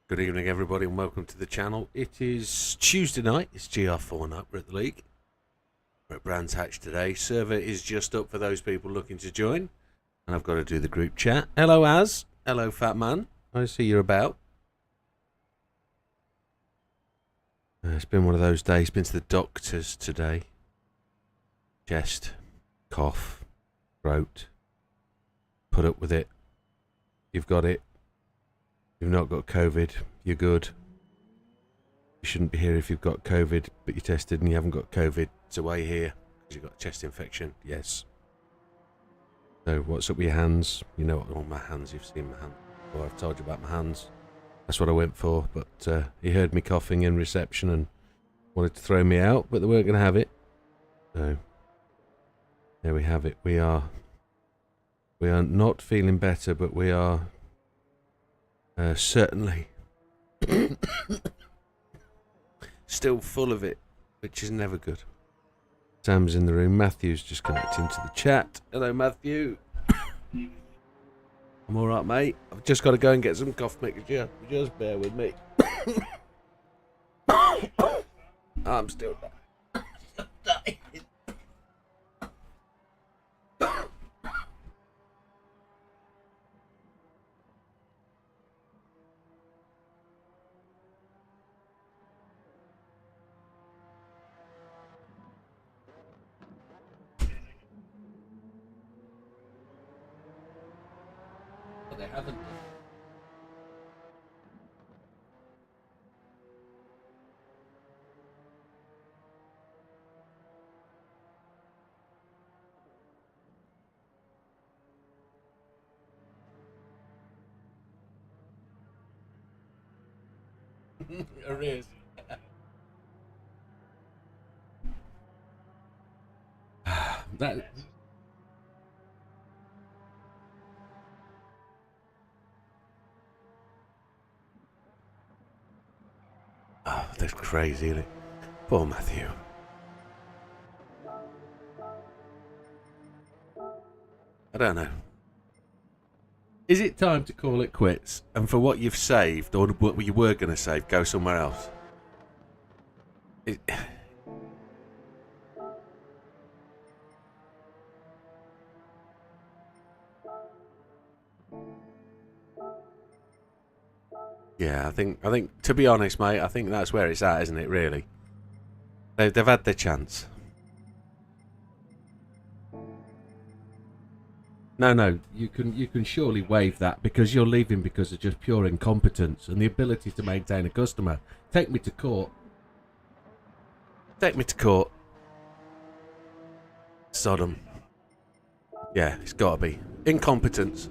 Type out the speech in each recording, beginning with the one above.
Good evening, everybody, and welcome to the channel. It is Tuesday night. It's GR4 night. We're at the league. We're at Brands Hatch today. Server is just up for those people looking to join. And I've got to do the group chat. Hello, Az. Hello, Fat Man. I see you're about. It's been one of those days. Been to the doctors today. Chest, cough, throat. Put up with it. You've got it. You've not got COVID, you're good. You shouldn't be here if you've got COVID, but you're tested and you haven't got COVID. So why are you here? Because you've got a chest infection. Yes. So what's up with your hands? You know what? Oh, my hands. You've seen my hands. Well, I've told you about my hands. That's what I went for. But he heard me coughing in reception and wanted to throw me out, but they weren't going to have it. So there we have it. We are not feeling better, but we are certainly still full of it, which is never good. Sam's in the room. Matthew's just connecting to the chat. Hello, Matthew. I'm all right, mate. I've just got to go and get some cough mixture. Just bear with me. I'm still dying. They haven't. There is. That. Oh, that's crazy, isn't it? Poor Matthew. I don't know. Is it time to call it quits? And for what you've saved, or what you were going to save, go somewhere else? Yeah, I think to be honest, mate, I think that's where it's at, isn't it? Really, they've had their chance. No, you can surely waive that because you're leaving because of just pure incompetence and the ability to maintain a customer. Take me to court. Take me to court. Sodom. Yeah, it's got to be incompetence.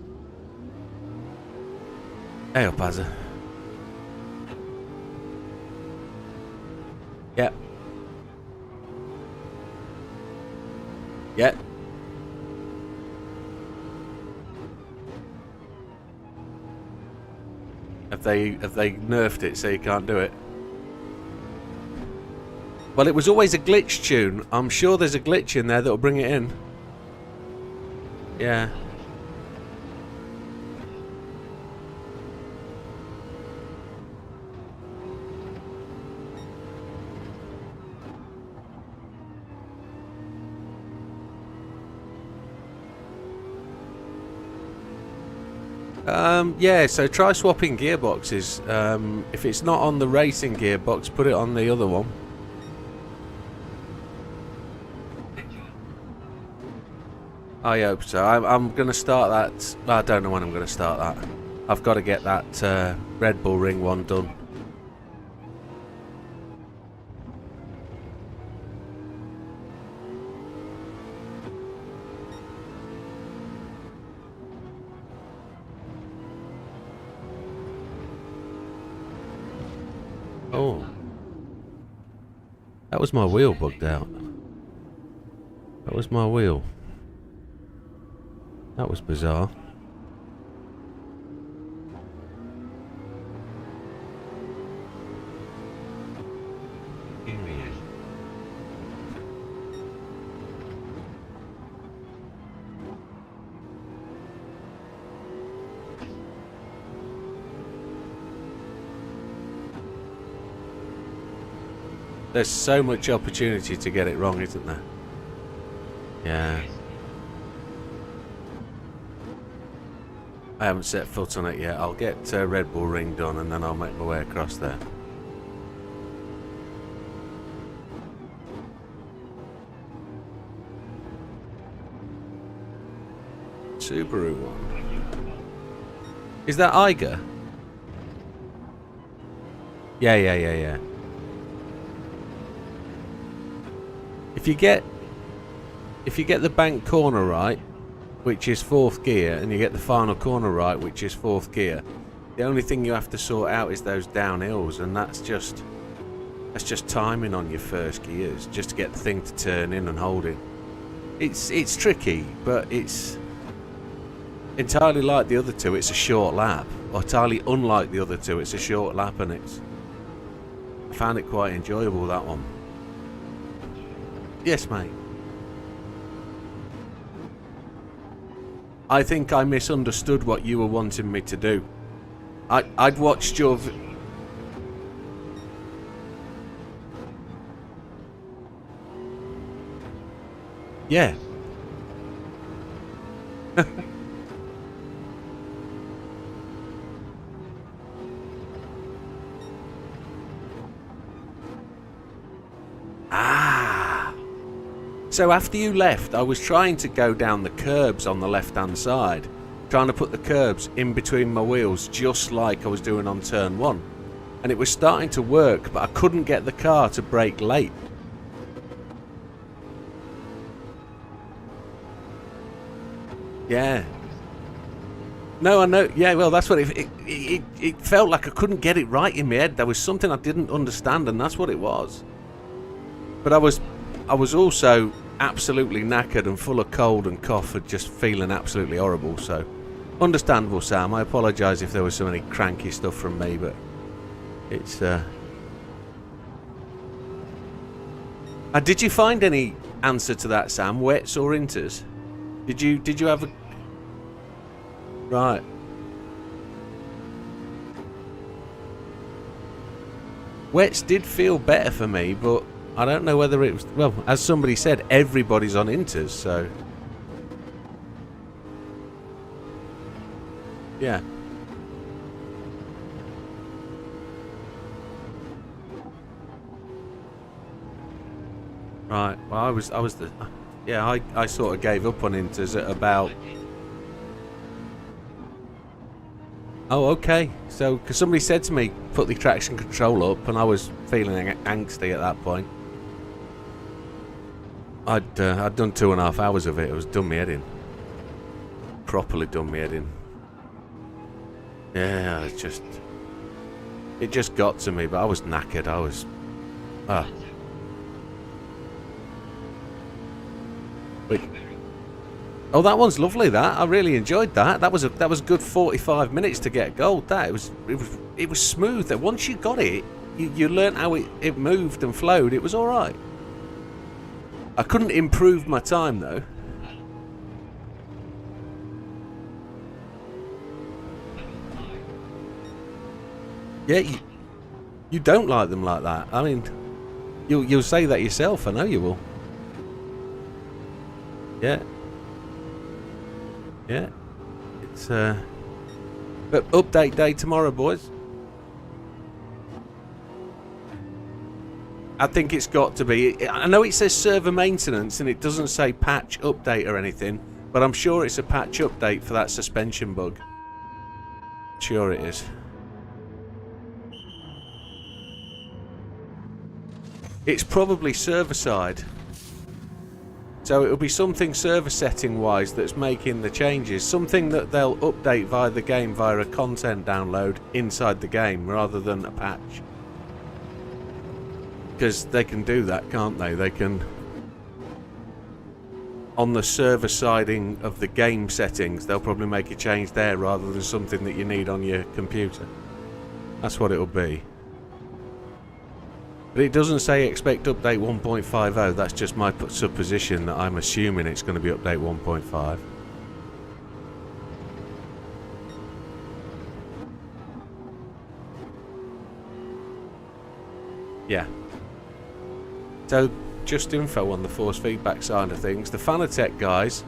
Hey up, Azza. Yep. Yep. Have they nerfed it so you can't do it? Well, it was always a glitch tune. I'm sure there's a glitch in there that'll bring it in. Yeah. Yeah, so try swapping gearboxes. If it's not on the racing gearbox, put it on the other one. I hope so. I'm going to start that. I don't know when I'm going to start that. I've got to get that Red Bull Ring one done. Oh. That was my wheel bugged out. That was my wheel. That was bizarre. There's so much opportunity to get it wrong, isn't there? Yeah. I haven't set foot on it yet. I'll get Red Bull Ring done and then I'll make my way across there. Subaru one. Is that Eiger? Yeah. If you get the bank corner right, which is 4th gear, and you get the final corner right, which is 4th gear, the only thing you have to sort out is those downhills, and that's just timing on your first gears, just to get the thing to turn in and hold it. It's tricky, but it's entirely like the other two. It's a short lap, or entirely unlike the other two. It's a short lap, and I found it quite enjoyable, that one. Yes, mate. I think I misunderstood what you were wanting me to do. I'd watched your... Yeah. So after you left, I was trying to go down the curbs on the left-hand side, trying to put the curbs in between my wheels, just like I was doing on turn 1. And it was starting to work, but I couldn't get the car to brake late. Yeah. No, I know. Yeah, well, that's what it felt like. I couldn't get it right in my head. There was something I didn't understand, and that's what it was. But I was also absolutely knackered and full of cold and cough and just feeling absolutely horrible. So, understandable, Sam. I apologise if there was so many cranky stuff from me, but it's... did you find any answer to that, Sam? Wets or inters? Did you have a... Right. Wets did feel better for me, but I don't know whether it was... Well, as somebody said, everybody's on inters, so... Yeah. Right. Well, I was the... Yeah, I sort of gave up on inters at about... Oh, okay. So, because somebody said to me, put the traction control up, and I was feeling angsty at that point. I'd done 2.5 hours of it. It was done me head in. Properly done me head in. Yeah, it just got to me, but I was knackered. I was... But, oh, that one's lovely. That I really enjoyed that. That was a good 45 minutes to get gold. That it was smooth. That once you got it, you learnt how it moved and flowed. It was all right. I couldn't improve my time though. Yeah, you don't like them like that. I mean, you'll say that yourself. I know you will. Yeah. Yeah. It's but update day tomorrow, boys. I think it's got to be. I know it says server maintenance and it doesn't say patch update or anything, but I'm sure it's a patch update for that suspension bug. Sure it is. It's probably server side. So it'll be something server setting wise that's making the changes. Something that they'll update via the game via a content download inside the game rather than a patch. Because they can do that, can't they? They can... On the server siding of the game settings, they'll probably make a change there rather than something that you need on your computer. That's what it'll be. But it doesn't say expect update 1.50. That's just my supposition that I'm assuming it's going to be update 1.5. Yeah. So, just info on the force feedback side of things. The Fanatec guys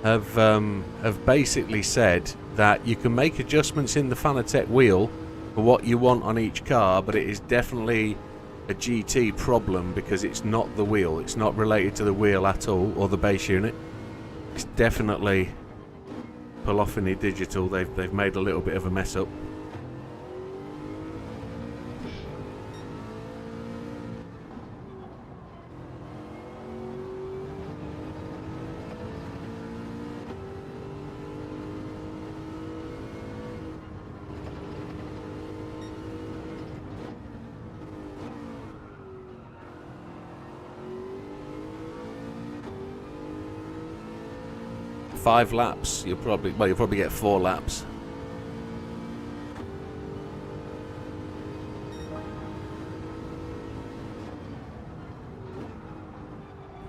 have basically said that you can make adjustments in the Fanatec wheel for what you want on each car, but it is definitely a GT problem because it's not the wheel. It's not related to the wheel at all, or the base unit. It's definitely Polofony Digital. They've made a little bit of a mess up. Five laps, you'll probably get 4 laps.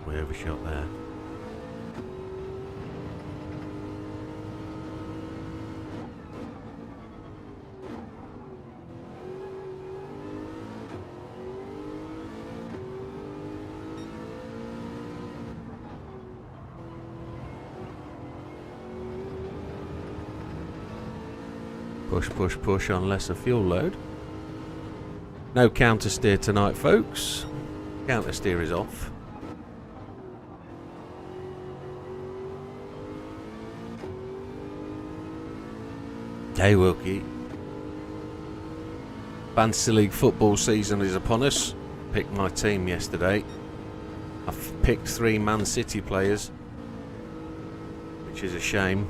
We overshot there. Push, push, push on lesser fuel load. No counter steer tonight, folks. Counter steer is off. Hey Wilkie. Fantasy League football season is upon us. Picked my team yesterday. I've picked 3 Man City players, which is a shame.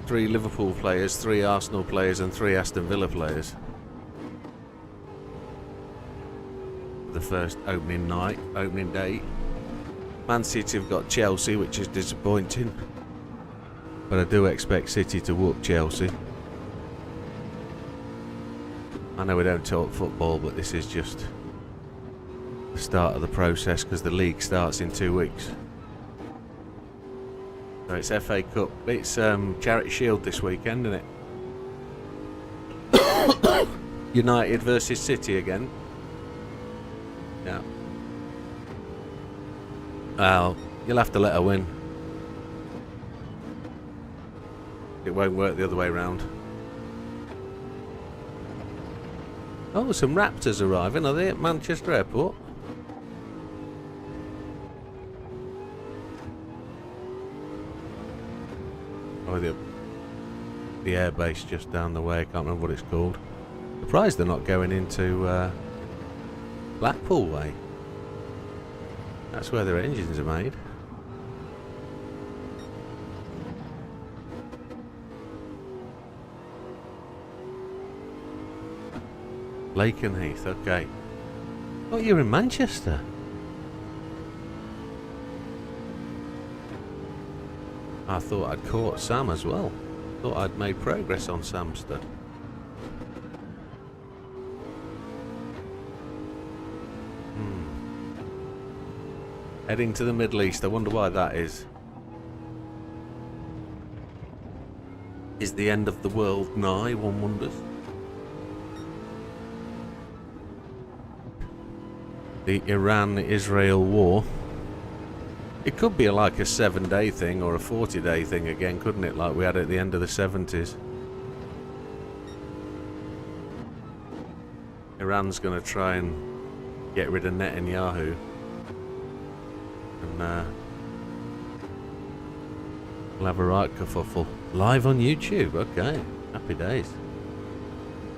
3 Liverpool players, 3 Arsenal players and 3 Aston Villa players. The first opening day. Man City have got Chelsea, which is disappointing. But I do expect City to whoop Chelsea. I know we don't talk football, but this is just the start of the process because the league starts in 2 weeks. So it's FA Cup. It's Charity Shield this weekend, isn't it? United versus City again. Yeah. Well, you'll have to let her win. It won't work the other way round. Oh, some Raptors arriving. Are they at Manchester Airport? Oh, the airbase just down the way. I can't remember what it's called. Surprised they're not going into Blackpool way. That's where their engines are made. Lakenheath, okay. Oh, you're in Manchester. I thought I'd caught Sam as well. Thought I'd made progress on Samsted. Heading to the Middle East. I wonder why that is. Is the end of the world nigh, one wonders? The Iran-Israel war. It could be like a 7-day thing or a 40-day thing again, couldn't it? Like we had at the end of the 70s. Iran's going to try and get rid of Netanyahu. And we'll have a right kerfuffle. Live on YouTube, okay. Happy days.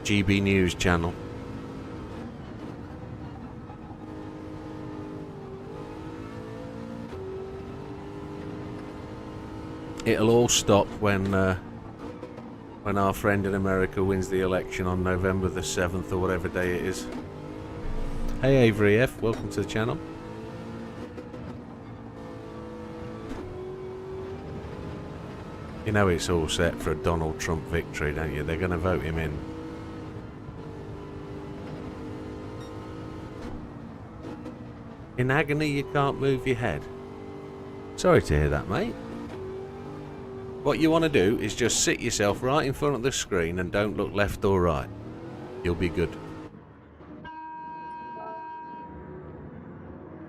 GB News channel. It'll all stop when our friend in America wins the election on November the 7th or whatever day it is. Hey Avery F, welcome to the channel. You know it's all set for a Donald Trump victory, don't you? They're going to vote him in. In agony you can't move your head. Sorry to hear that, mate. What you want to do is just sit yourself right in front of the screen and don't look left or right. You'll be good.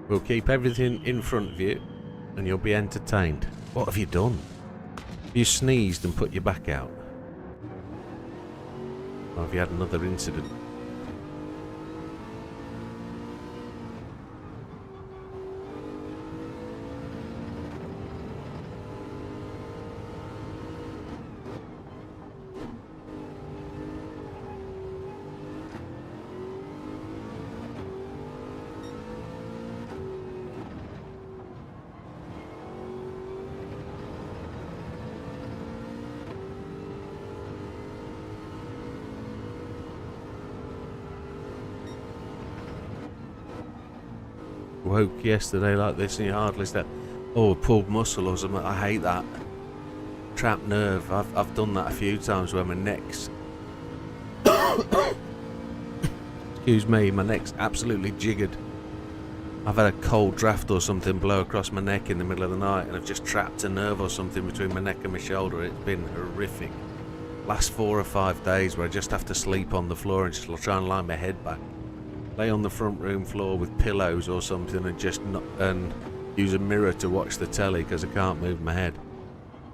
We'll keep everything in front of you and you'll be entertained. What have you done? You sneezed and put your back out? Or have you had another incident? Woke yesterday like this and you hardly slept. Oh, pulled muscle or something. I hate that. Trapped nerve. I've done that a few times where my neck's excuse me, my neck's absolutely jiggered. I've had a cold draft or something blow across my neck in the middle of the night and I've just trapped a nerve or something between my neck and my shoulder. It's been horrific. Last 4 or 5 days where I just have to sleep on the floor and just try and lie my head back. Lay on the front room floor with pillows or something and just and use a mirror to watch the telly because I can't move my head.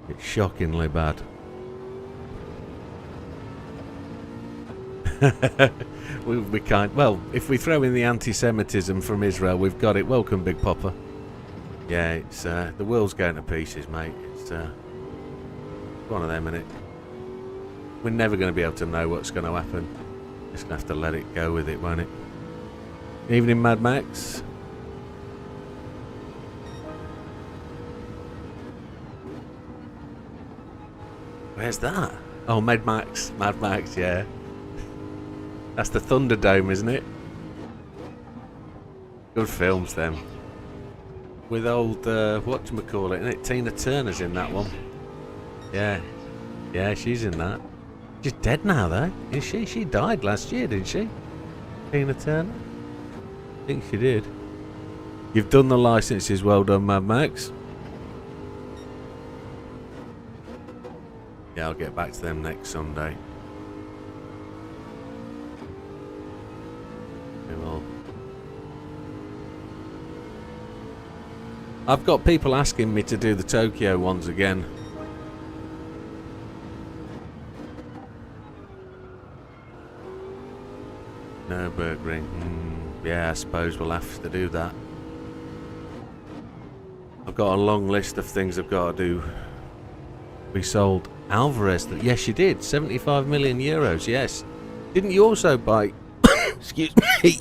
It's shockingly bad. we can't. Well, if we throw in the anti-Semitism from Israel, we've got it. Welcome, Big Popper. Yeah, it's the world's going to pieces, mate. It's one of them, innit? We're never going to be able to know what's going to happen. Just gonna have to let it go with it, won't it? Evening, Mad Max. Where's that? Oh, Mad Max, yeah. That's the Thunderdome, isn't it? Good films, them. With old, whatchamacallit, isn't it? Tina Turner's in that one. Yeah. Yeah, she's in that. She's dead now, though, is she? She died last year, didn't she? Tina Turner? I think she did. You've done the licenses, well done, Mad Max. Yeah, I'll get back to them next Sunday. We will. I've got people asking me to do the Tokyo ones again. Nürburgring. Yeah, I suppose we'll have to do that. I've got a long list of things I've got to do. We sold Alvarez. Yes, you did. 75 million euros. Yes. Didn't you also buy... excuse me.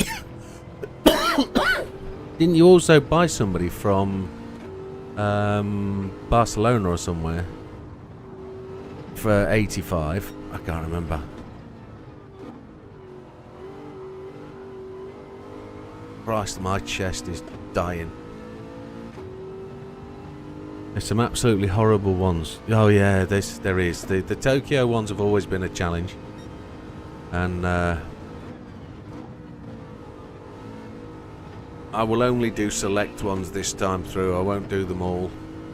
Didn't you also buy somebody from Barcelona or somewhere for 85? I can't remember. Christ, my chest is dying. There's some absolutely horrible ones. Oh yeah, there is. The Tokyo ones have always been a challenge. And I will only do select ones this time through. I won't do them all.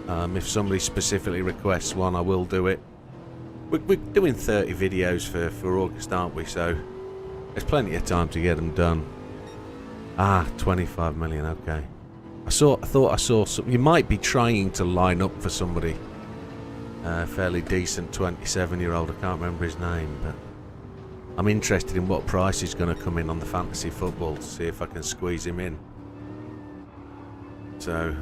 If somebody specifically requests one, I will do it. We're doing 30 videos for August, aren't we? So there's plenty of time to get them done. Ah, 25 million, okay. I thought I saw some. You might be trying to line up for somebody. Fairly decent 27-year-old. I can't remember his name, but I'm interested in what price he's going to come in on the fantasy football to see if I can squeeze him in. So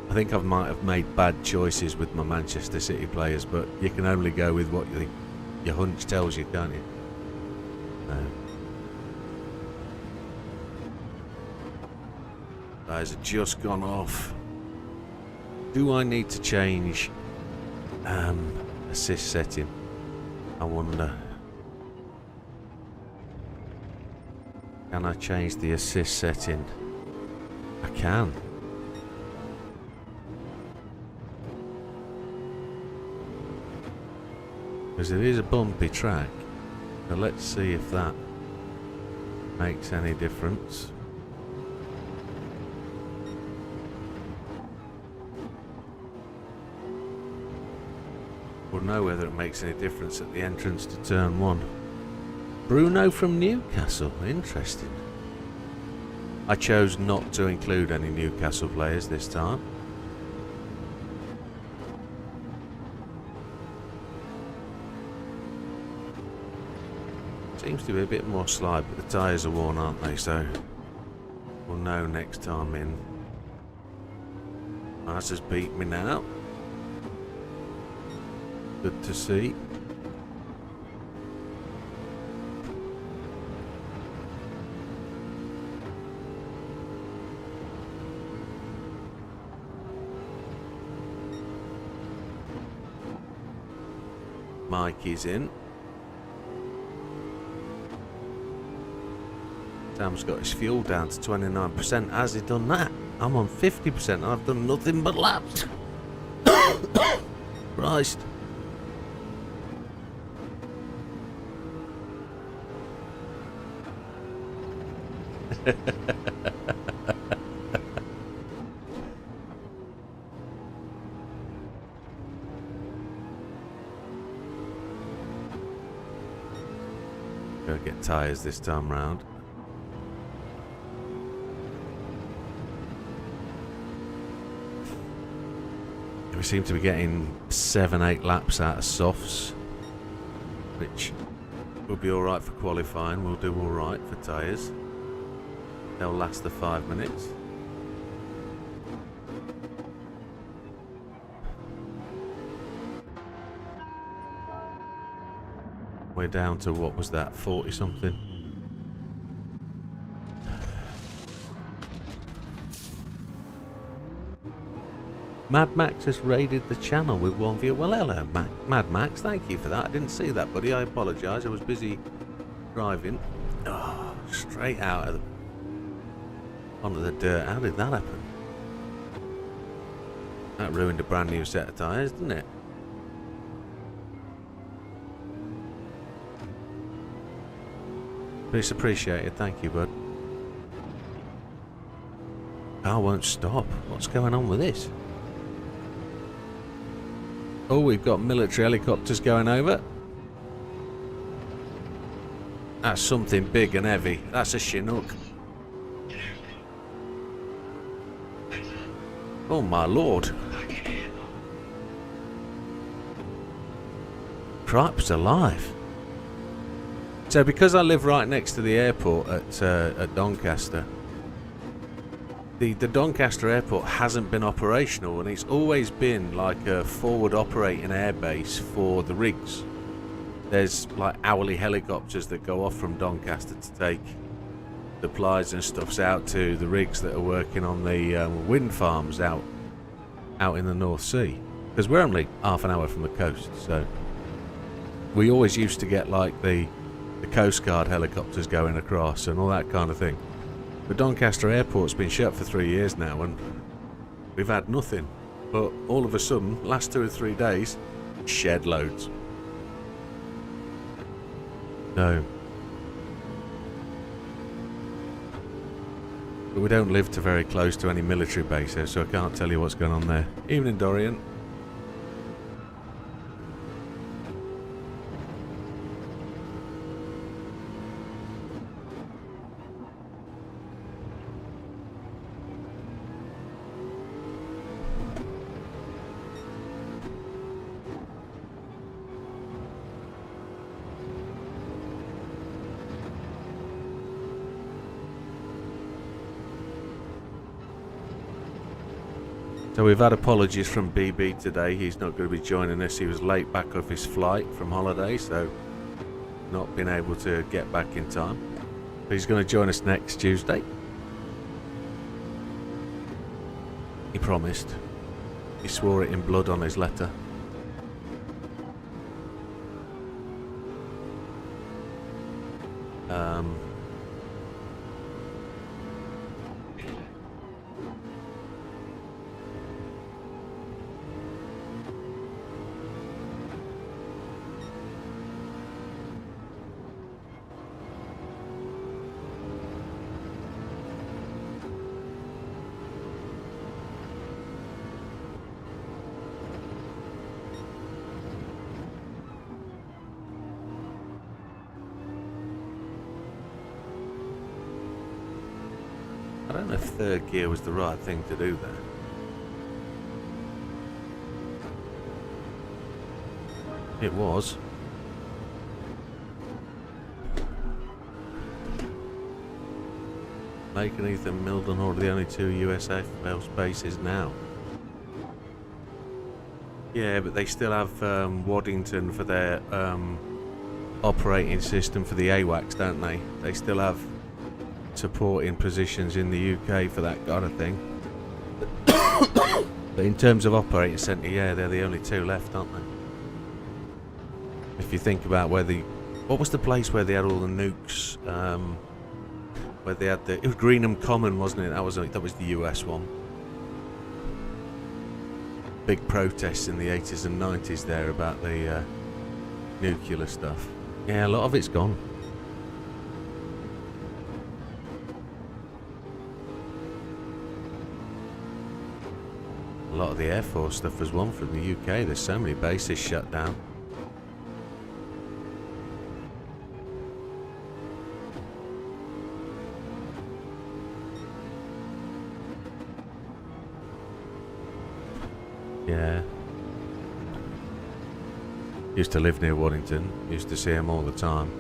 I think I might have made bad choices with my Manchester City players, but you can only go with what your hunch tells you, can't you? Guys have just gone off. Do I need to change assist setting? I wonder. Can I change the assist setting? I can. Because it is a bumpy track. So let's see if that makes any difference. We'll know whether it makes any difference at the entrance to turn 1. Bruno from Newcastle. Interesting. I chose not to include any Newcastle players this time. Seems to be a bit more slide, but the tyres are worn, aren't they? So we'll know next time in. Mars has beat me now. Good to see. Mikey's in. Sam's got his fuel down to 29%. Has he done that? I'm on 50% and I've done nothing but laps. Christ. Gotta get tyres this time round. We seem to be getting 7-8 laps out of softs, which will be alright for qualifying. We'll do alright for tyres. They'll last the 5 minutes. We're down to, what was that, 40 something? Mad Max has raided the channel with one view. Well, hello, Mad Max. Thank you for that. I didn't see that, buddy. I apologise. I was busy driving. Oh, straight out of the onto the dirt. How did that happen? That ruined a brand new set of tyres, didn't it? But it's appreciated. Thank you, bud. Car won't stop. What's going on with this? Oh, we've got military helicopters going over. That's something big and heavy. That's a Chinook. Oh my lord. Cripes alive. So because I live right next to the airport at Doncaster, the Doncaster airport hasn't been operational, and it's always been like a forward operating airbase for the rigs. There's like hourly helicopters that go off from Doncaster to take supplies and stuffs out to the rigs that are working on the wind farms out in the North Sea, because we're only half an hour from the coast. So we always used to get like the Coast Guard helicopters going across and all that kind of thing. The Doncaster airport's been shut for 3 years now and we've had nothing. But all of a sudden, last 2 or 3 days, shed loads. No. But we don't live too very close to any military bases, so I can't tell you what's going on there. Evening, Dorian. So we've had apologies from BB today. He's not going to be joining us. He was late back off his flight from holiday, so not been able to get back in time. But he's going to join us next Tuesday. He promised. He swore it in blood on his letter. I don't know if third gear was the right thing to do there. It was. Lake and Ethan Mildenhall are the only two USF bases now. Yeah, but they still have Waddington for their operating system for the AWACS, don't they? They still have supporting positions in the UK for that kind of thing. But in terms of operating centre, yeah, they're the only two left, aren't they? If you think about where the... What was the place where they had all the nukes? Where they had the... It was Greenham Common, wasn't it? That was the US one. Big protests in the 80s and 90s there about the nuclear stuff. Yeah, a lot of it's gone. A lot of the Air Force stuff was won from the UK. There's so many bases shut down. Yeah. Used to live near Waddington. Used to see him all the time.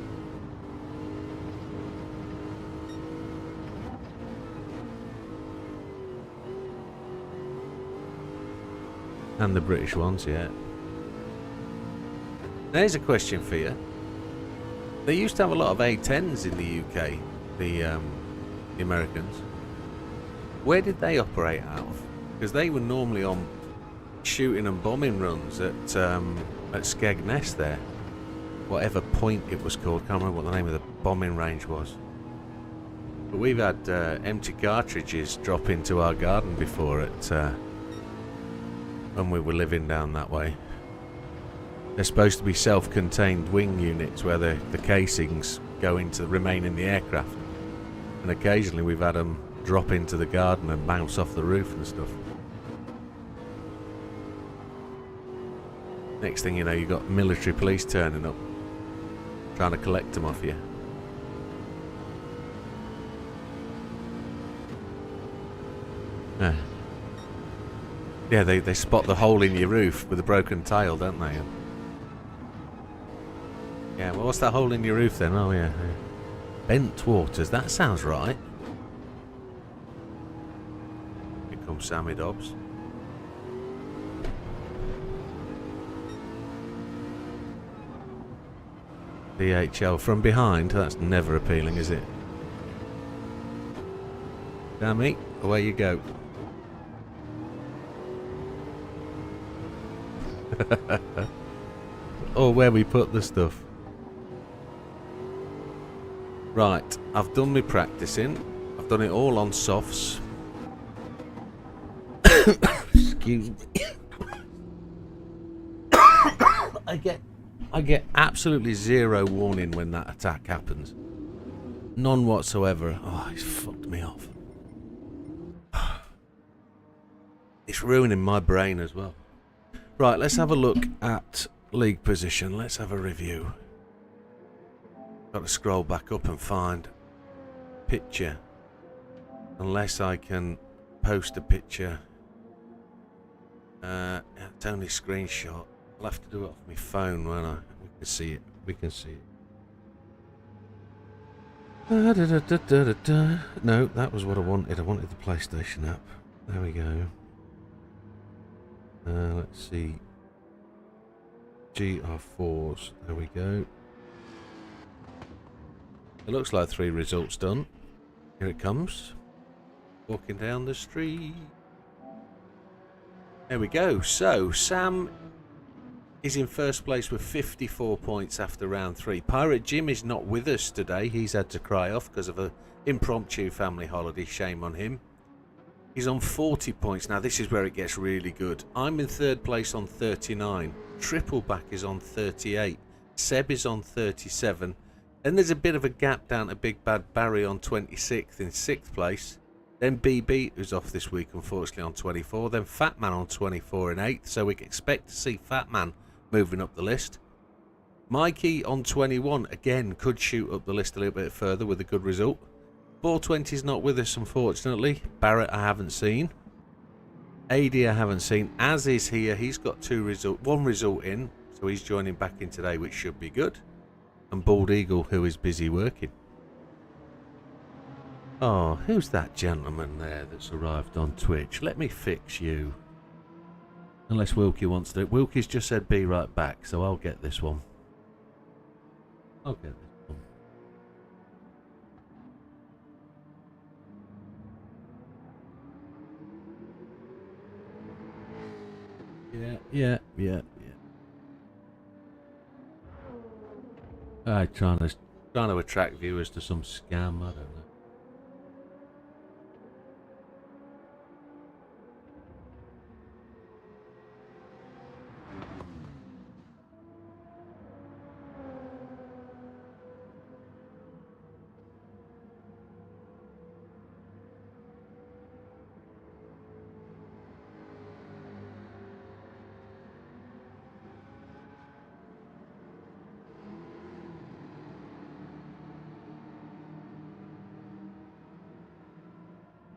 And the British ones, yeah. There's a question for you. They used to have a lot of A-10s in the UK, the Americans. Where did they operate out of? Because they were normally on shooting and bombing runs at Skegness there. Whatever point it was called, can't remember what the name of the bombing range was. But we've had empty cartridges drop into our garden before at when we were living down that way. They're supposed to be self-contained wing units where the casings go into remain in the aircraft, and occasionally we've had them drop into the garden and bounce off the roof and stuff. Next thing you know, you've got military police turning up trying to collect them off you. Yeah, they spot the hole in your roof with a broken tile, don't they? Yeah, well, what's that hole in your roof then? Oh, yeah. Bent waters, that sounds right. Here comes Sammy Dobbs. DHL from behind, that's never appealing, is it? Sammy, away you go. Or where we put the stuff. Right, I've done my practicing. I've done it all on softs. Excuse me. I get absolutely zero warning when that attack happens. None whatsoever. Oh, it's fucked me off. It's ruining my brain as well. Right, let's have a look at league position. Let's have a review. Got to scroll back up and find picture. Unless I can post a picture. It's only screenshot. I'll have to do it off my phone, won't I? We can see it. We can see it. No, that was what I wanted. I wanted the PlayStation app. There we go. Let's see. GR4s. There we go. It looks like 3 results done. Here it comes. Walking down the street. There we go. So, Sam is in first place with 54 points after round 3. Pirate Jim is not with us today. He's had to cry off because of an impromptu family holiday. Shame on him. He's on 40 points. Now, this is where it gets really good. I'm in third place on 39. Trippleback is on 38. Seb is on 37. Then there's a bit of a gap down to Big Bad Barry on 26th in 6th place. Then BB, who's off this week, unfortunately, on 24. Then Fat Man on 24 in 8th. So we can expect to see Fat Man moving up the list. Mikey on 21, again, could shoot up the list a little bit further with a good result. 420's not with us, unfortunately. Barrett I haven't seen. AD I haven't seen. As is here, he's got one result in, so he's joining back in today, which should be good. And Bald Eagle, who is busy working. Oh, who's that gentleman there that's arrived on Twitch? Let me fix you. Unless Wilkie wants to. Wilkie's just said be right back, so I'll get this one. I'll get this one. Yeah. Trying to attract viewers to some scam, I don't know.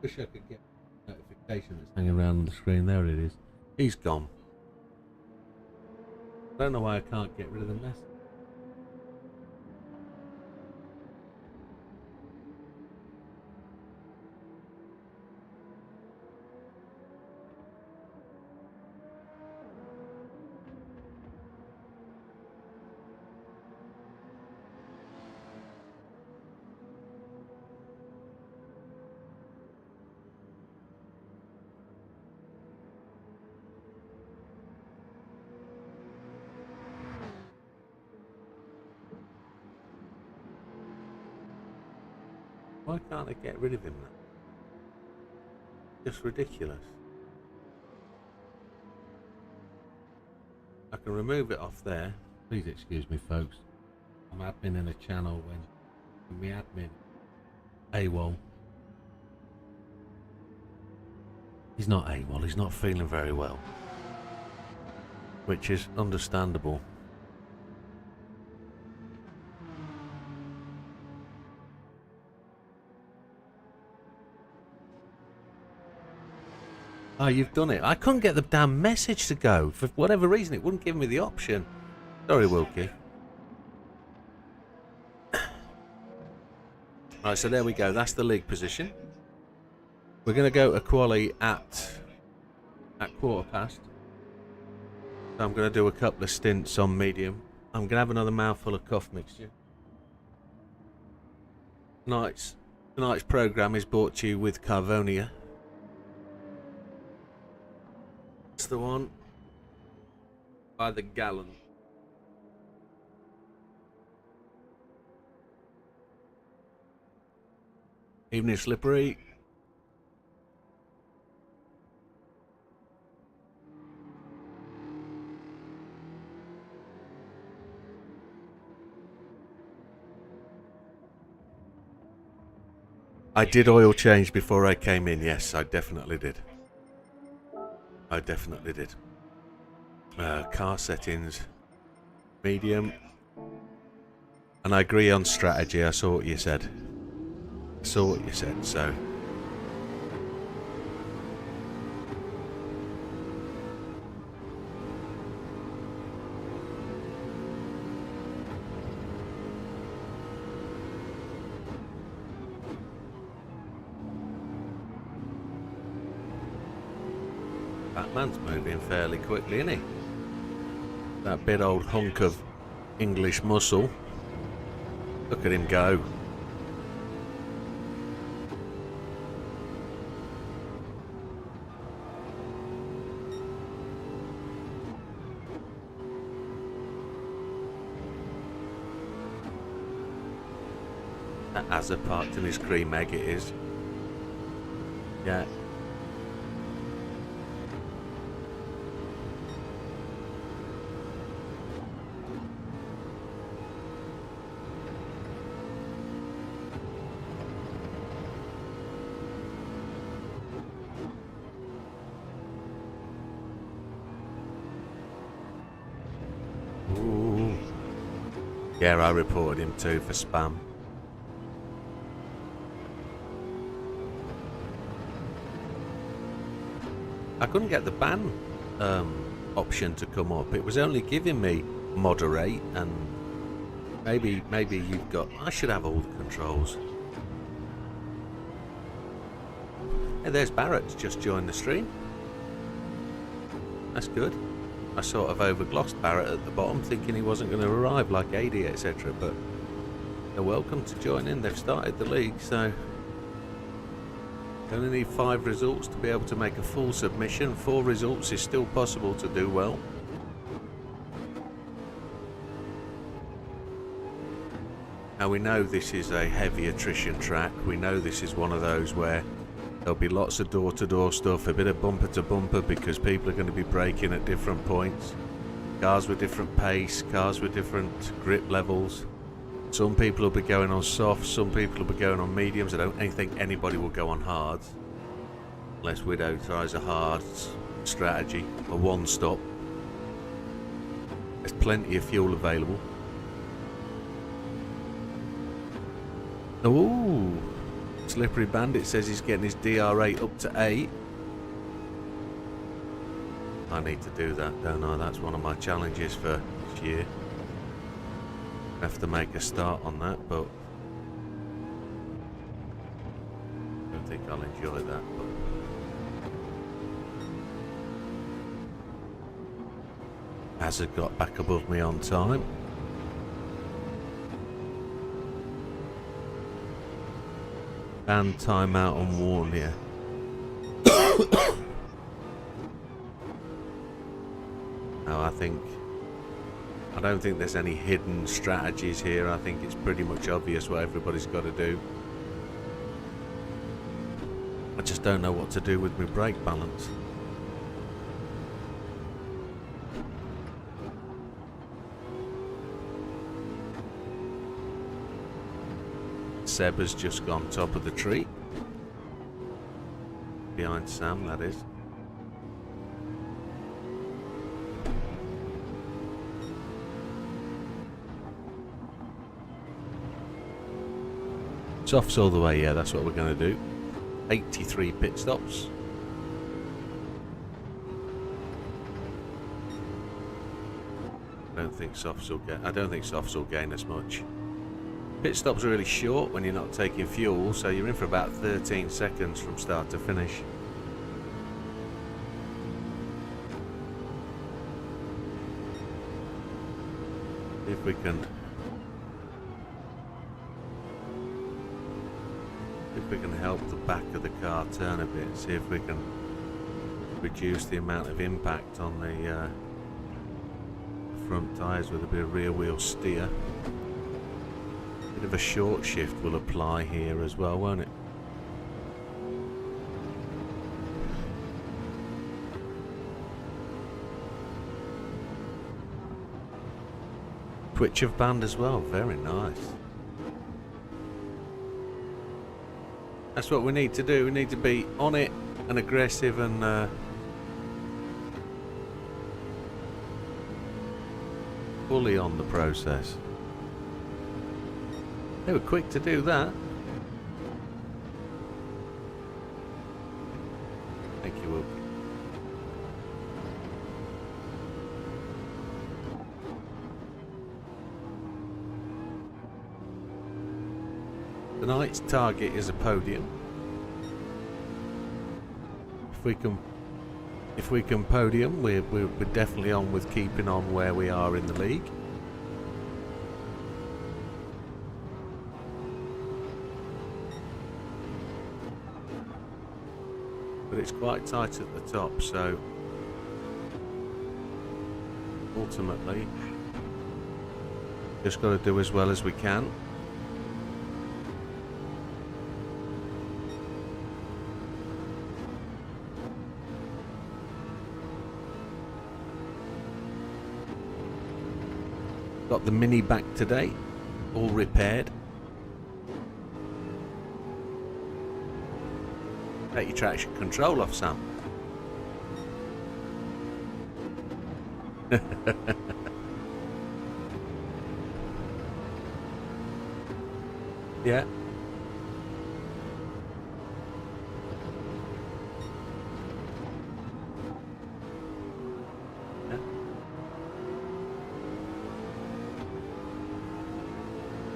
Wish I could get a notification that's hanging around on the screen. There it is. He's gone. I don't know why I can't get rid of the message. Why can't I get rid of him now? Just ridiculous. I can remove it off there. Please excuse me, folks. I'm admin in a channel when my admin AWOL. He's not AWOL, he's not feeling very well. Which is understandable. Oh, you've done it. I couldn't get the damn message to go. For whatever reason, it wouldn't give me the option. Sorry, Wilkie. Right, so there we go. That's the league position. We're going to go to quali at 1:15. So I'm going to do a couple of stints on medium. I'm going to have another mouthful of cough mixture. Tonight's programme is brought to you with Carvonia. That's the one by the gallon. Evening, Slippery. I did oil change before I came in. Yes, I definitely did. Car settings, medium, and I agree on strategy. I saw what you said. So Batman's moving fairly quickly, isn't he? That big old hunk of English muscle. Look at him go. That Hazard parked in his cream egg, it is. Yeah. Ooh. Yeah, I reported him too for spam. I couldn't get the ban option to come up. It was only giving me moderate, and maybe you've got. I should have all the controls. Hey, there's Barrett's just joined the stream. That's good. I sort of overglossed Barrett at the bottom, thinking he wasn't going to arrive like AD, etc. But they're welcome to join in. They've started the league, so only need 5 results to be able to make a full submission. 4 results is still possible to do well. Now we know this is a heavy attrition track. We know this is one of those where there'll be lots of door-to-door stuff, a bit of bumper-to-bumper, because people are going to be braking at different points. Cars with different pace, cars with different grip levels. Some people will be going on softs, some people will be going on mediums. I don't think anybody will go on hards, unless Widow tries a hard strategy, a one-stop. There's plenty of fuel available. Ooh! Slippery Bandit says he's getting his DR8 up to 8. I need to do that, don't I? That's one of my challenges for this year. I have to make a start on that, but I don't think I'll enjoy that. But Hazard got back above me on time. And timeout on Warnier. No, I don't think there's any hidden strategies here. I think it's pretty much obvious what everybody's got to do. I just don't know what to do with my brake balance. Seb has just gone top of the tree. Behind Sam, that is. Softs all the way, yeah, that's what we're going to do. 83 pit stops. I don't think softs will gain as much. Pit stops are really short when you're not taking fuel, so you're in for about 13 seconds from start to finish. If we can help the back of the car turn a bit, see if we can reduce the amount of impact on the front tyres with a bit of rear wheel steer. Bit of a short shift will apply here as well, won't it? Twitch of band as well, very nice. That's what we need to do. We need to be on it and aggressive and fully on the process. They were quick to do that. Thank you, Will. Tonight's target is a podium. If we can podium, we're definitely on with keeping on where we are in the league. But it's quite tight at the top, so ultimately just got to do as well as we can. Got the Mini back today, all repaired. Take your traction control off, Sam. Yeah.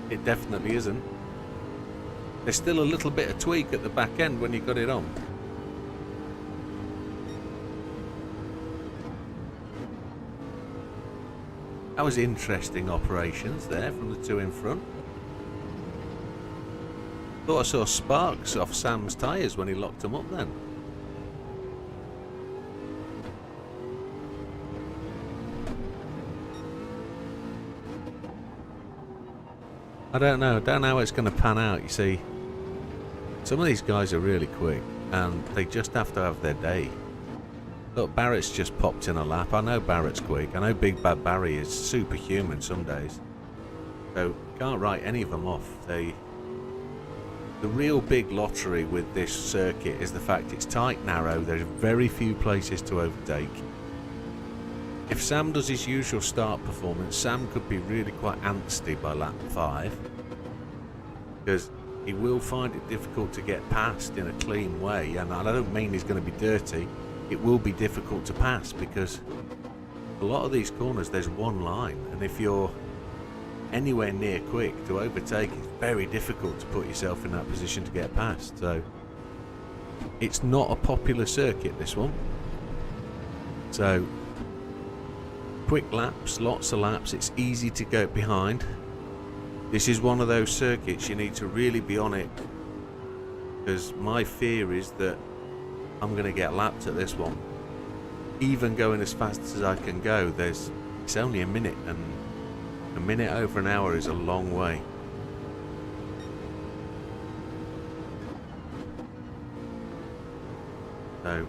It definitely isn't. There's still a little bit of tweak at the back end when you got it on. That was interesting operations there from the two in front. Thought I saw sparks off Sam's tyres when he locked them up then. I don't know how it's going to pan out, you see. Some of these guys are really quick and they just have to have their day. Look, Barrett's just popped in a lap. I know Barrett's quick. I know Big Bad Barry is superhuman some days. So, can't write any of them off. The real big lottery with this circuit is the fact it's tight, narrow. There's very few places to overtake. If Sam does his usual start performance, Sam could be really quite angsty by lap 5. Because he will find it difficult to get past in a clean way. And I don't mean he's going to be dirty. It will be difficult to pass because a lot of these corners there's one line. And if you're anywhere near quick to overtake, it's very difficult to put yourself in that position to get past. So it's not a popular circuit, this one. So quick laps, lots of laps, it's easy to go behind. This is one of those circuits you need to really be on it, because my fear is that I'm going to get lapped at this one. Even going as fast as I can go, it's only a minute, and a minute over an hour is a long way. So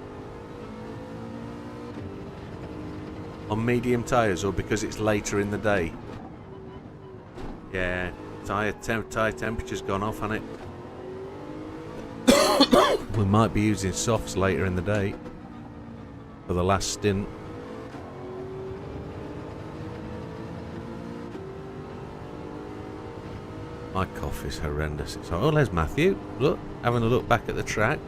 on medium tyres, or because it's later in the day? Yeah, tyre temperature's gone off, hasn't it? We might be using softs later in the day for the last stint. My cough is horrendous. Oh, there's Matthew. Look, having a look back at the track.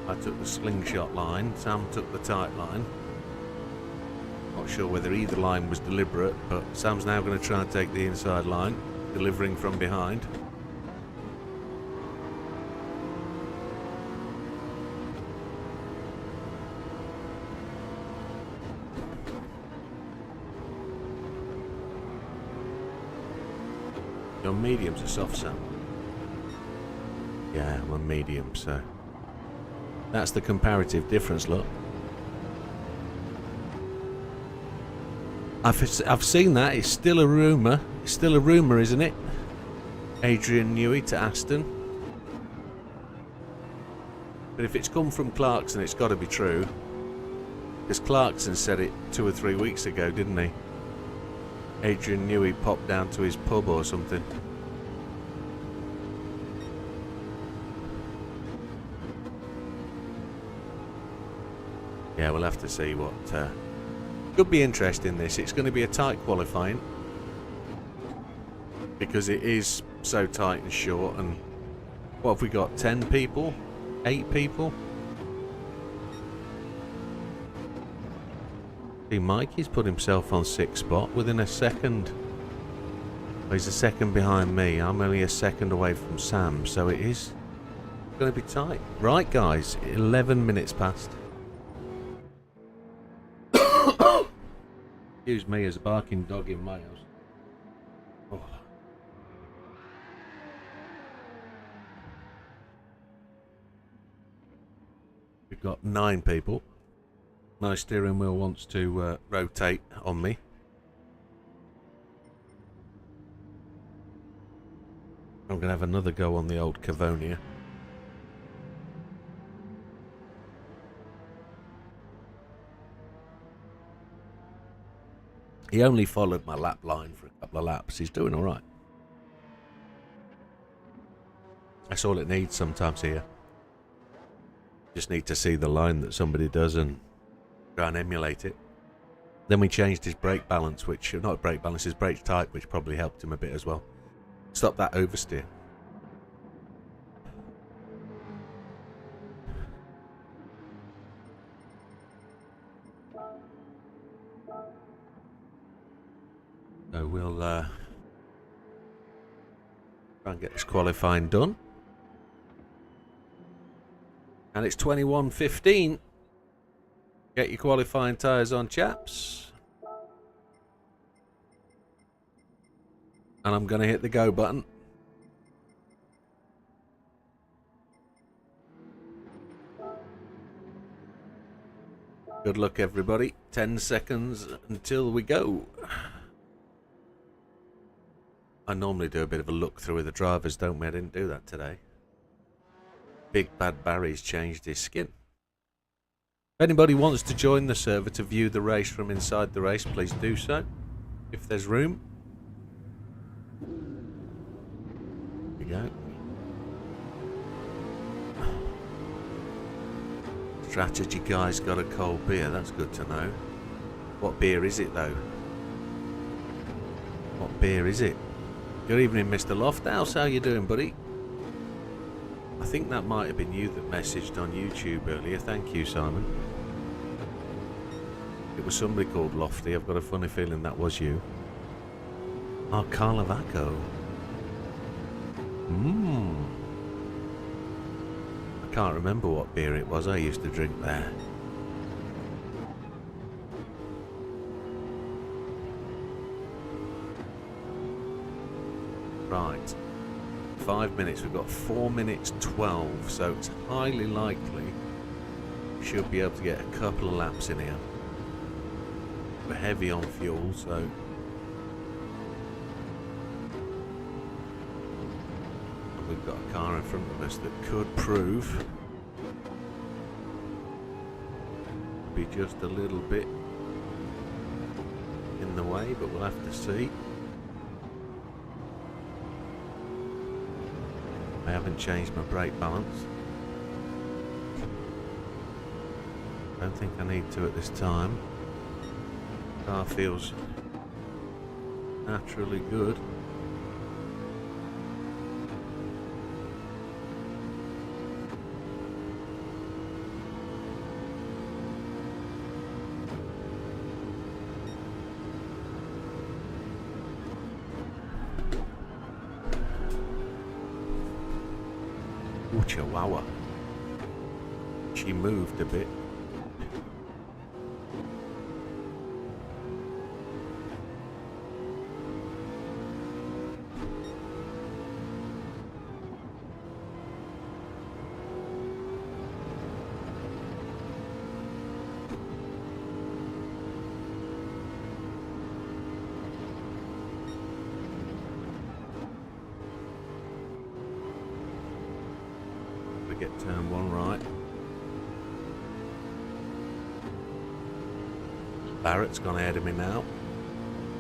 I took the slingshot line, Sam took the tight line. Not sure whether either line was deliberate, but Sam's now going to try and take the inside line, delivering from behind. Your mediums are soft, Sam? Yeah, we're medium, so that's the comparative difference, look. I've seen that. It's still a rumour. It's still a rumour, isn't it? Adrian Newey to Aston. But if it's come from Clarkson, it's got to be true. Because Clarkson said it 2 or 3 weeks ago, didn't he? Adrian Newey popped down to his pub or something. Yeah, we'll have to see what... could be interesting, this. It's going to be a tight qualifying. Because it is so tight and short. And what have we got? 10 people? 8 people? See, Mikey's put himself on 6th spot within a second. Well, he's a second behind me. I'm only a second away from Sam. So it is going to be tight. Right, guys. 11 minutes past. Excuse me, as a barking dog in my house. Oh. We've got 9 people. My steering wheel wants to rotate on me. I'm going to have another go on the old Cavonia. He only followed my lap line for a couple of laps. He's doing all right. That's all it needs sometimes here. Just need to see the line that somebody does and try and emulate it. Then we changed his brake balance, which, not brake balance, his brake type, which probably helped him a bit as well. Stop that oversteer. So we'll try and get this qualifying done. And it's 21:15. Get your qualifying tyres on, chaps. And I'm going to hit the go button. Good luck, everybody. 10 seconds until we go. I normally do a bit of a look through with the drivers, don't we? I didn't do that today. Big Bad Barry's changed his skin. If anybody wants to join the server to view the race from inside the race, please do so, if there's room. Here we go. Strategy guy's got a cold beer, that's good to know. What beer is it though? What beer is it? Good evening, Mr. Lofthouse, how you doing, buddy? I think that might have been you that messaged on YouTube earlier. Thank you, Simon. It was somebody called Lofty. I've got a funny feeling that was you. Oh, Carlavaco. I can't remember what beer it was I used to drink there. Right. 5 minutes. We've got 4 minutes 12, so it's highly likely we should be able to get a couple of laps in here. We're heavy on fuel, so and we've got a car in front of us that could prove to be just a little bit in the way, but we'll have to see. I haven't changed my brake balance. Don't think I need to at this time. Car feels naturally good. Ooh, Chihuahua. She moved a bit. Get turn one right. Barrett's gone ahead of me now.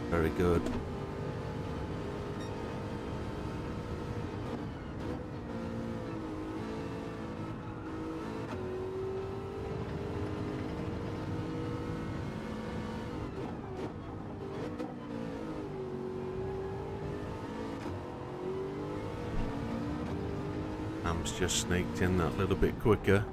Very good. Just sneaked in that little bit quicker.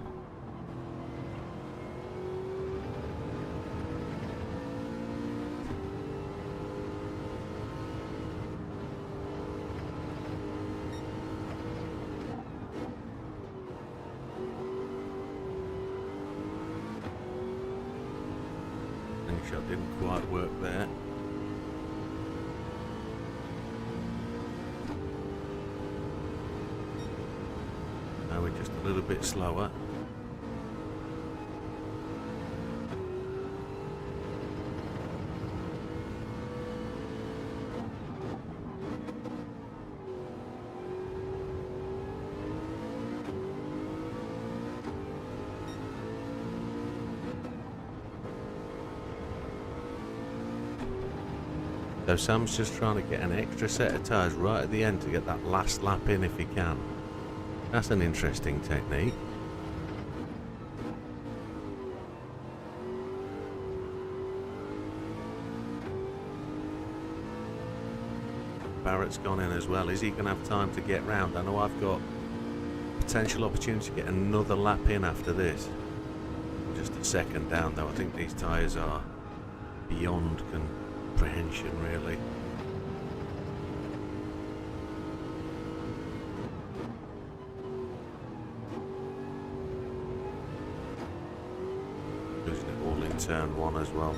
Shot didn't quite work there. Now we're just a little bit slower. So Sam's just trying to get an extra set of tyres right at the end to get that last lap in if he can. That's an interesting technique. Barrett's gone in as well. Is he going to have time to get round? I know I've got potential opportunity to get another lap in after this. Just a second down though. I think these tyres are beyond comprehension really. losing it all in turn one as well.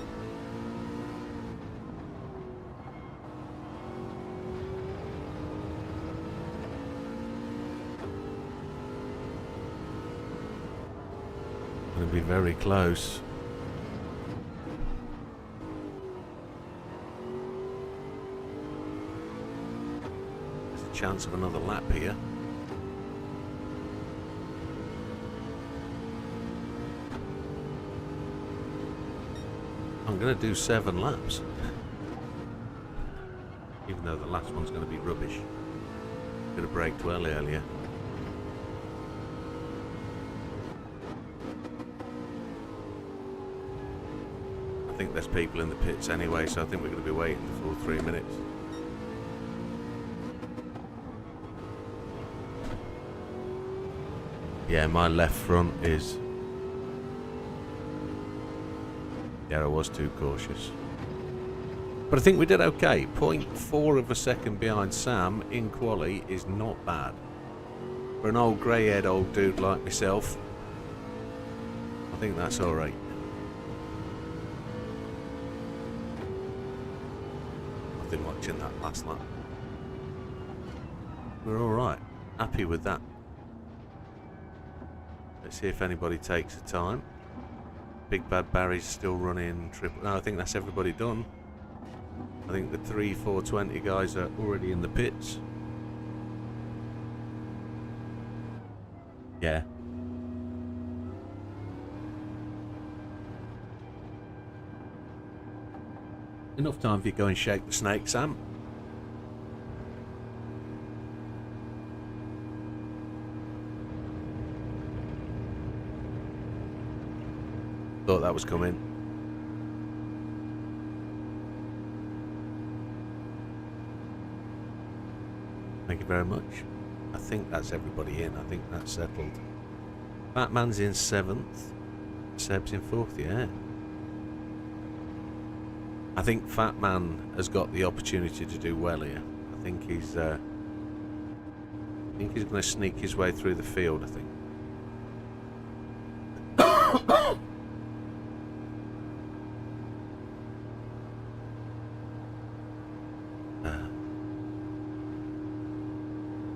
Going to be very close. There's a chance of another lap here. I'm going to do 7 laps. Even though the last one's going to be rubbish. Could have braked well earlier. I think there's people in the pits anyway, so I think we're going to be waiting the full 3 minutes. Yeah, my left front is... Yeah, I was too cautious. But I think we did okay. 0.4 of a second behind Sam in quali is not bad. For an old grey-haired old dude like myself, I think that's alright. Nothing much in that last lap. We're alright. Happy with that. Let's see if anybody takes the time. Big Bad Barry's still running triple. No, I think that's everybody done. I think the 420 guys are already in the pits. Yeah. Enough time for you to go and shake the snake, Sam. Thought that was coming. Thank you very much. I think that's everybody in. I think that's settled. Batman's in 7th. Seb's in 4th, yeah. I think Fat Man has got the opportunity to do well here. I think he's going to sneak his way through the field, I think.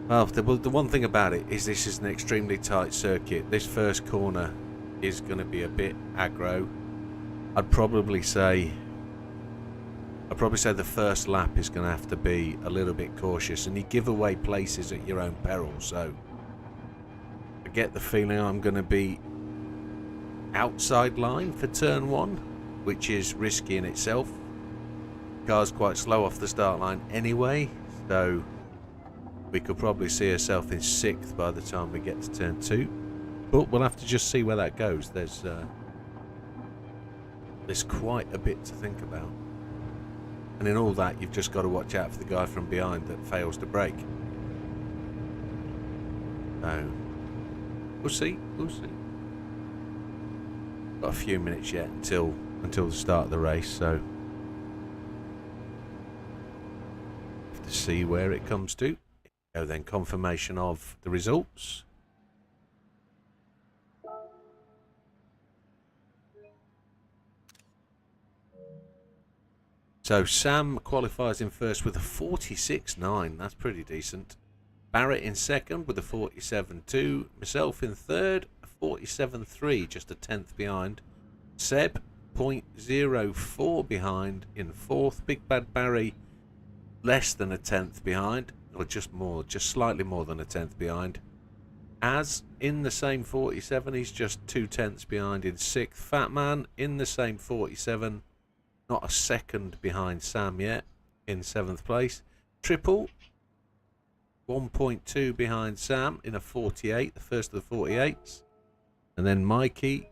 Well, the one thing about it is this is an extremely tight circuit. This first corner is going to be a bit aggro. I'd probably say the first lap is going to have to be a little bit cautious, and you give away places at your own peril. So I get the feeling I'm going to be outside line for turn 1, which is risky in itself. Car's quite slow off the start line anyway, so we could probably see ourselves in 6th by the time we get to turn 2. But we'll have to just see where that goes. There's quite a bit to think about. And in all that, you've just got to watch out for the guy from behind that fails to brake. So, we'll see. We'll see. Got a few minutes yet until the start of the race, so have to see where it comes to. So then confirmation of the results. So Sam qualifies in first with a 46.9. That's pretty decent. Barrett in second with a 47.2. Myself in third, a 47.3, just a 10th behind. Seb, 0.04 behind in fourth. Big Bad Barry, less than a 10th behind. Or just slightly more than a 10th behind. As in the same 47, he's just 2 tenths behind in 6th. Fat Man in the same 47, not a second behind Sam yet, in 7th place. Triple, 1.2 behind Sam in a 48, the first of the 48s. And then Mikey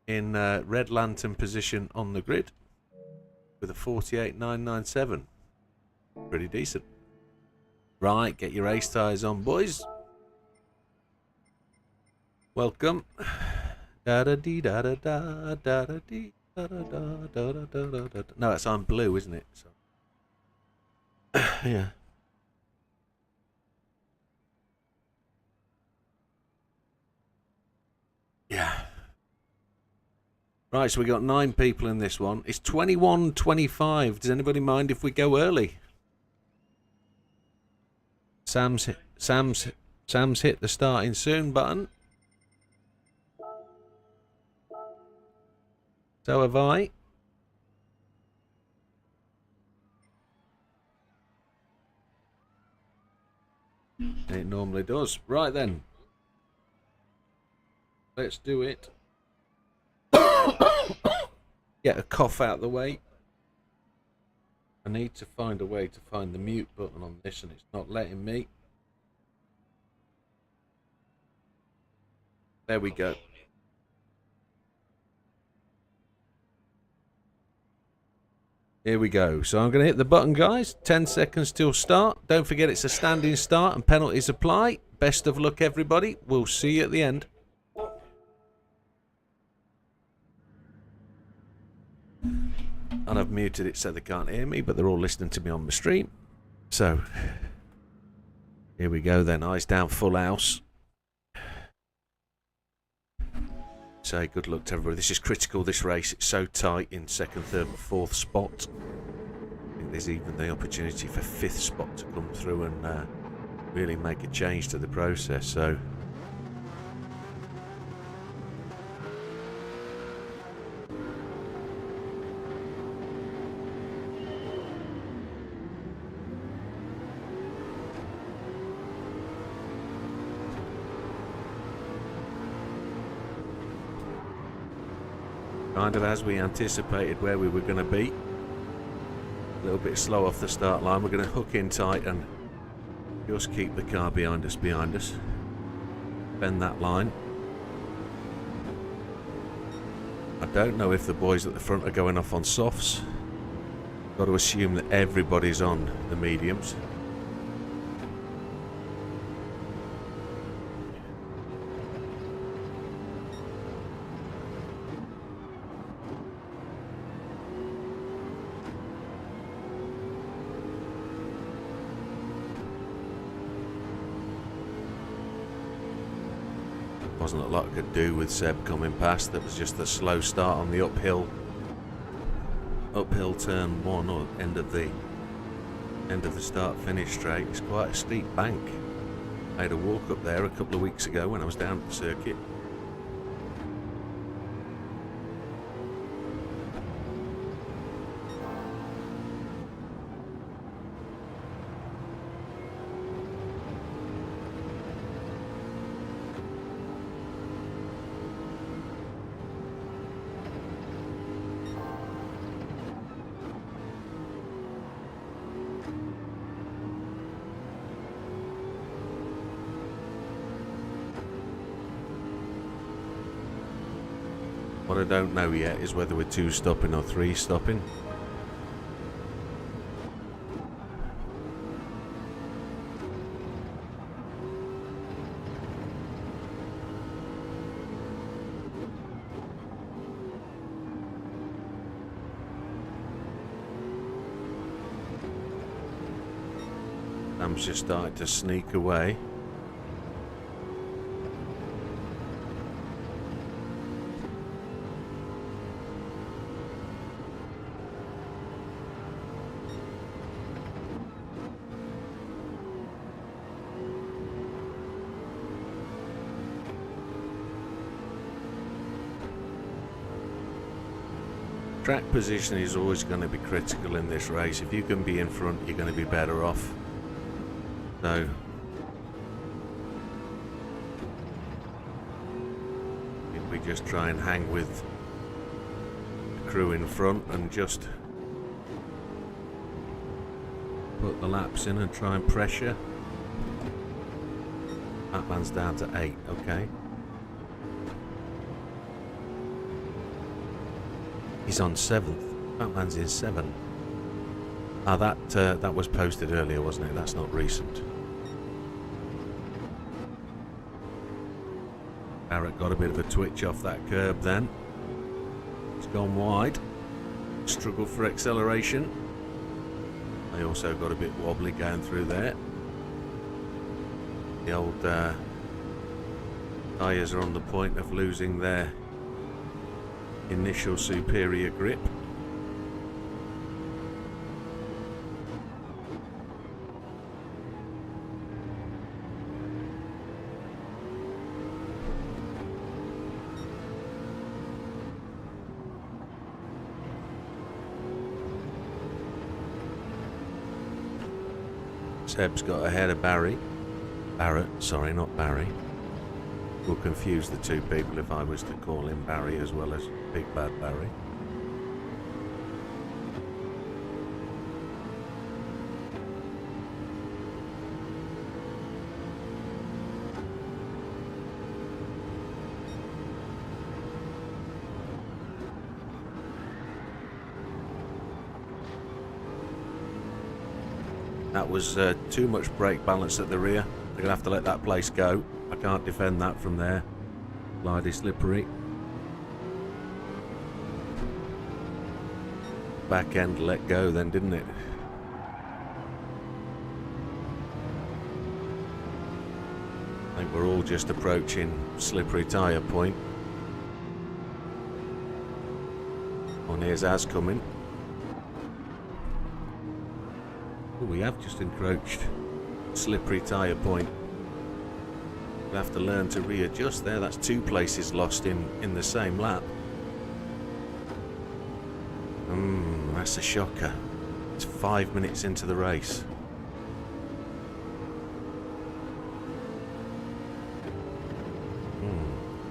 in Red Lantern position on the grid with a 48.997. Pretty decent. Right, get your race tyres on, boys. Welcome. Da da dee da da da da da dee da da da da da da da. No, it's on blue, isn't it? So, yeah. Yeah. Right, so we got 9 people in this one. It's 21:25. Does anybody mind if we go early? Sam's hit the starting soon button. So have I. It normally does. Right then. Let's do it. Get a cough out of the way. I need to find a way to find the mute button on this, and it's not letting me. There we go. Here we go. So I'm going to hit the button, guys. 10 seconds till start. Don't forget it's a standing start and penalties apply. Best of luck, everybody. We'll see you at the end. And I've muted it so they can't hear me, but they're all listening to me on the stream. So, here we go then. Eyes down, full house. Say good luck to everybody. This is critical, this race. It's so tight in 2nd, 3rd and 4th spot. I think there's even the opportunity for 5th spot to come through and really make a change to the process. So, kind of as we anticipated where we were going to be. A little bit slow off the start line. We're going to hook in tight and just keep the car behind us. Bend that line. I don't know if the boys at the front are going off on softs. Got to assume that everybody's on the mediums. Wasn't a lot I could do with Seb coming past. That was just a slow start on the uphill turn 1, or end of the start finish straight. It's quite a steep bank. I had a walk up there a couple of weeks ago when I was down at the circuit. What I don't know yet is whether we're 2 stopping or 3 stopping. I'm just starting to sneak away. Track position is always going to be critical in this race. If you can be in front, you're going to be better off. So, if we just try and hang with the crew in front and just put the laps in and try and pressure. That man's down to 8, okay. He's on 7th. That man's in 7. Ah, that was posted earlier, wasn't it? That's not recent. Barrett got a bit of a twitch off that curb then. It's gone wide. Struggle for acceleration. They also got a bit wobbly going through there. The old tyres are on the point of losing their initial superior grip. Seb's got ahead of Barrett, sorry, not Barry. Will confuse the two people if I was to call him Barry as well as Big Bad Barry. That was too much brake balance at the rear. They're going to have to let that place go. I can't defend that from there. Glidey slippery. Back end let go then, didn't it? I think we're all just approaching slippery tyre point. Oh, and here's Az coming. Oh, we have just encroached slippery tyre point. We'll have to learn to readjust there. That's 2 places lost in the same lap. That's a shocker. It's 5 minutes into the race.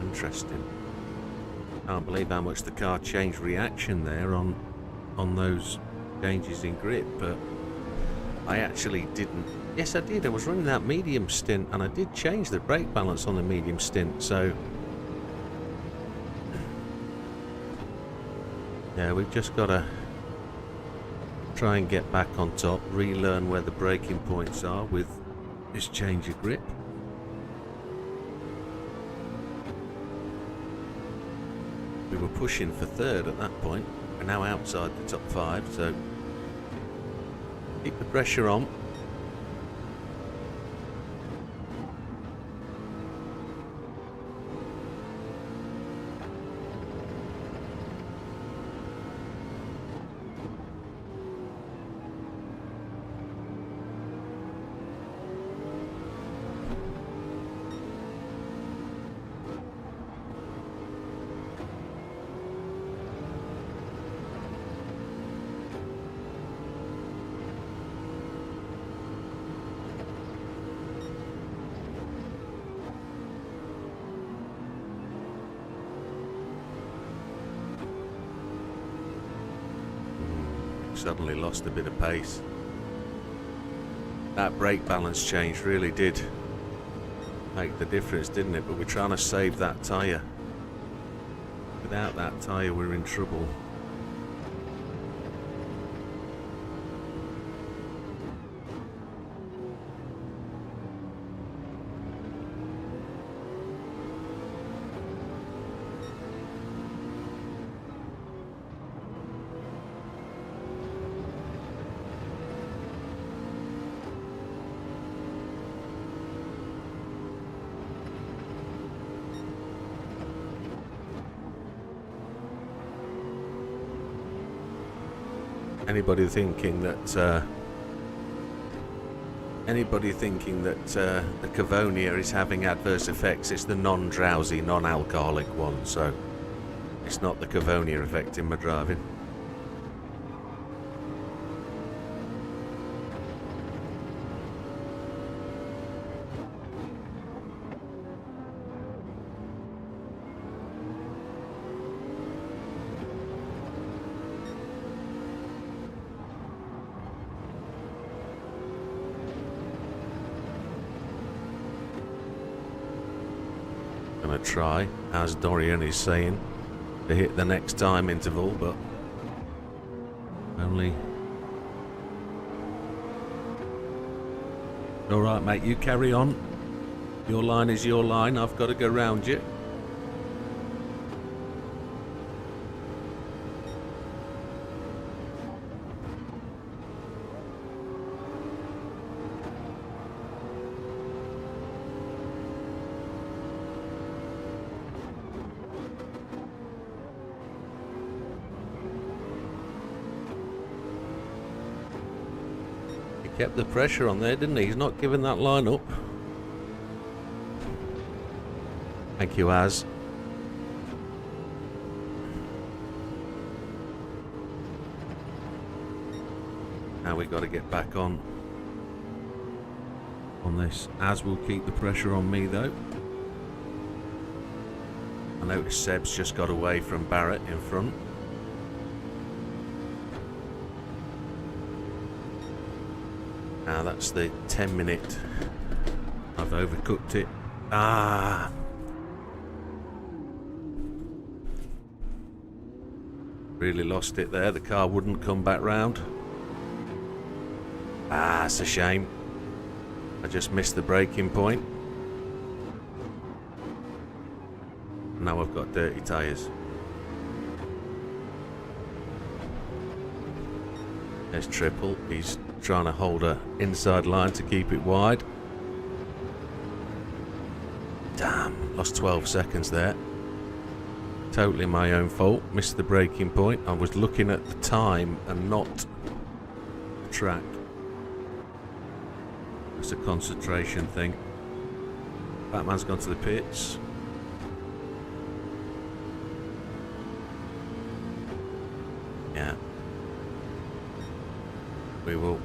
Interesting. Can't believe how much the car changed reaction there on those changes in grip, but I actually didn't. Yes, I did. I was running that medium stint and I did change the brake balance on the medium stint, so yeah, we've just got to try and get back on top, relearn where the braking points are with this change of grip. We were pushing for 3rd at that point. We're now outside the top 5, so keep the pressure on. Suddenly lost a bit of pace. That brake balance change really did make the difference, didn't it? But we're trying to save that tyre. Without that tyre, we're in trouble. Anybody thinking that the Cavonia is having adverse effects, it's the non-drowsy, non-alcoholic one, so it's not the Cavonia affecting my driving. Gonna try, as Dorian is saying, to hit the next time interval, but only. Alright mate, you carry on. Your line is your line, I've got to go round you. kept the pressure on there, didn't he? He's not giving that line up. Thank you, Az. Now we've got to get back on this. Az will keep the pressure on me though. I noticed Seb's just got away from Barrett in front. Now that's the 10-minute. I've overcooked it. Ah! Really lost it there. The car wouldn't come back round. Ah, it's a shame. I just missed the braking point. Now I've got dirty tyres. There's Triple. He's trying to hold a inside line to keep it wide. Damn, lost 12 seconds there. Totally my own fault. Missed the braking point. I was looking at the time and not the track. It's a concentration thing. Batman's gone to the pits. Yeah. We will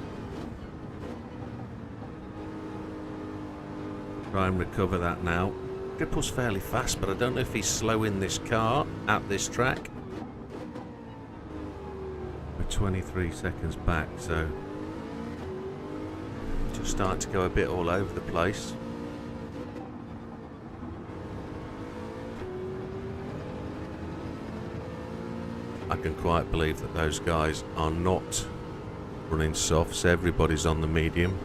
try and recover that now. Triple's fairly fast, but I don't know if he's slowing this car at this track. We're 23 seconds back, so just starting to go a bit all over the place. I can quite believe that those guys are not running softs. Everybody's on the medium.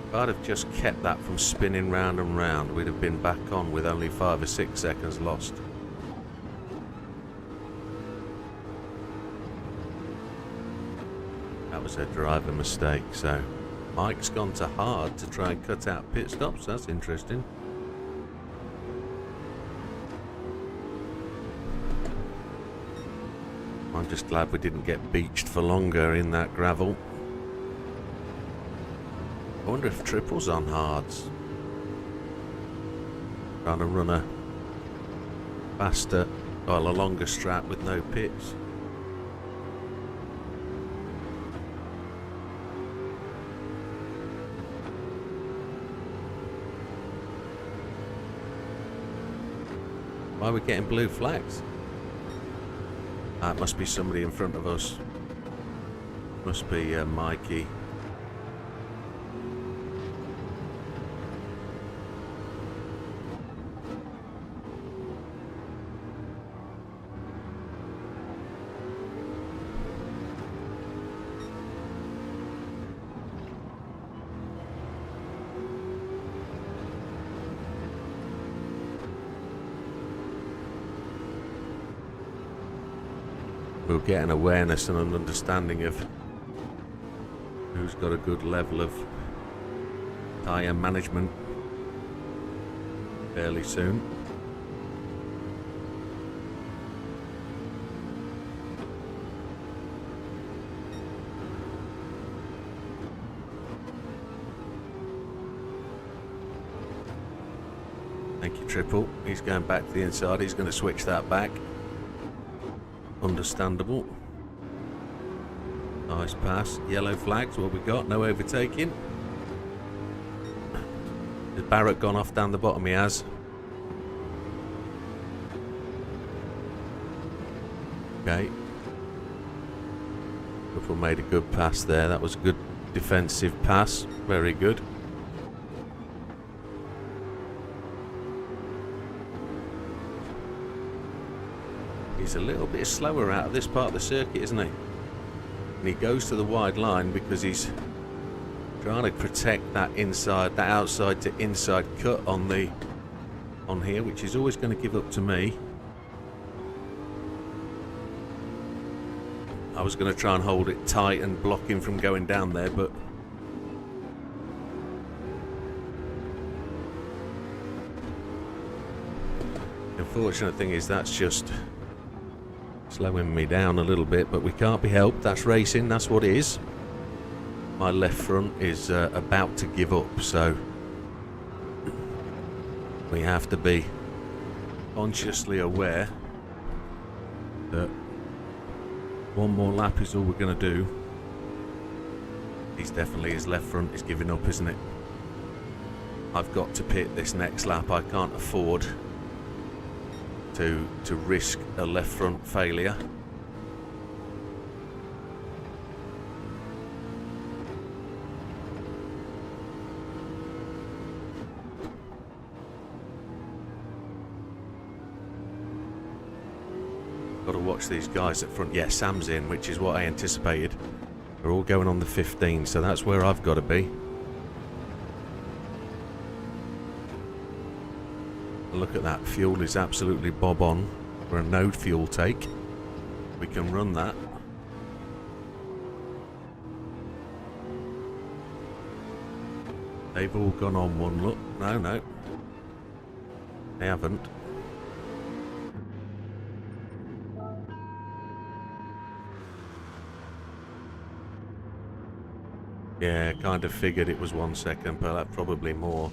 If I'd have just kept that from spinning round and round, we'd have been back on with only 5 or 6 seconds lost. That was a driver mistake, so Mike's gone to hard to try and cut out pit stops. That's interesting. I'm just glad we didn't get beached for longer in that gravel. I wonder if Triple's on hards. Trying to run a faster, well, a longer strap with no pits. Why are we getting blue flags? It must be somebody in front of us. Must be Mikey. We'll get an awareness and an understanding of who's got a good level of tyre management fairly soon. Thank you, Triple. He's going back to the inside. He's going to switch that back. Understandable. Nice pass. Yellow flags. What we got? No overtaking. Has Barrett gone off down the bottom? He has. Okay. Triple made a good pass there. That was a good defensive pass. Very good. He's a little bit slower out of this part of the circuit, isn't he? And he goes to the wide line because he's trying to protect that inside, that outside to inside cut on here, which is always going to give up to me. I was going to try and hold it tight and block him from going down there, but unfortunate thing is that's just slowing me down a little bit, but we can't be helped. That's racing, that's what it is. My left front is about to give up, so we have to be consciously aware that one more lap is all we're going to do. He's definitely, his left front is giving up, isn't it? I've got to pit this next lap. I can't afford to risk a left front failure. Got to watch these guys at front. Yeah, Sam's in, which is what I anticipated. We're all going on the 15, so that's where I've got to be. Look at that, fuel is absolutely bob on for a no fuel take. We can run that. They've all gone on one look. No, they haven't. Yeah, kind of figured it was 1 second, but that's probably more.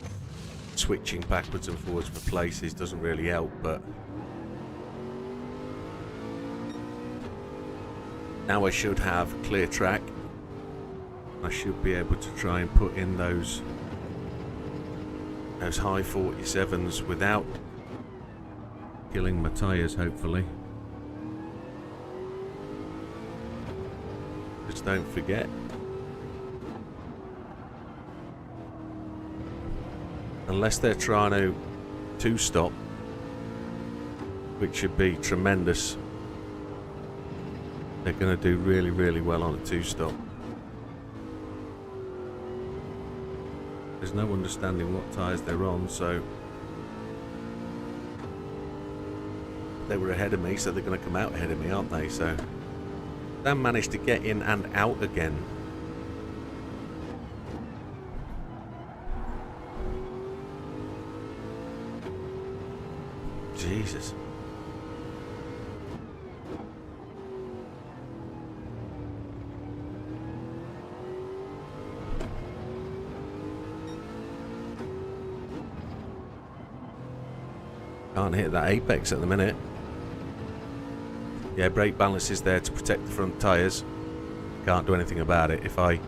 Switching backwards and forwards for places doesn't really help, but now I should have clear track. I should be able to try and put in those high 47s without killing my tyres, hopefully. Just don't forget, unless they're trying to two-stop, which should be tremendous, they're going to do really, really well on a two-stop. There's no understanding what tyres they're on, so they were ahead of me, so they're going to come out ahead of me, aren't they? So they managed to get in and out again. Jesus. Can't hit that apex at the minute. Yeah, brake balance is there to protect the front tyres. Can't do anything about it. If I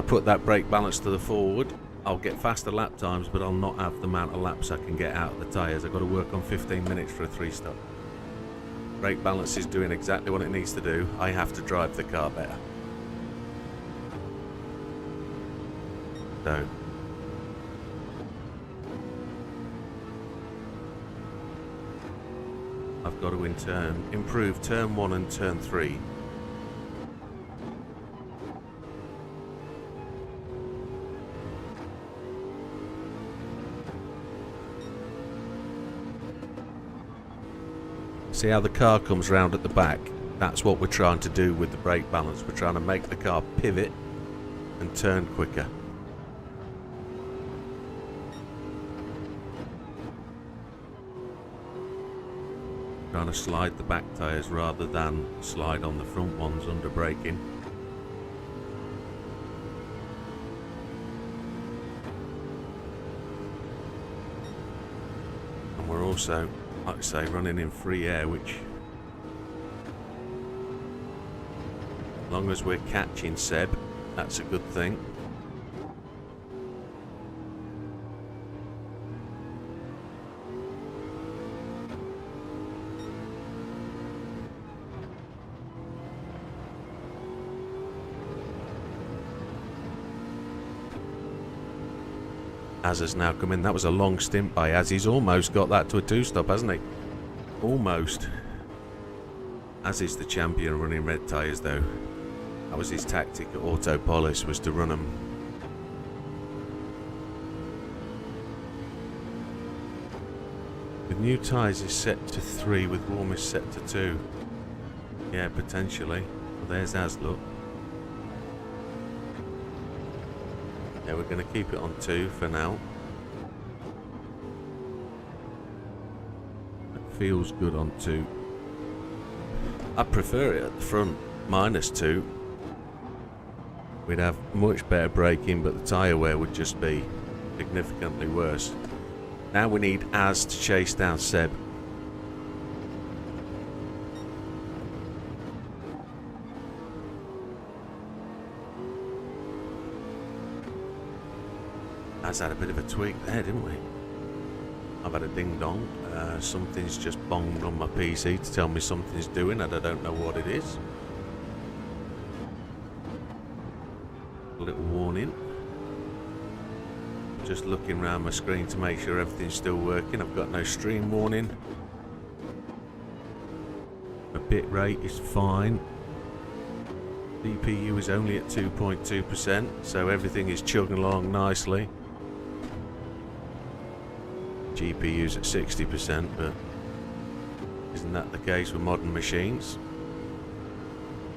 put that brake balance to the forward, I'll get faster lap times, but I'll not have the amount of laps I can get out of the tyres. I've got to work on 15 minutes for a 3-stop. Brake balance is doing exactly what it needs to do. I have to drive the car better. So I've got to improve turn 1 and turn 3. See how the car comes round at the back? That's what we're trying to do with the brake balance. We're trying to make the car pivot and turn quicker. Trying to slide the back tyres rather than slide on the front ones under braking. And we're also, like I say, running in free air, which, as long as we're catching Seb, that's a good thing. Az has now come in. That was a long stint by Az. He's almost got that to a 2-stop, hasn't he? Almost. Az is the champion running red tyres, though. That was his tactic at Autopolis, was to run them. With new tyres is set to 3, with warm is set to 2. Yeah, potentially. Well, there's Az, look. Yeah, we're going to keep it on 2 for now. feels good on 2. I prefer it at the front, -2. We'd have much better braking, but the tyre wear would just be significantly worse. Now we need Az to chase down Seb. Az had a bit of a tweak there, didn't we? I've had a ding dong. Something's just bonged on my PC to tell me something's doing and I don't know what it is. A little warning. Just looking around my screen to make sure everything's still working. I've got no stream warning. My bit rate is fine. CPU is only at 2.2%, so everything is chugging along nicely. GPU's at 60%, but isn't that the case with modern machines?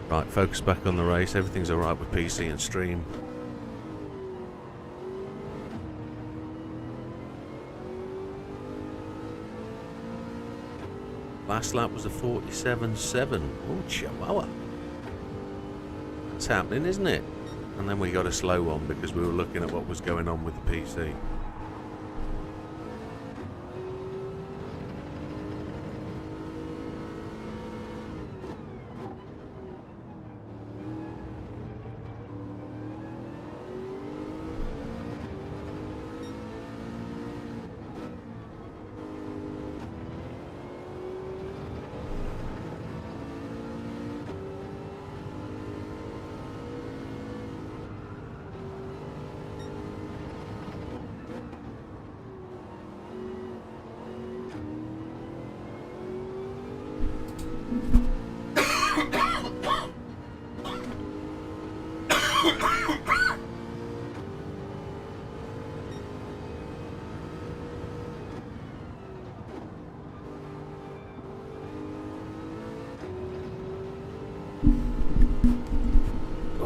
Right, focus back on the race. Everything's alright with PC and stream. Last lap was a 47.7. Oh, chihuahua. That's happening, isn't it? And then we got a slow one because we were looking at what was going on with the PC.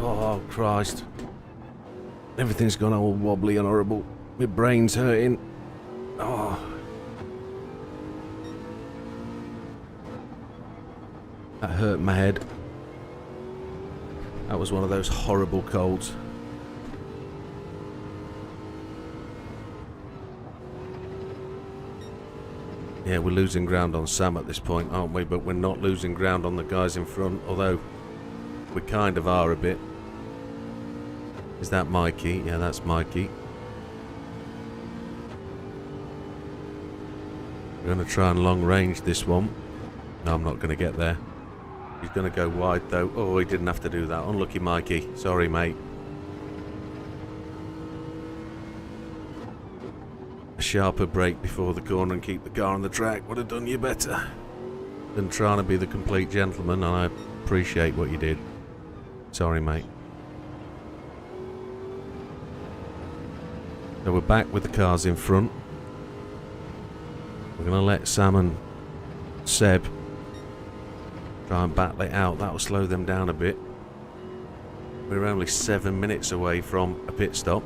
Oh, Christ. Everything's gone all wobbly and horrible. My brain's hurting. Oh. That hurt my head. That was one of those horrible colds. Yeah, we're losing ground on Sam at this point, aren't we? But we're not losing ground on the guys in front, although we kind of are a bit. Is that Mikey? Yeah, that's Mikey. We're going to try and long range this one. No, I'm not going to get there. He's going to go wide though. Oh, he didn't have to do that. Unlucky Mikey. Sorry, mate. A sharper brake before the corner and keep the car on the track would have done you better than trying to be the complete gentleman, and I appreciate what you did. Sorry, mate. So we're back with the cars in front. We're going to let Sam and Seb try and battle it out. That'll slow them down a bit. We're only 7 minutes away from a pit stop.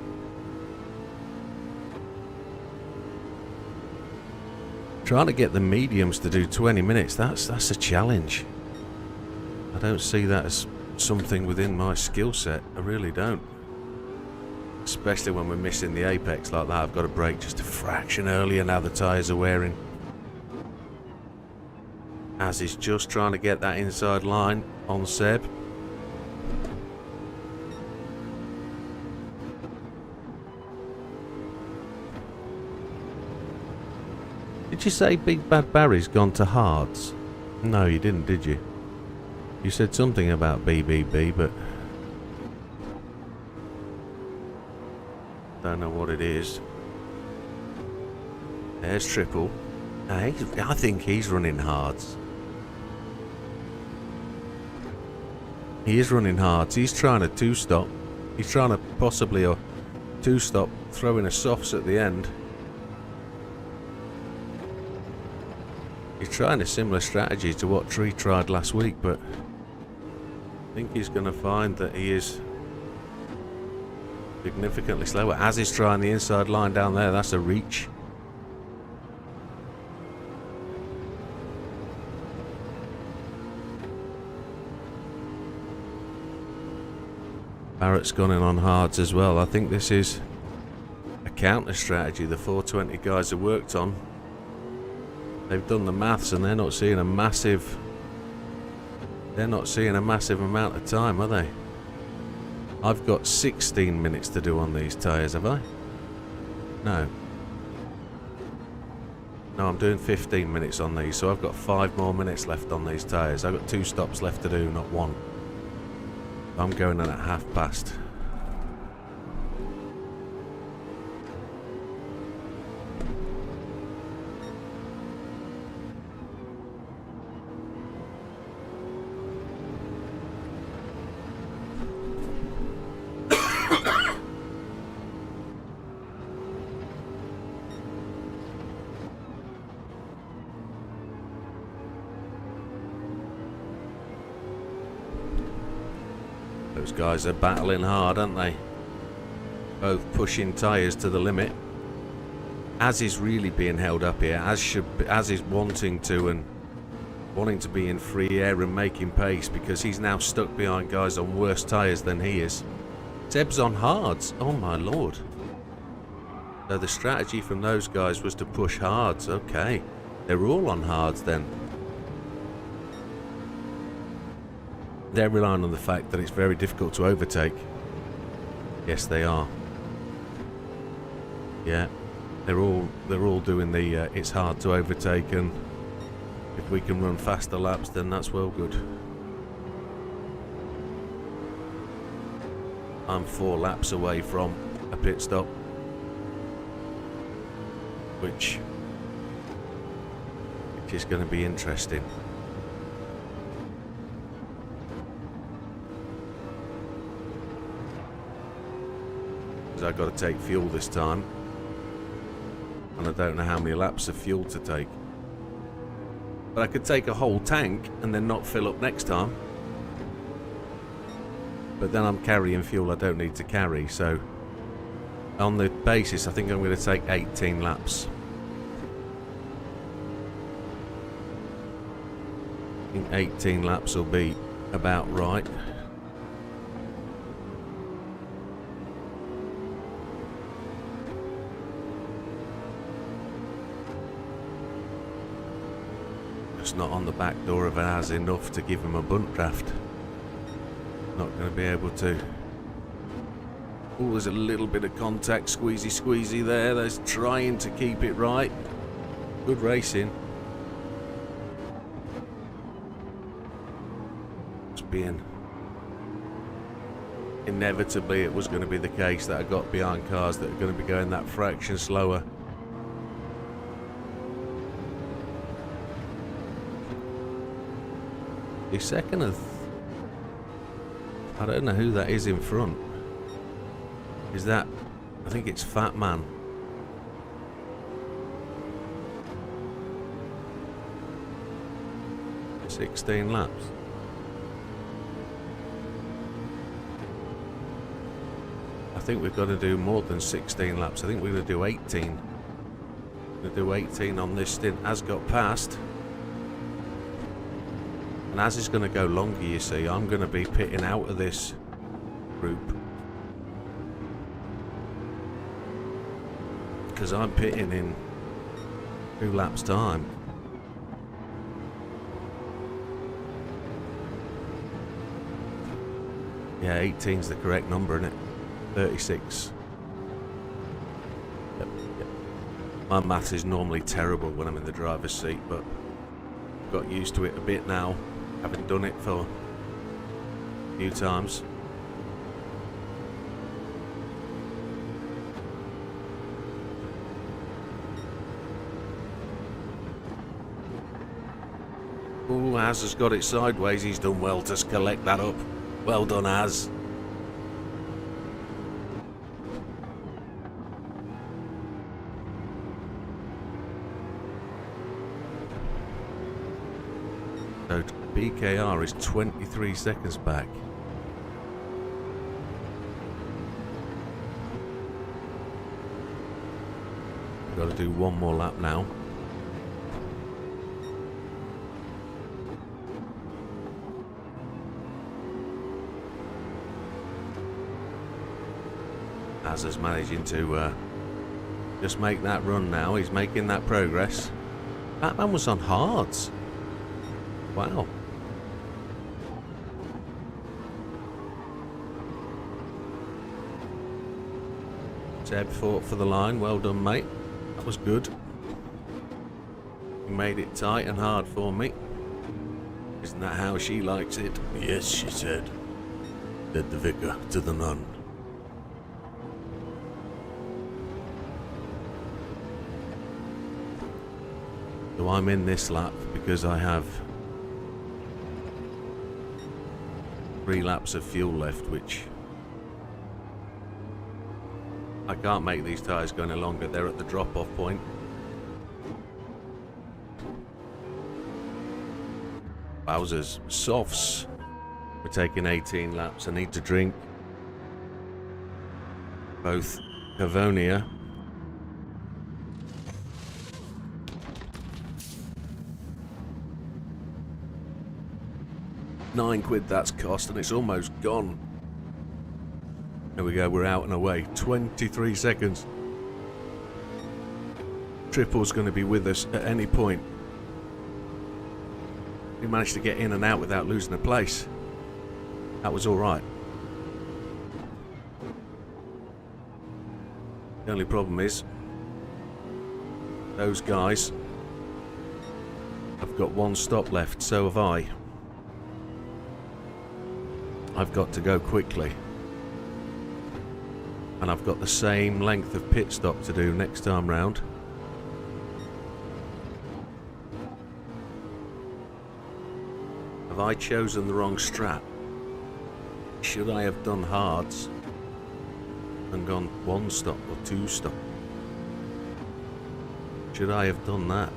Trying to get the mediums to do 20 minutes, that's a challenge. I don't see that as something within my skill set. I really don't. Especially when we're missing the apex like that. I've got to brake just a fraction earlier now the tyres are wearing. As he's just trying to get that inside line on Seb. Did you say Big Bad Barry's gone to hards? No, you didn't, did you? You said something about BBB, but don't know what it is. There's Triple. I think he's running hards. He is running hards. He's trying a two-stop. He's trying to possibly a two-stop, throwing a softs at the end. He's trying a similar strategy to what Tree tried last week, but I think he's going to find that he is significantly slower. As he's trying the inside line down there, that's a reach. Barrett's gone in on hards as well. I think this is a counter strategy the 420 guys have worked on. They've done the maths and they're not seeing a massive amount of time, are they? I've got 16 minutes to do on these tyres, have I? No. No, I'm doing 15 minutes on these, so I've got 5 more minutes left on these tyres. I've got 2 stops left to do, not 1. I'm going in at past. Those guys are battling hard, aren't they? Both pushing tyres to the limit. Az is really being held up here. Az is wanting to be in free air and making pace because he's now stuck behind guys on worse tyres than he is. Seb's on hards. Oh my lord. So the strategy from those guys was to push hards. Okay. They're all on hards then. They're relying on the fact that it's very difficult to overtake. Yes, they are. Yeah, they're all doing the it's hard to overtake, and if we can run faster laps, then that's well good. I'm 4 laps away from a pit stop, which is going to be interesting. I've got to take fuel this time, and I don't know how many laps of fuel to take, but I could take a whole tank and then not fill up next time, but then I'm carrying fuel I don't need to carry. So on the basis, I think I'm going to take 18 laps. I think 18 laps will be about right. Not on the back door of ours enough to give him a bunt draft. Not going to be able to. Oh, there's a little bit of contact, squeezy there. There's trying to keep it right. Good racing. It's being inevitably, it was going to be the case that I got behind cars that are going to be going that fraction slower. Second of, I don't know who that is in front. Is that, I think it's Fat Man. $16 laps. I think we've got to do more than 16 laps. I think we're going to do 18. We're going to do 18 on this stint. Az got past. And as is going to go longer, you see, I'm going to be pitting out of this group. Because I'm pitting in 2 laps' time. Yeah, 18's the correct number, isn't it? 36. Yep. My maths is normally terrible when I'm in the driver's seat, but I've got used to it a bit now. Haven't done it for a few times. Ooh, Az has got it sideways. He's done well to collect that up. Well done, Az. So BKR is 23 seconds back. We've got to do 1 more lap now. Azza's managing to just make that run now. He's making that progress. That man was on hards. Wow. Seb fought for the line. Well done, mate. That was good. You made it tight and hard for me. Isn't that how she likes it? Yes, she said. Said the vicar to the nun. So I'm in this lap because I have 3 laps of fuel left, which I can't make these tyres go any longer. They're at the drop-off point. Wowzers. Softs. We're taking 18 laps. I need to drink both Cavonia £9 that's cost, and it's almost gone. There we go, we're out and away. 23 seconds. Triple's going to be with us at any point. We managed to get in and out without losing a place. That was alright. The only problem is those guys have got 1 stop left, so have I. I've got to go quickly. And I've got the same length of pit stop to do next time round. Have I chosen the wrong strap? Should I have done hards and gone 1 stop or 2 stop? Should I have done that?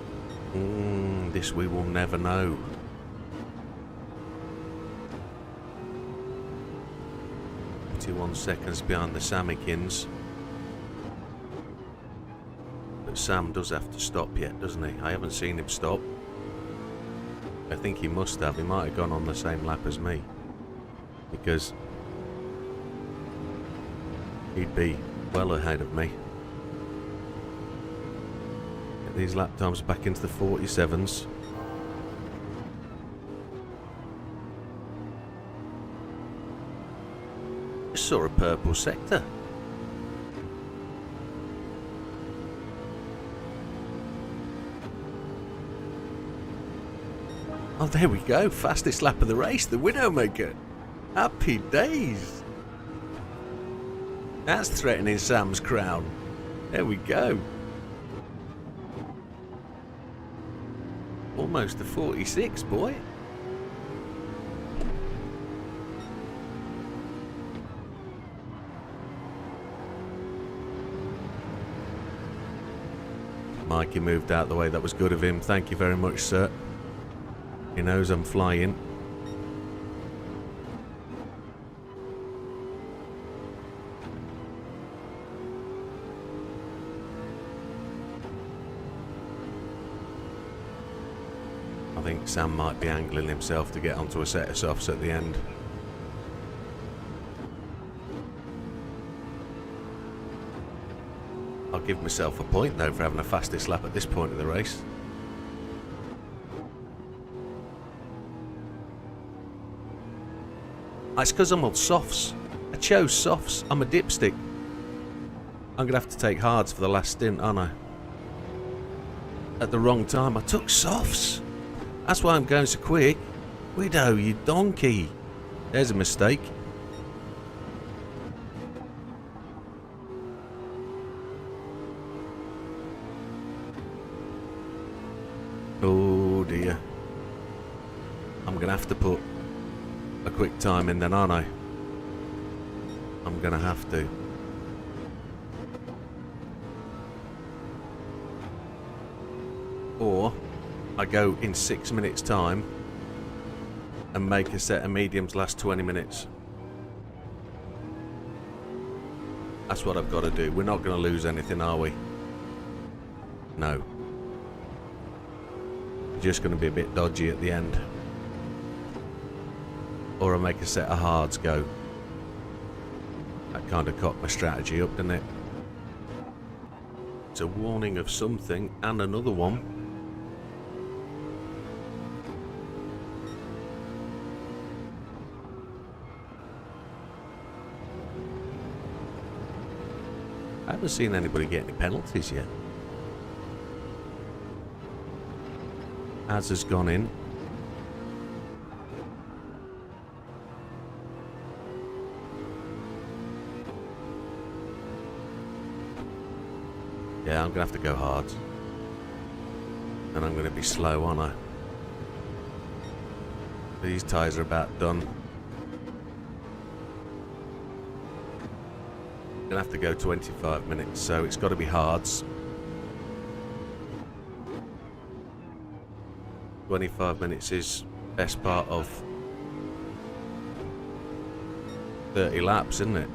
This we will never know. One seconds behind the Samikins. But Sam does have to stop yet, doesn't he? I haven't seen him stop. I think he must have. He might have gone on the same lap as me, because he'd be well ahead of me. Get these lap times back into the 47s. Saw a purple sector. Oh, there we go. Fastest lap of the race, the Widdowmaker. Happy days. That's threatening Sam's crown. There we go. Almost a 46, boy. Mikey moved out the way. That was good of him. Thank you very much, sir. He knows I'm flying. I think Sam might be angling himself to get onto a set of softs at the end. I'll give myself a point though for having the fastest lap at this point of the race. It's because I'm on softs. I chose softs. I'm a dipstick. I'm going to have to take hards for the last stint, aren't I? At the wrong time. I took softs. That's why I'm going so quick. Widow, you donkey. There's a mistake. Oh dear. I'm going to have to put a quick time in then, aren't I? I'm going to have to. Or I go in 6 minutes time and make a set of mediums last 20 minutes. That's what I've got to do. We're not going to lose anything, are we? No. Just going to be a bit dodgy at the end. Or I make a set of hards go. kind of cocked my strategy up, didn't it? It's a warning of something, and another one. I haven't seen anybody get any penalties yet. Az has gone in. Yeah, I'm going to have to go hard. And I'm going to be slow, aren't I? These tyres are about done. I'm going to have to go 25 minutes, so it's got to be hards. 25 minutes is best part of 30 laps, isn't it?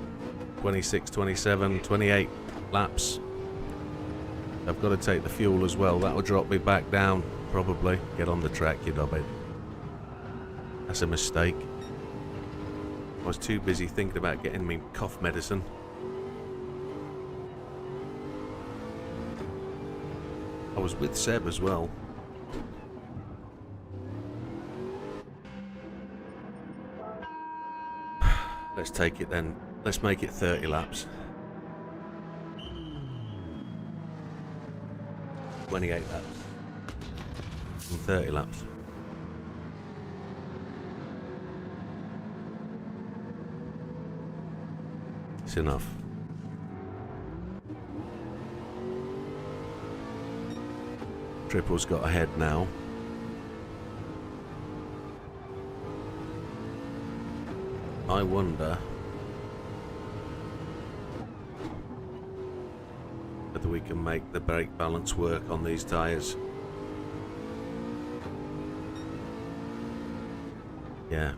26, 27, 28 laps. I've got to take the fuel as well. That'll drop me back down, probably. Get on the track, you knobhead. That's a mistake. I was too busy thinking about getting me cough medicine. I was with Seb as well. Let's take it then. Let's make it 30 laps. 28 laps. And 30 laps. It's enough. Triple's got ahead now. I wonder whether we can make the brake balance work on these tyres. Yeah.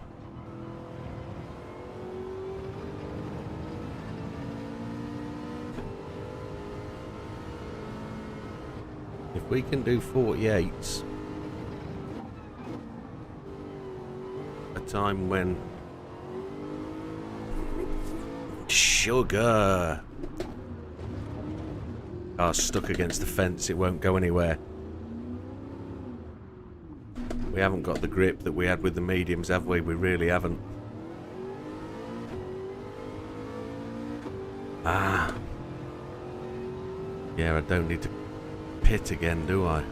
If we can do 48s, a time when sugar car's stuck against the fence, it won't go anywhere. We haven't got the grip that we had with the mediums, have we? We really haven't. Ah. Yeah, I don't need to pit again, do I?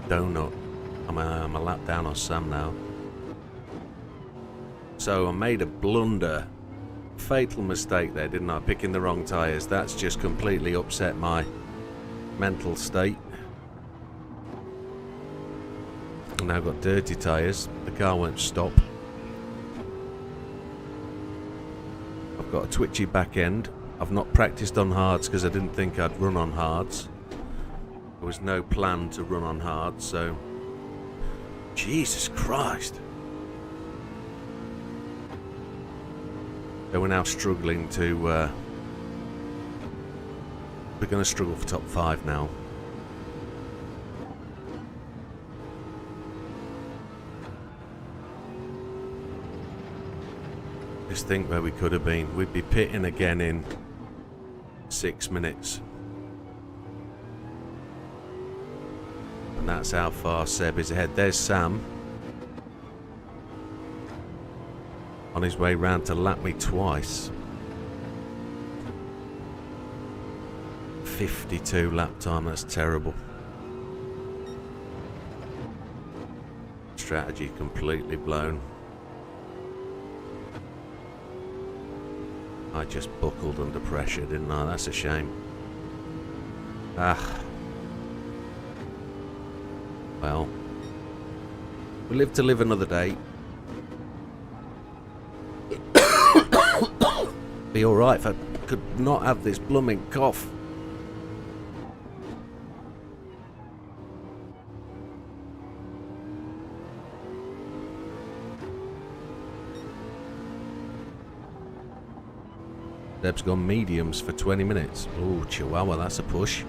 Donut. I'm a lap down on Sam now. So I made a blunder. Fatal mistake there, didn't I? Picking the wrong tyres. That's just completely upset my mental state. I've now got dirty tyres. The car won't stop. I've got a twitchy back end. I've not practiced on hards because I didn't think I'd run on hards. There was no plan to run on hards, so... Jesus Christ! So we're now struggling to... we're going to struggle for top 5 now. Just think where we could have been. We'd be pitting again in 6 minutes. And that's how far Seb is ahead. There's Sam. On his way round to lap me twice. 52 lap time, that's terrible. Strategy completely blown. I just buckled under pressure, didn't I? That's a shame. Ah. Well. We live to live another day. Be alright if I could not have this blooming cough. Deb's gone mediums for 20 minutes. Oh, Chihuahua, that's a push.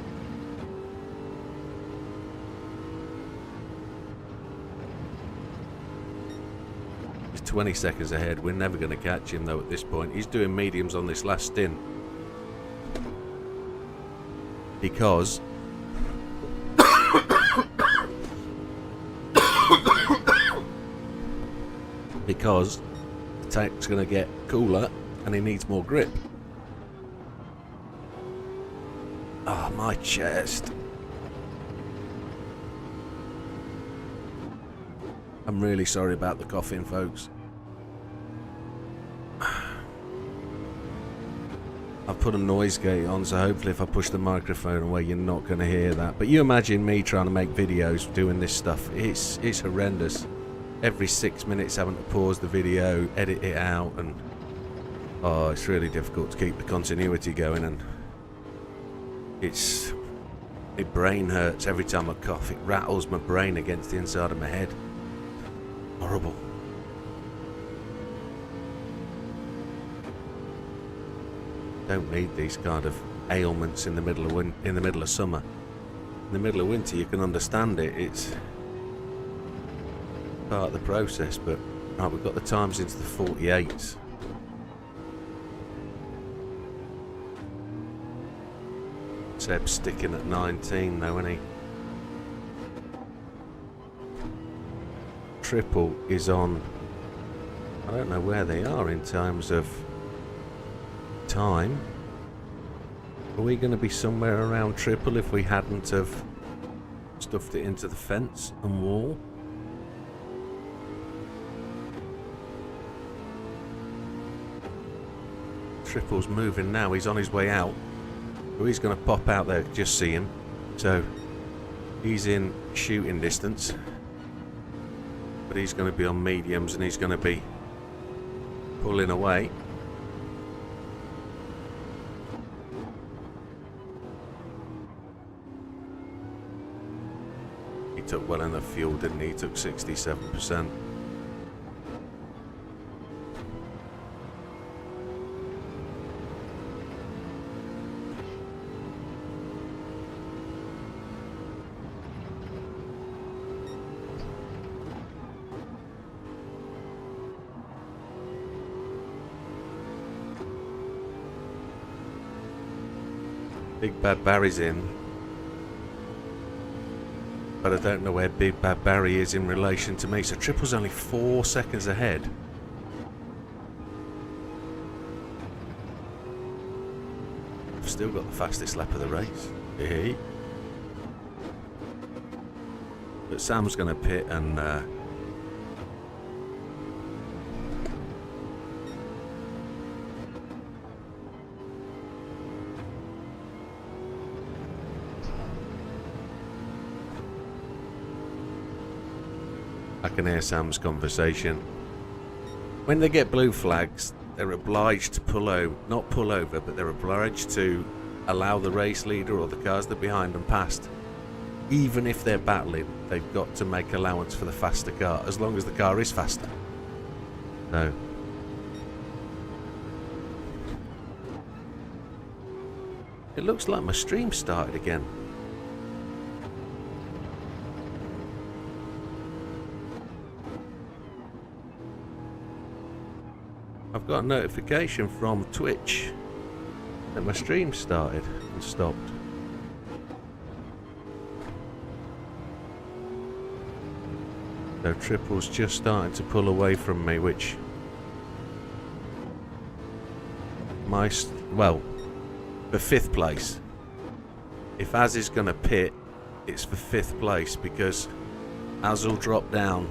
20 seconds ahead. We're never going to catch him though at this point. He's doing mediums on this last stint. Because the tank's going to get cooler and he needs more grip. Ah, oh, my chest. I'm really sorry about the coughing, folks. I've put a noise gate on, so hopefully if I push the microphone away, you're not going to hear that. But you imagine me trying to make videos doing this stuff. It's horrendous. Every 6 minutes having to pause the video, edit it out, and oh, it's really difficult to keep the continuity going. And my brain hurts every time I cough. It rattles my brain against the inside of my head. Horrible. Don't need these kind of ailments in the middle of summer. In the middle of winter, you can understand it. It's part of the process. But right, we've got the times into the 48s. Seb's sticking at 19 though, isn't he? Triple is on. I don't know where they are in terms of time. Are we going to be somewhere around triple if we hadn't have stuffed it into the fence and wall? Triple's moving now. He's on his way out. So he's going to pop out there. Just see him. So he's in shooting distance. But he's going to be on mediums and he's going to be pulling away. He took well enough fuel, didn't he? He took 67%. Big Bad Barry's in, but I don't know where Big Bad Barry is in relation to me. So Triple's only 4 seconds ahead. I've still got the fastest lap of the race. Hey. But Sam's going to pit and I can hear Sam's conversation. When they get blue flags, they're obliged to not pull over, but they're obliged to allow the race leader or the cars that are behind them past. Even if they're battling, they've got to make allowance for the faster car, as long as the car is faster. No. It looks like my stream started again. I've got a notification from Twitch that my stream started and stopped. So Triple's just starting to pull away from me, which for 5th place. If Az is going to pit, it's for 5th place because Az will drop down.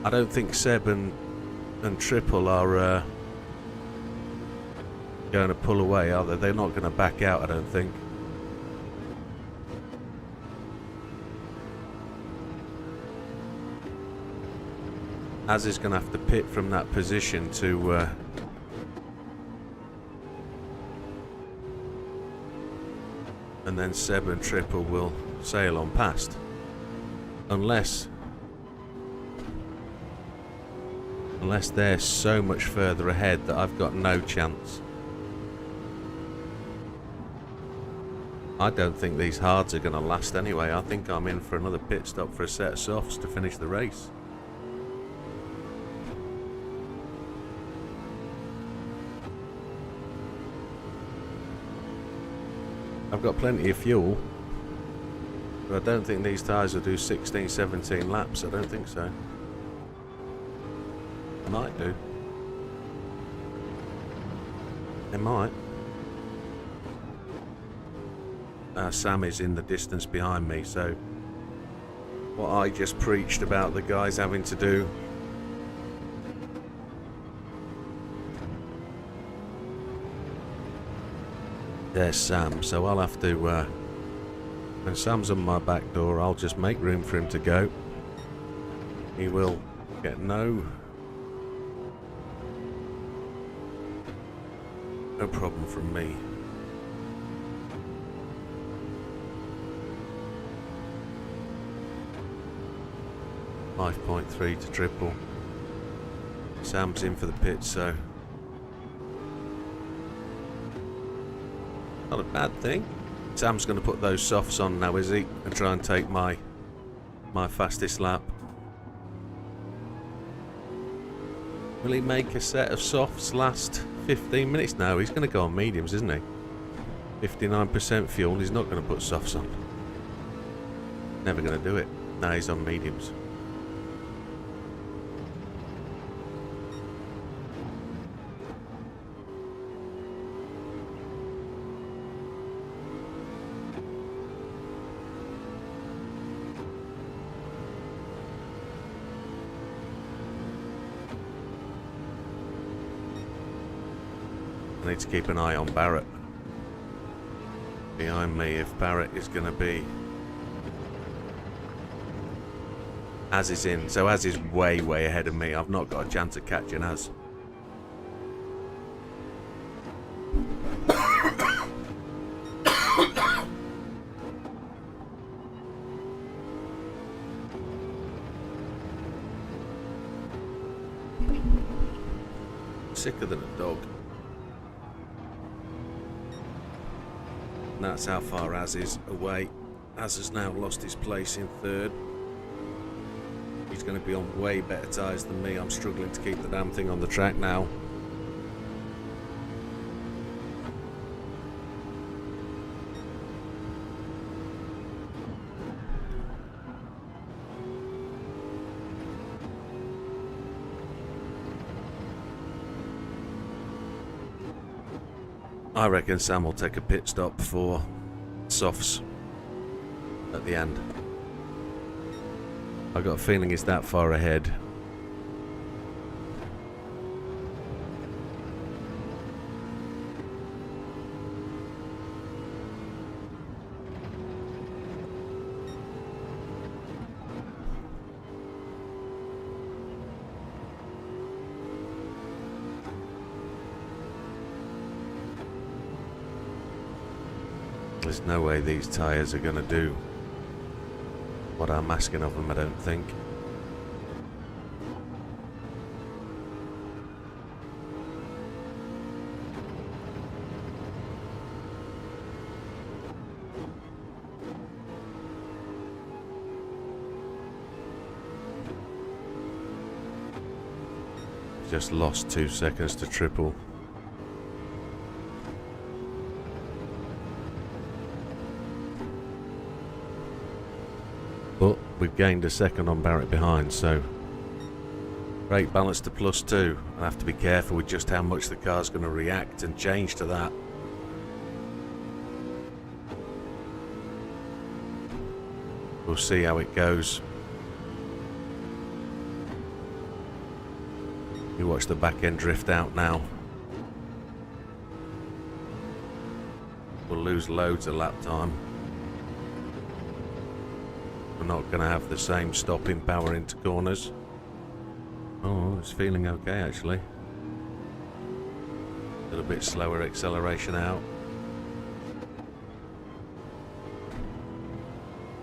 I don't think Seb and Triple are going to pull away, are they? They're not going to back out, I don't think. Az is going to have to pit from that position to and then Seb and Triple will sail on past, unless they're so much further ahead that I've got no chance. I don't think these hards are going to last anyway. I think I'm in for another pit stop for a set of softs to finish the race. I've got plenty of fuel, but I don't think these tyres will do 16, 17 laps. I don't think so. Might do. They might. Sam is in the distance behind me, so what I just preached about the guys having to do there's Sam, so I'll have to when Sam's on my back door, I'll just make room for him to go. He will get no problem from me. 5.3 to triple. Sam's in for the pit, so not a bad thing. Sam's going to put those softs on now, is he? And try and take my fastest lap. Will he make a set of softs last 15 minutes? No, he's going to go on mediums, isn't he? 59% fuel, he's not going to put softs on. Never going to do it. No, he's on mediums. I need to keep an eye on Barrett behind me if Barrett is going to be. Az is in, so Az is way ahead of me. I've not got a chance of catching Az. Sicker than a dog. And that's how far Az is away. Az has now lost his place in third. He's going to be on way better tyres than me. I'm struggling to keep the damn thing on the track now. I reckon Sam will take a pit stop for softs at the end. I got a feeling he's that far ahead. There's no way these tyres are going to do what I'm asking of them, I don't think. Just lost 2 seconds to triple. But we've gained a second on Barrett behind, so great balance to +2. I have to be careful with just how much the car's going to react and change to that. We'll see how it goes. You watch the back end drift out now. We'll lose loads of lap time. We're not going to have the same stopping power into corners. Oh, it's feeling okay actually. A little bit slower acceleration out.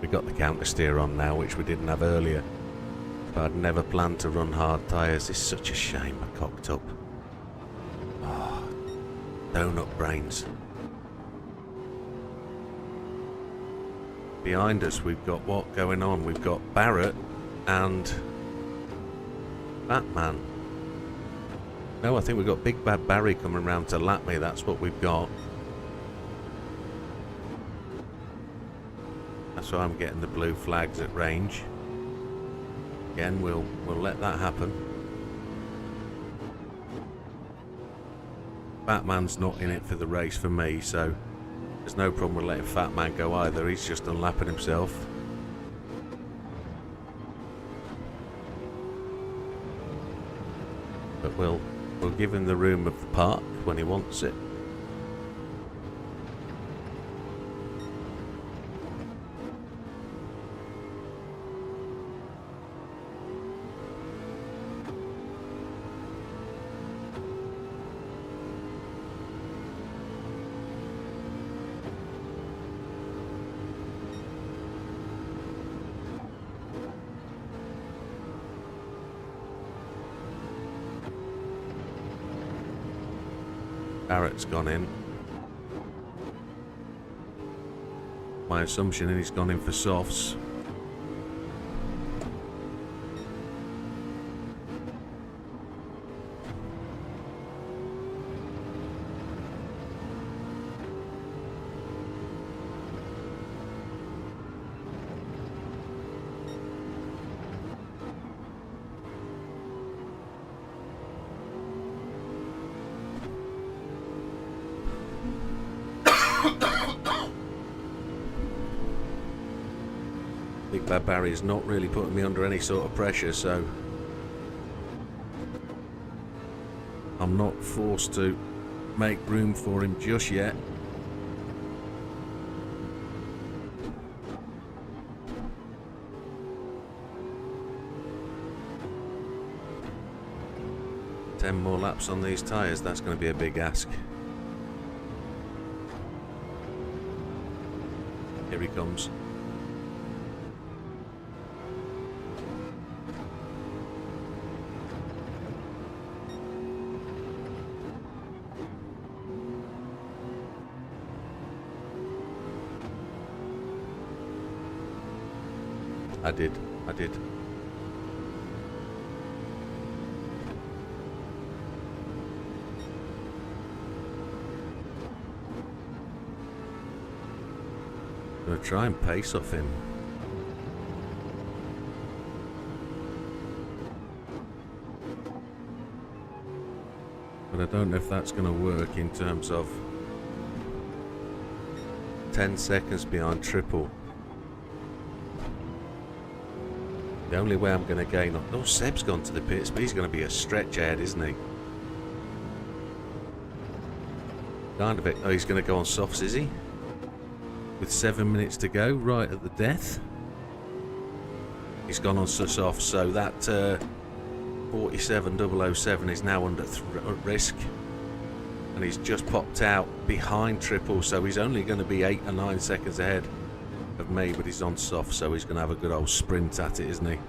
We got the counter steer on now, which we didn't have earlier. But I'd never planned to run hard tyres. It's such a shame I cocked up. Oh, donut brains. Behind us we've got what going on? We've got Barrett and Batman. No, I think we've got Big Bad Barry coming round to lap me. That's what we've got. That's why I'm getting the blue flags at range. Again, we'll let that happen. Fat Man's not in it for the race for me, so there's no problem with letting Fat Man go either. He's just unlapping himself. But we'll give him the room of the park when he wants it. Barrett's gone in. My assumption is he's gone in for softs. Big Bad Barry's not really putting me under any sort of pressure, so I'm not forced to make room for him just yet. Ten more laps on these tyres, that's going to be a big ask. Here he comes. I did. I'm gonna try and pace off him. But I don't know if that's gonna work in terms of 10 seconds behind triple. The only way I'm going to gain on... Oh, Seb's gone to the pits, but he's going to be a stretch ahead, isn't he? Kind of it. Oh, he's going to go on softs, is he? With 7 minutes to go, right at the death. He's gone on softs, so that 47007 is now under risk. And he's just popped out behind triple, so he's only going to be 8 or 9 seconds ahead of me, but he's on soft, so he's going to have a good old sprint at it, isn't he?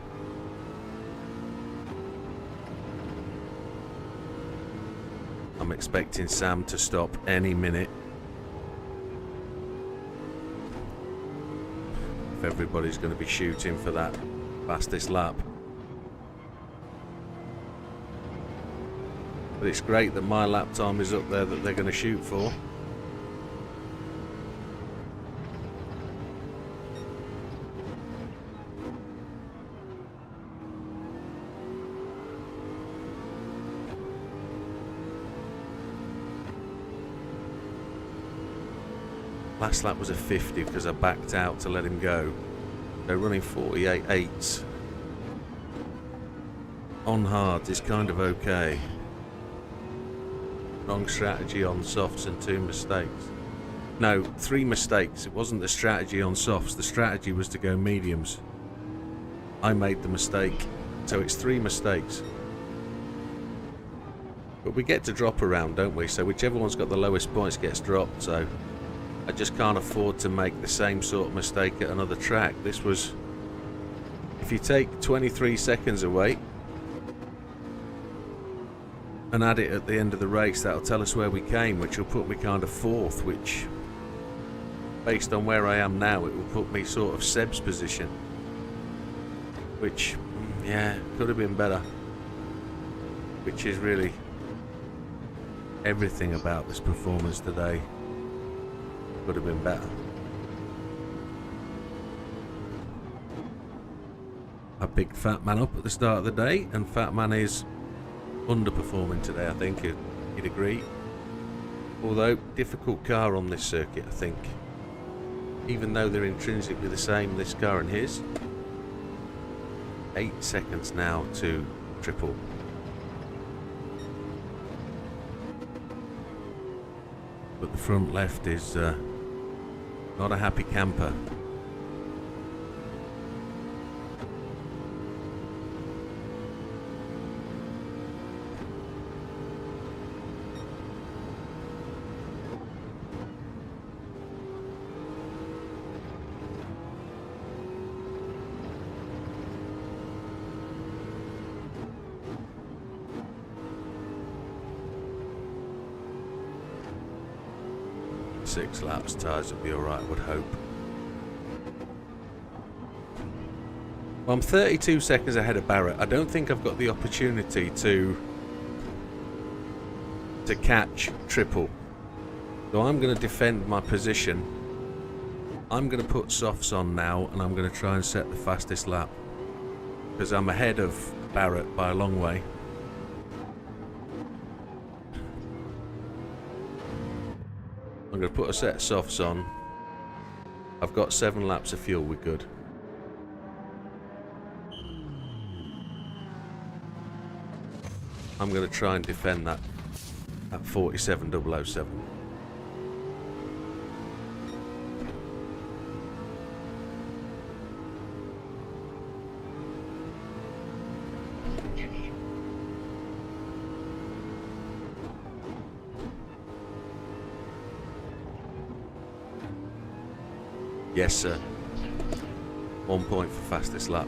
I'm expecting Sam to stop any minute. If everybody's going to be shooting for that fastest lap. But it's great that my lap time is up there that they're going to shoot for. Last lap was a 50 because I backed out to let him go. They're running 48.8s. On hard is kind of okay. Wrong strategy on softs and 2 mistakes. No, 3 mistakes. It wasn't the strategy on softs. The strategy was to go mediums. I made the mistake. So it's 3 mistakes. But we get to drop around, don't we? So whichever one's got the lowest points gets dropped. So I just can't afford to make the same sort of mistake at another track. This was... If you take 23 seconds away and add it at the end of the race, that'll tell us where we came, which will put me kind of 4th, which, based on where I am now, it will put me sort of Seb's position. Which, yeah, could have been better. Which is really everything about this performance today. Could have been better. I picked Fat Man up at the start of the day, and Fat Man is underperforming today, I think you'd agree. Although, difficult car on this circuit, I think. Even though they're intrinsically the same, this car and his. 8 seconds now to triple. But the front left is not a happy camper. Six laps, tyres will be alright, I would hope. Well, I'm 32 seconds ahead of Barrett. I don't think I've got the opportunity to catch triple. So I'm going to defend my position. I'm going to put softs on now, and I'm going to try and set the fastest lap. Because I'm ahead of Barrett by a long way. I'm going to put a set of softs on. I've got 7 laps of fuel, we're good. I'm going to try and defend that 47007. Yes, sir. 1 point for fastest lap.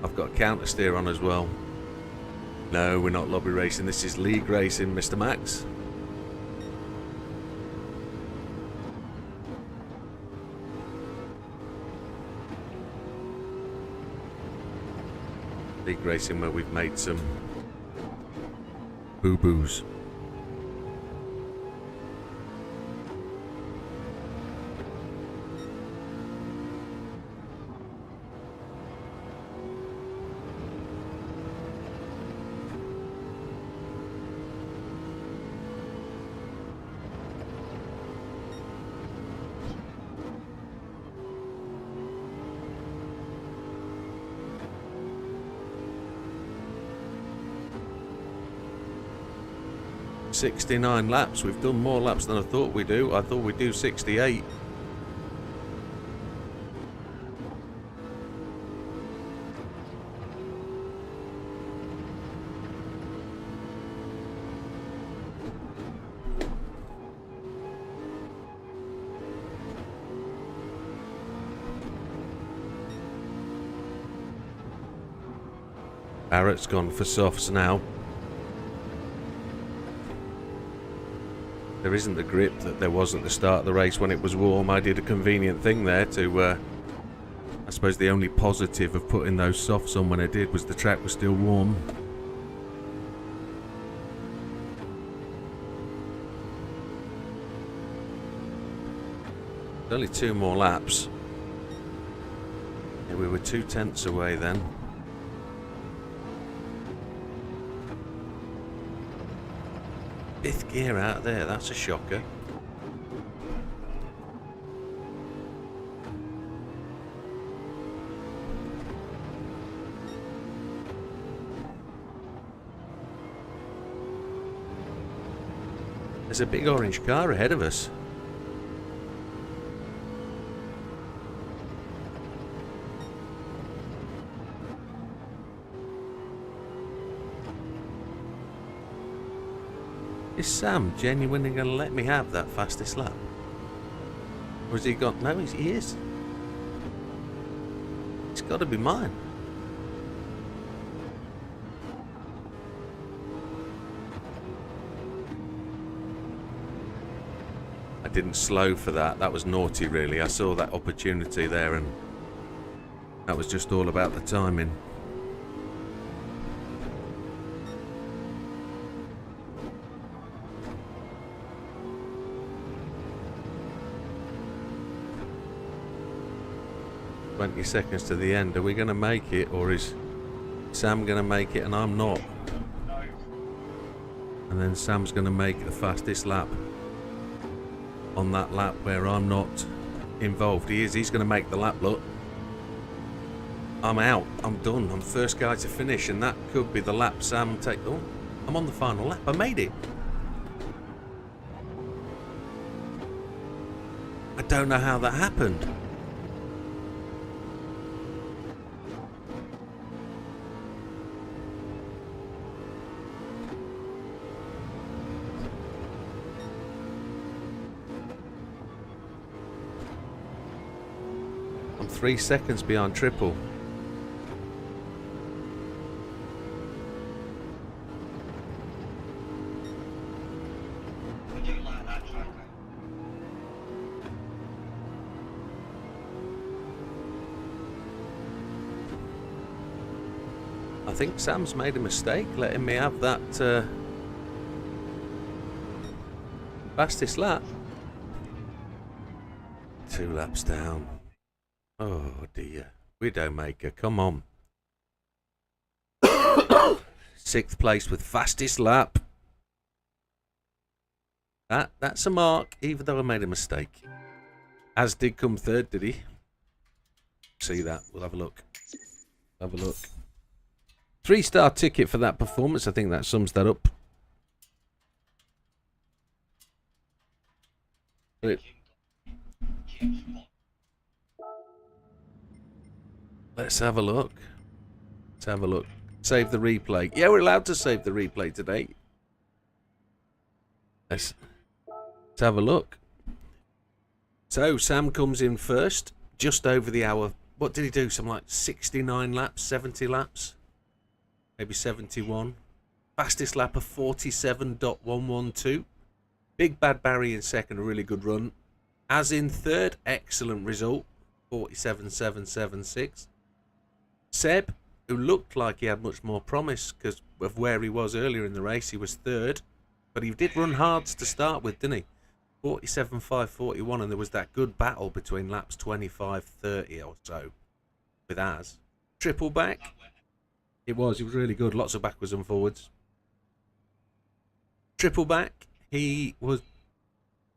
I've got a counter steer on as well. No, we're not lobby racing. This is league racing, Mr. Max. League racing where we've made some boo-boos. "69 laps. We've done more laps than I thought we'd do. I thought we'd do 68. Barrett's gone for softs now. There isn't the grip that there was at the start of the race when it was warm. I did a convenient thing there to, I suppose the only positive of putting those softs on when I did was the track was still warm. Only 2 more laps. Yeah, we were 2 tenths away then. Fifth gear out there, that's a shocker. There's a big orange car ahead of us. Is Sam genuinely going to let me have that fastest lap? Or has he got... No, he is. It's got to be mine. I didn't slow for that. That was naughty, really. I saw that opportunity there, and that was just all about the timing. Seconds to the end. Are we going to make it, or is Sam going to make it and I'm not? And then Sam's going to make the fastest lap on that lap where I'm not involved. He is. He's going to make the lap. Look, I'm out. I'm done. I'm first guy to finish, and that could be the lap Sam take. Oh, I'm on the final lap. I made it. I don't know how that happened. I'm 3 seconds behind triple. I think Sam's made a mistake letting me have that fastest lap. 2 laps down. Oh dear. Widdowmaker, come on. 6th place with fastest lap. That's a mark, even though I made a mistake. As did come 3rd, did he? See that? We'll have a look. Have a look. 3-star ticket for that performance. I think that sums that up. Let's have a look. Let's have a look. Save the replay. Yeah, we're allowed to save the replay today. Let's have a look. So, Sam comes in first, just over the hour. What did he do? Something like 69 laps, 70 laps? Maybe 71. Fastest lap of 47.112. Big Bad Barry in second, a really good run. As in third, excellent result, 47.776. Seb, who looked like he had much more promise because of where he was earlier in the race, he was third. But he did run hards to start with, didn't he? 47.541, and there was that good battle between laps 25-30 or so with Az. Triple back. It was really good. Lots of backwards and forwards. Triple back. He was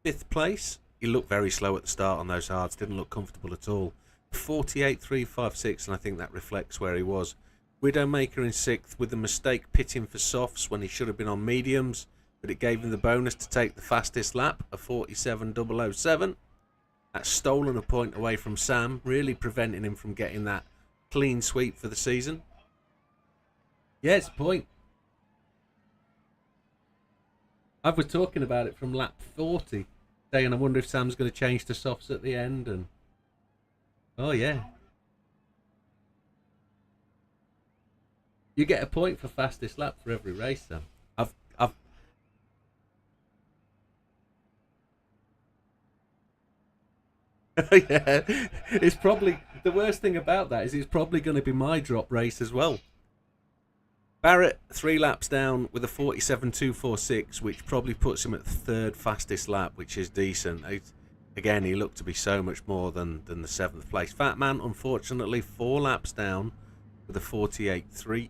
5th place. He looked very slow at the start on those hards. Didn't look comfortable at all. 48.356, and I think that reflects where he was. Widdowmaker in 6th with a mistake pitting for softs when he should have been on mediums, but it gave him the bonus to take the fastest lap of 47.007. That's stolen a point away from Sam, really preventing him from getting that clean sweep for the season. Yeah, it's a point. I was talking about it from lap 40, saying I wonder if Sam's going to change to softs at the end, and oh yeah. You get a point for fastest lap for every race, Sam. Yeah, it's probably the worst thing about that is it's probably going to be my drop race as well. Barrett 3 laps down with a 47.246, which probably puts him at the 3rd fastest lap, which is decent. Again, he looked to be so much more than the 7th place. Fat Man, unfortunately, 4 laps down with a 48.3.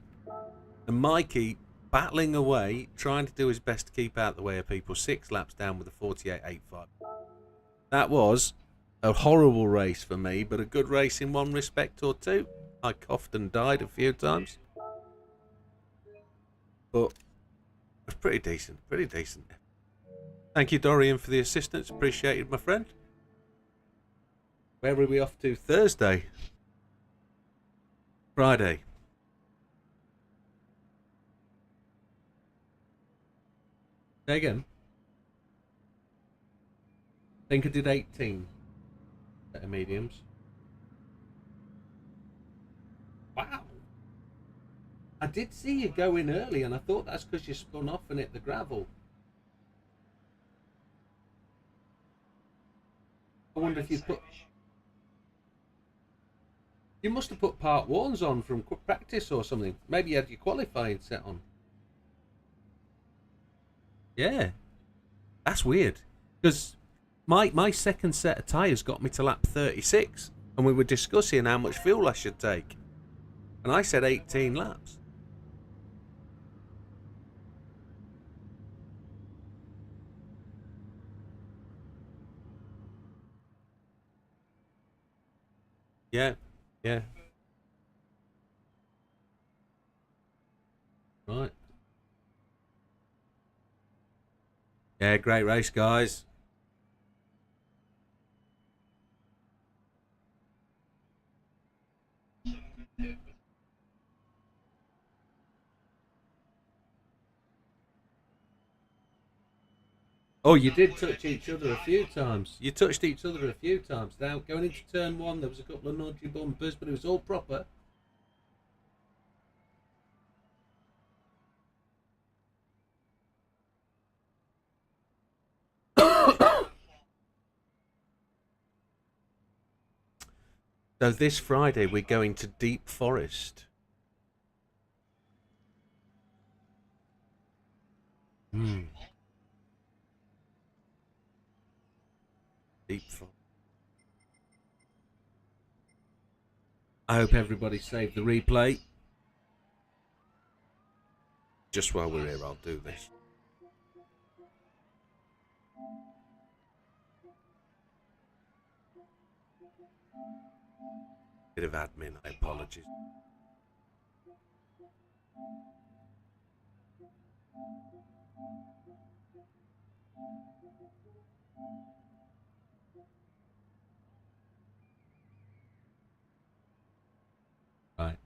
And Mikey battling away, trying to do his best to keep out the way of people. 6 laps down with a 48.85. That was a horrible race for me, but a good race in one respect or two. I coughed and died a few times. But it was pretty decent, pretty decent. Thank you, Dorian, for the assistance. Appreciated, my friend. Where are we off to? Thursday? Friday? Say again. I think I did 18 set of mediums. Wow. I did see you go in early, and I thought that's because you spun off and hit the gravel. I wonder if you put... You must have put part ones on from practice or something. Maybe you had your qualifying set on. Yeah. That's weird. Because my second set of tyres got me to lap 36. And we were discussing how much fuel I should take. And I said 18 laps. Yeah. Yeah. Right. Yeah, great race, guys. Oh, you did touch each other a few times. You touched each other a few times. Now, going into turn one, there was a couple of nudgy bumpers, but it was all proper. So this Friday, we're going to Deep Forest. Deep Forest. I hope everybody saved the replay. Just while we're here, I'll do this. Bit of admin, I apologize. Right.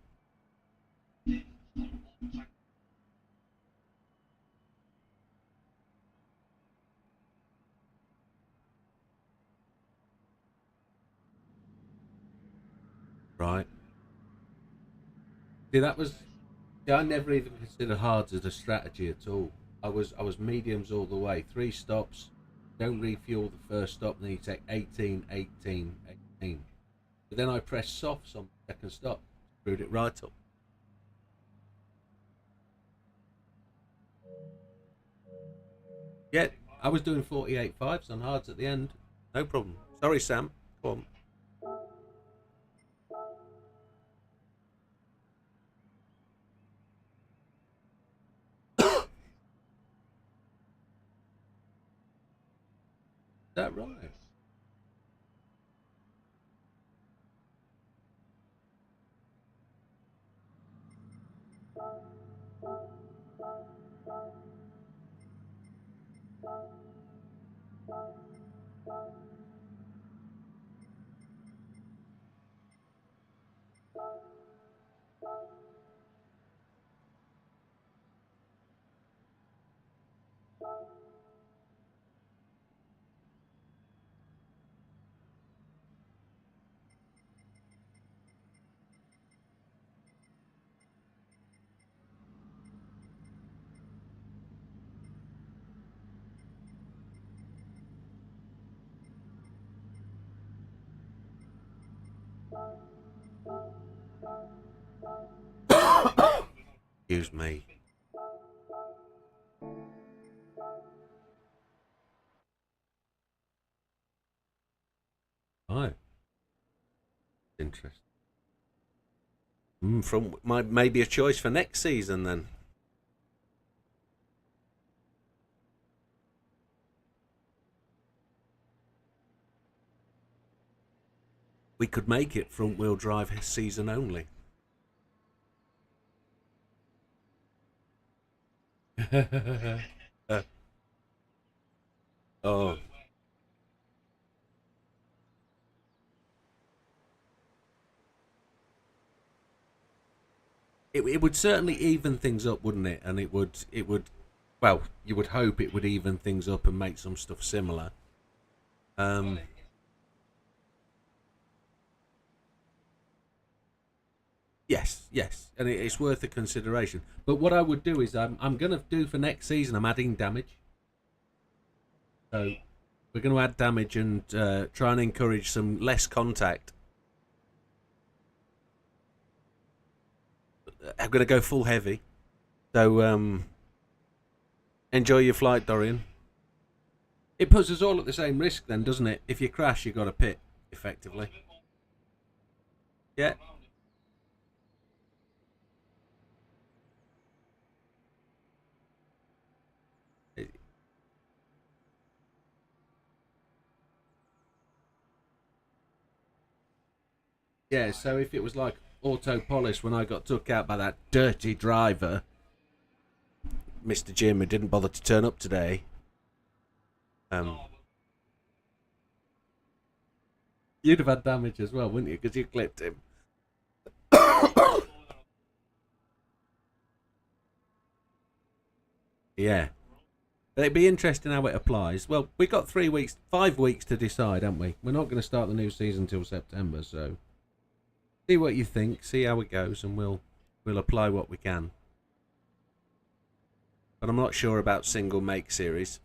Right. See, that was... See, I never even considered hards as a strategy at all. I was mediums all the way. 3 stops, don't refuel the first stop, and then you take 18, 18, 18. But then I pressed softs on the second stop, screwed it right up. Yeah, I was doing 48 fives on hards at the end. No problem. Sorry, Sam. Go on. Is that right? Excuse me. Right. Interesting. From maybe a choice for next season then. We could make it front wheel drive season only. Oh. It would certainly even things up, wouldn't it? And it would, well, you would hope it would even things up and make some stuff similar. Yes, yes, and it's worth a consideration. But what I would do is I'm going to do for next season, I'm adding damage. So We're going to add damage and try and encourage some less contact. I'm going to go full heavy. So enjoy your flight, Dorian. It puts us all at the same risk then, doesn't it? If you crash, you've got to pit, effectively. Yeah. Yeah, so if it was like auto polish when I got took out by that dirty driver, Mr. Jim, who didn't bother to turn up today, you'd have had damage as well, wouldn't you? Because you clipped him. Yeah. But it'd be interesting how it applies. Well, we've got 3 weeks, 5 weeks to decide, haven't we? We're not going to start the new season till September, so see what you think, see how it goes, and we'll apply what we can. But I'm not sure about single make series.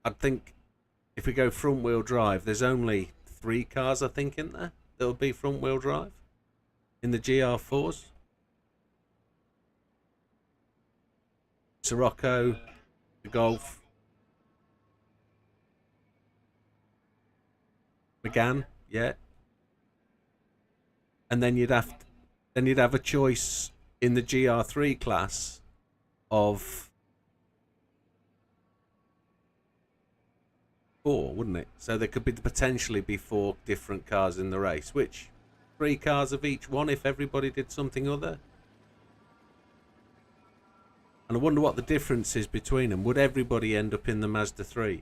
I'd think if we go front wheel drive, there's only 3 cars, I think, in there that will be front wheel drive in the GR4s. Sirocco, the Golf, McGann, yeah. And then you'd have a choice in the GR3 class of 4, wouldn't it? So there could potentially be 4 different cars in the race, which 3 cars of each one if everybody did something other. And I wonder what the difference is between them. Would everybody end up in the Mazda 3?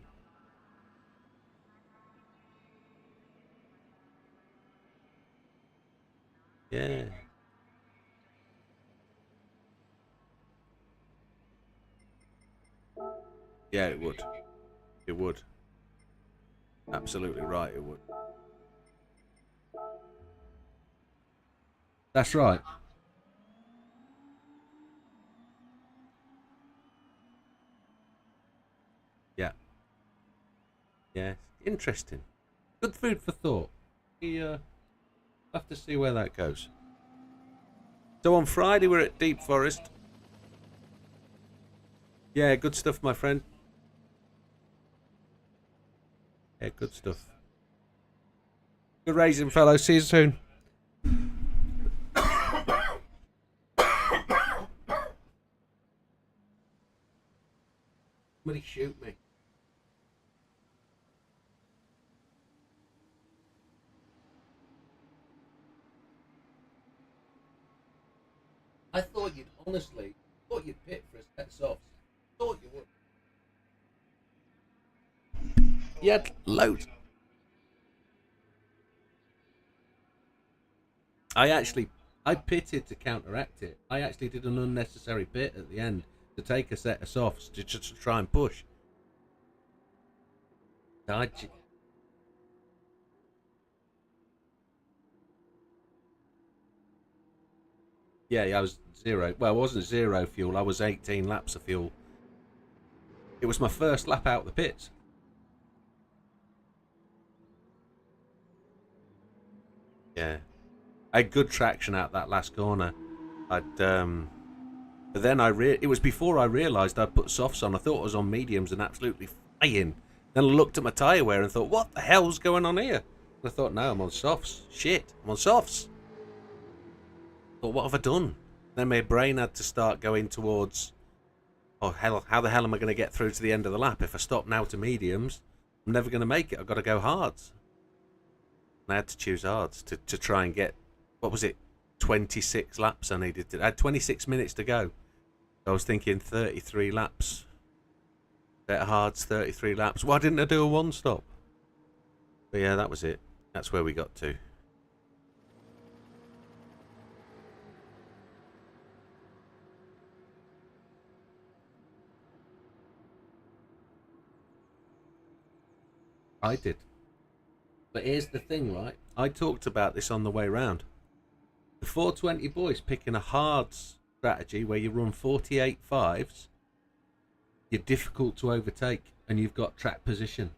Yeah. Yeah, it would. It would. Absolutely right, it would. That's right. Yeah. Yeah. Interesting. Good food for thought. We have to see where that goes. So on Friday we're at Deep Forest. Yeah, good stuff, my friend. Yeah, good stuff. Good racing, fellow. See you soon. Somebody shoot me. I thought you'd honestly pit for a set of softs. Thought you would. You had loads. I pitted to counteract it. I actually did an unnecessary pit at the end to take a set of softs to just try and push. Yeah, I was 0. Well, I wasn't 0 fuel. I was 18 laps of fuel. It was my first lap out the pits. Yeah, I had good traction out that last corner. But then it was before I realised I'd put softs on. I thought I was on mediums and absolutely flying. Then I looked at my tyre wear and thought, what the hell's going on here? And I thought, no, I'm on softs. Shit, I'm on softs. Thought, what have I done? Then my brain had to start going towards, oh hell, how the hell am I going to get through to the end of the lap? If I stop now to mediums, I'm never going to make it. I've got to go hards. And I had to choose hards to try and get, what was it, 26 laps I needed to. I had 26 minutes to go. I was thinking 33 laps. Better hards, 33 laps. Why didn't I do a 1-stop? But yeah, that was it. That's where we got to. I did. But here's the thing, right? I talked about this on the way round. The 420 boys picking a hards strategy where you run 48 fives, you're difficult to overtake and you've got track position.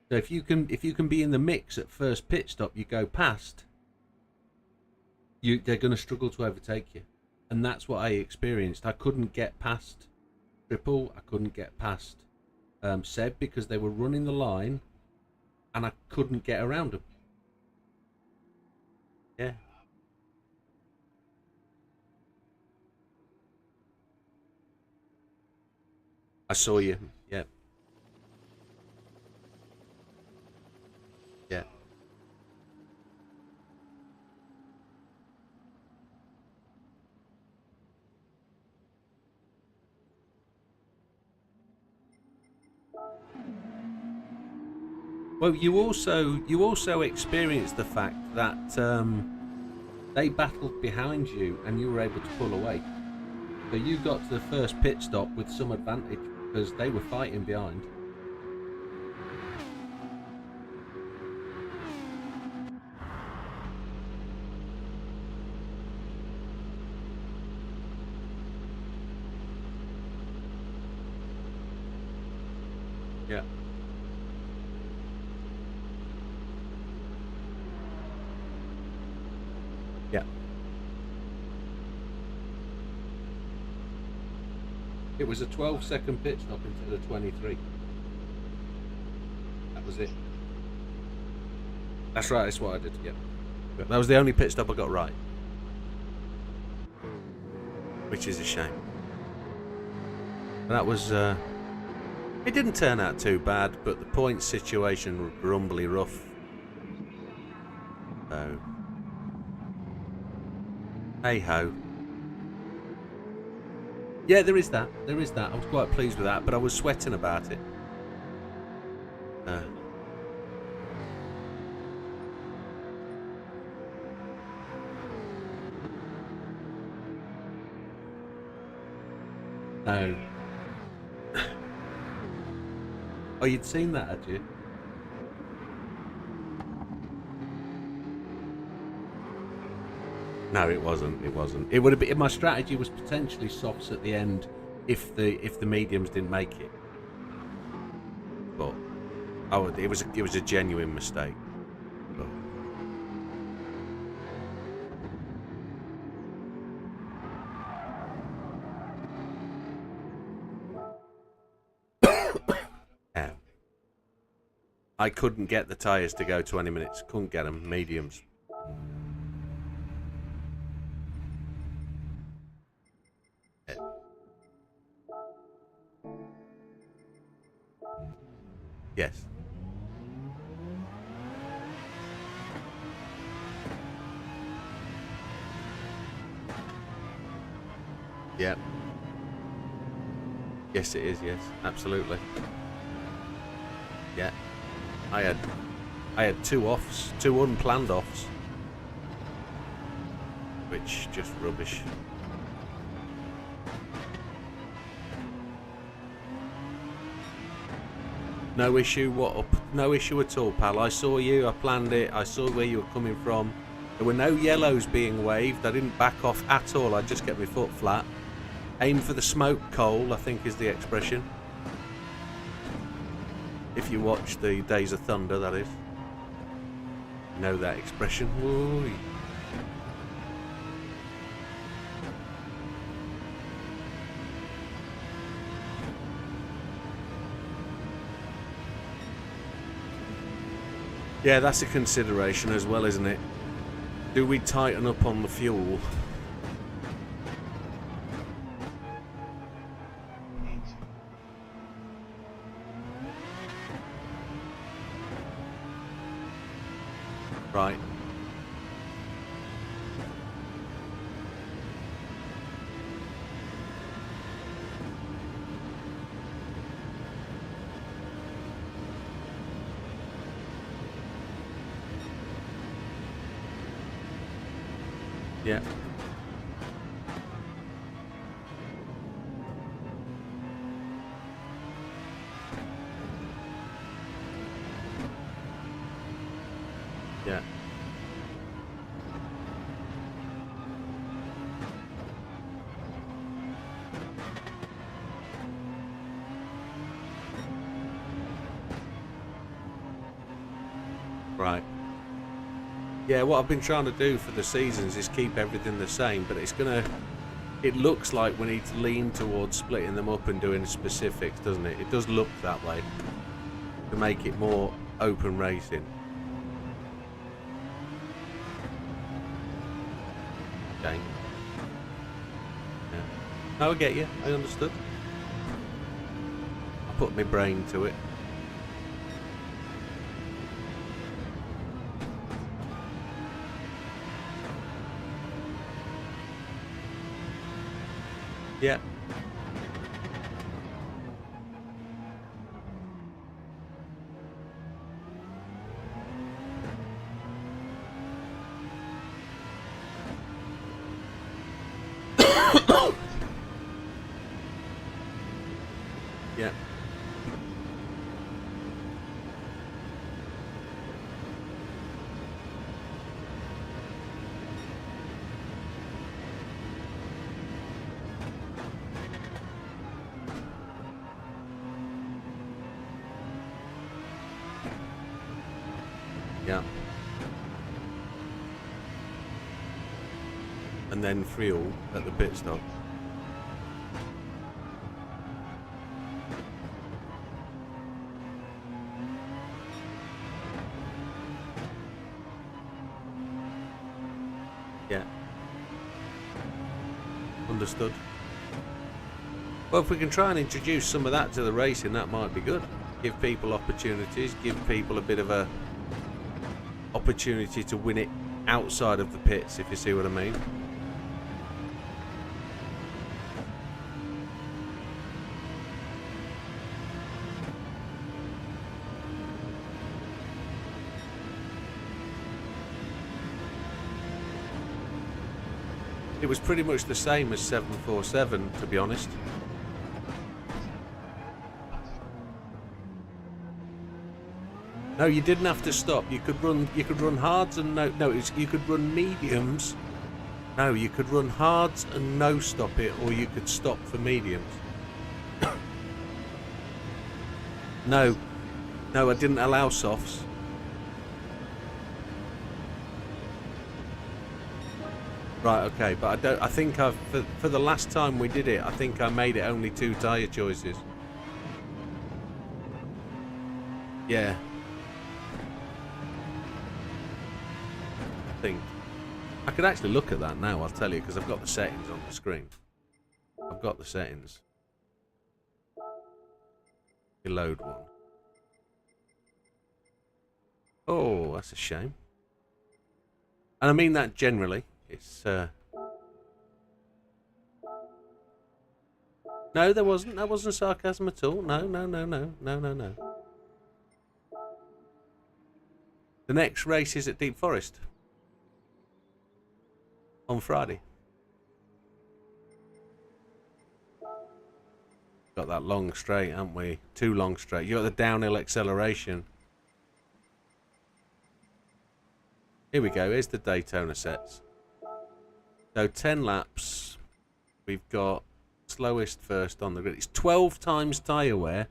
So if you can be in the mix at first pit stop, you go past. They're going to struggle to overtake you, and that's what I experienced. I couldn't get past Triple. I couldn't get past Seb because they were running the line, and I couldn't get around them. Yeah. I saw you. Yeah. Yeah. Well, you also experienced the fact that they battled behind you and you were able to pull away. So you got to the first pit stop with some advantage because they were fighting behind. Yeah. Yeah. It was a 12-second pit stop instead of 23. That was it. That's right, that's what I did, yeah. That was the only pit stop I got right. Which is a shame. And that was... it didn't turn out too bad, but the point situation was grumbly rough. So... hey-ho. Yeah, there is that. There is that. I was quite pleased with that, but I was sweating about it. No. Oh, you'd seen that, had you? No, it wasn't. It wasn't. It would have been. My strategy was potentially softs at the end if the mediums didn't make it. But it was a genuine mistake. Yeah. I couldn't get the tyres to go 20 minutes. Couldn't get them. Mediums. Yes. Yeah. Yes, it is. Yes, absolutely. Yeah. I had 2 offs, 2 unplanned offs, which just rubbish. No issue. What up? No issue at all, pal. I saw you. I planned it. I saw where you were coming from. There were no yellows being waved. I didn't back off at all. I just kept my foot flat. Aim for the smoke coal, I think is the expression. If you watch the Days of Thunder, that is. You know that expression. Ooh. Yeah, that's a consideration as well, isn't it? Do we tighten up on the fuel? Right. Yeah. Yeah. Right. Yeah, what I've been trying to do for the seasons is keep everything the same, but it's gonna... It looks like we need to lean towards splitting them up and doing specifics, doesn't it? It does look that way. To make it more open racing. Okay. Yeah. No, I get you. I understood. I put my brain to it. Yeah. Yeah. Yeah. And then fuel at the pit stop. Yeah. Understood. Well, if we can try and introduce some of that to the racing, that might be good. Give people opportunities, give people a bit of a opportunity to win it outside of the pits, if you see what I mean. It was pretty much the same as 747, to be honest. No, you didn't have to stop. You could run hards and you could run mediums. No, you could run hards and no stop it, or you could stop for mediums. No, I didn't allow softs. Right, okay, but I think for the last time we did it, I think I made it only 2 tyre choices. Yeah. I think. I could actually look at that now, I'll tell you, because I've got the settings on the screen. I've got the settings. You load one. Oh, that's a shame. And I mean that generally. It's no, there wasn't. That wasn't sarcasm at all. No. The next race is at Deep Forest on Friday. Got that long straight, haven't we? 2 long straight. You got the downhill acceleration. Here we go. Here's the Daytona sets. So 10 laps, we've got slowest first on the grid. It's 12 times tyre wear,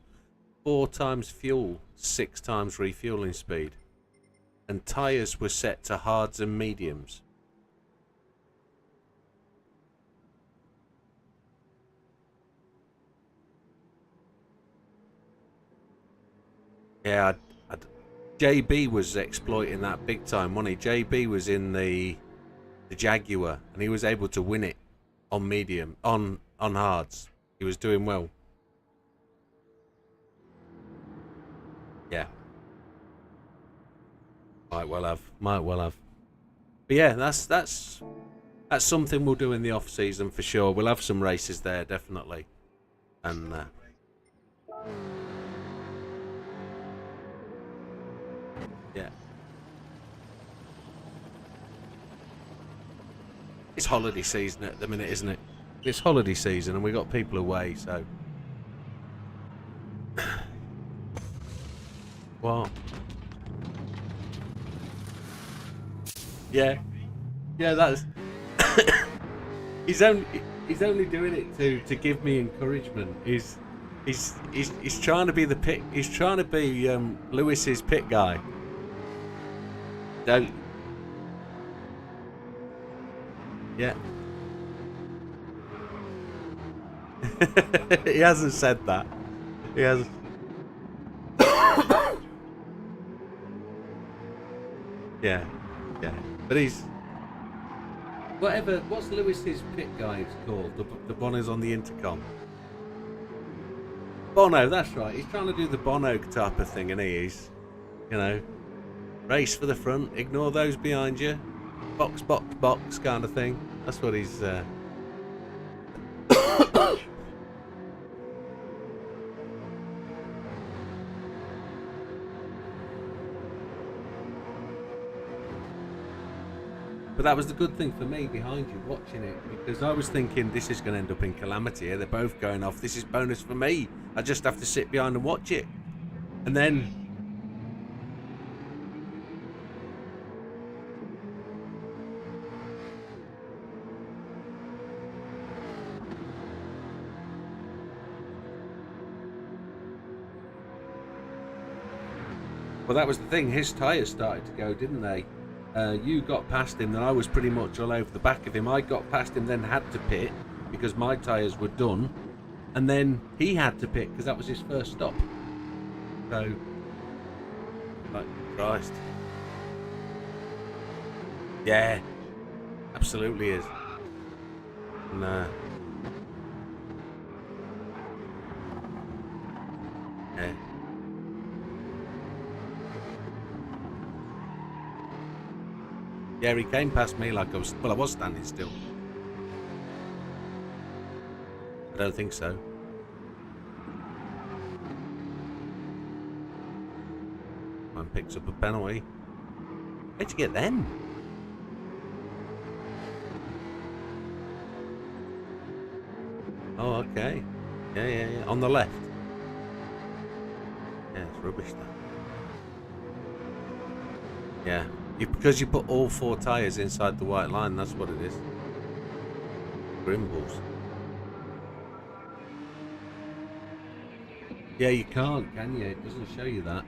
4 times fuel, 6 times refueling speed. And tyres were set to hards and mediums. Yeah, JB was exploiting that big time, wasn't he? JB was in the Jaguar, and he was able to win it on medium, on hards. He was doing well. Yeah. Might well have. But yeah, that's something we'll do in the off season for sure. We'll have some races there, definitely. And yeah. It's holiday season at the minute, isn't it? It's holiday season and we got people away, so. What? Yeah. Yeah, that's he's only doing it to give me encouragement. He's trying to be the pit, he's trying to be Lewis's pit guy. Don't. Yeah. He hasn't said that. He hasn't. Yeah. Yeah. But he's... Whatever. What's Lewis's pit guide called? The one who's on the intercom. Bono, that's right. He's trying to do the Bono type of thing, and he's, you know, race for the front, ignore those behind you, box, box, box kind of thing. That's what he's... But that was the good thing for me behind you watching it, because I was thinking this is going to end up in calamity here. They're both going off. This is bonus for me. I just have to sit behind and watch it. And then... Well, that was the thing. His tyres started to go, didn't they? You got past him, then I was pretty much all over the back of him. I got past him, then had to pit because my tyres were done. And then he had to pit because that was his first stop. So, like, Christ. Yeah, absolutely is. Nah. Yeah. Yeah, he came past me like I was standing still. I don't think so. And picks up a penalty. Where'd you get them? Oh, okay. Yeah. On the left. Yeah, it's rubbish that. Yeah. Because you put all 4 tyres inside the white line, that's what it is. Grimbles. Yeah, you can't, can you? It doesn't show you that.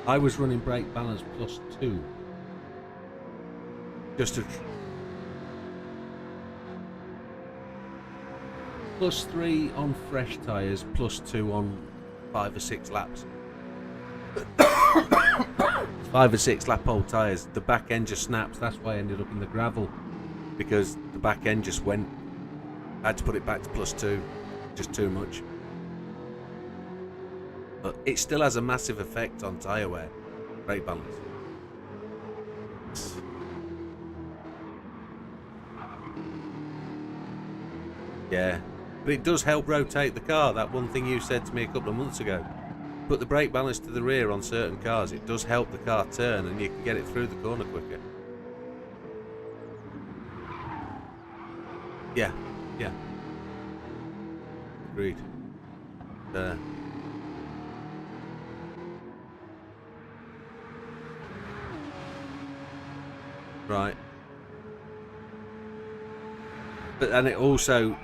I was running brake balance +2. Just to... +3 on fresh tyres, +2 on 5 or 6 laps. 5 or 6 lap old tyres. The back end just snaps. That's why I ended up in the gravel, because the back end just went. I had to put it back to +2. Just too much. But it still has a massive effect on tyre wear, brake balance. Yeah. But it does help rotate the car. That one thing you said to me a couple of months ago. Put the brake balance to the rear on certain cars. It does help the car turn, and you can get it through the corner quicker. Yeah. Agreed. Right. And it also...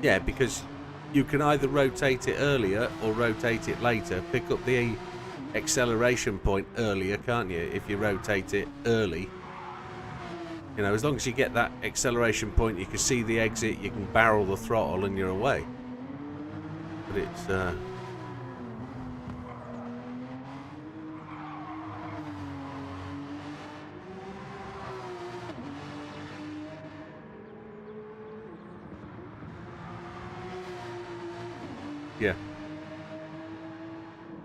Yeah, because you can either rotate it earlier or rotate it later. Pick up the acceleration point earlier, can't you, if you rotate it early? You know, as long as you get that acceleration point, you can see the exit, you can barrel the throttle and you're away. But it's... Yeah.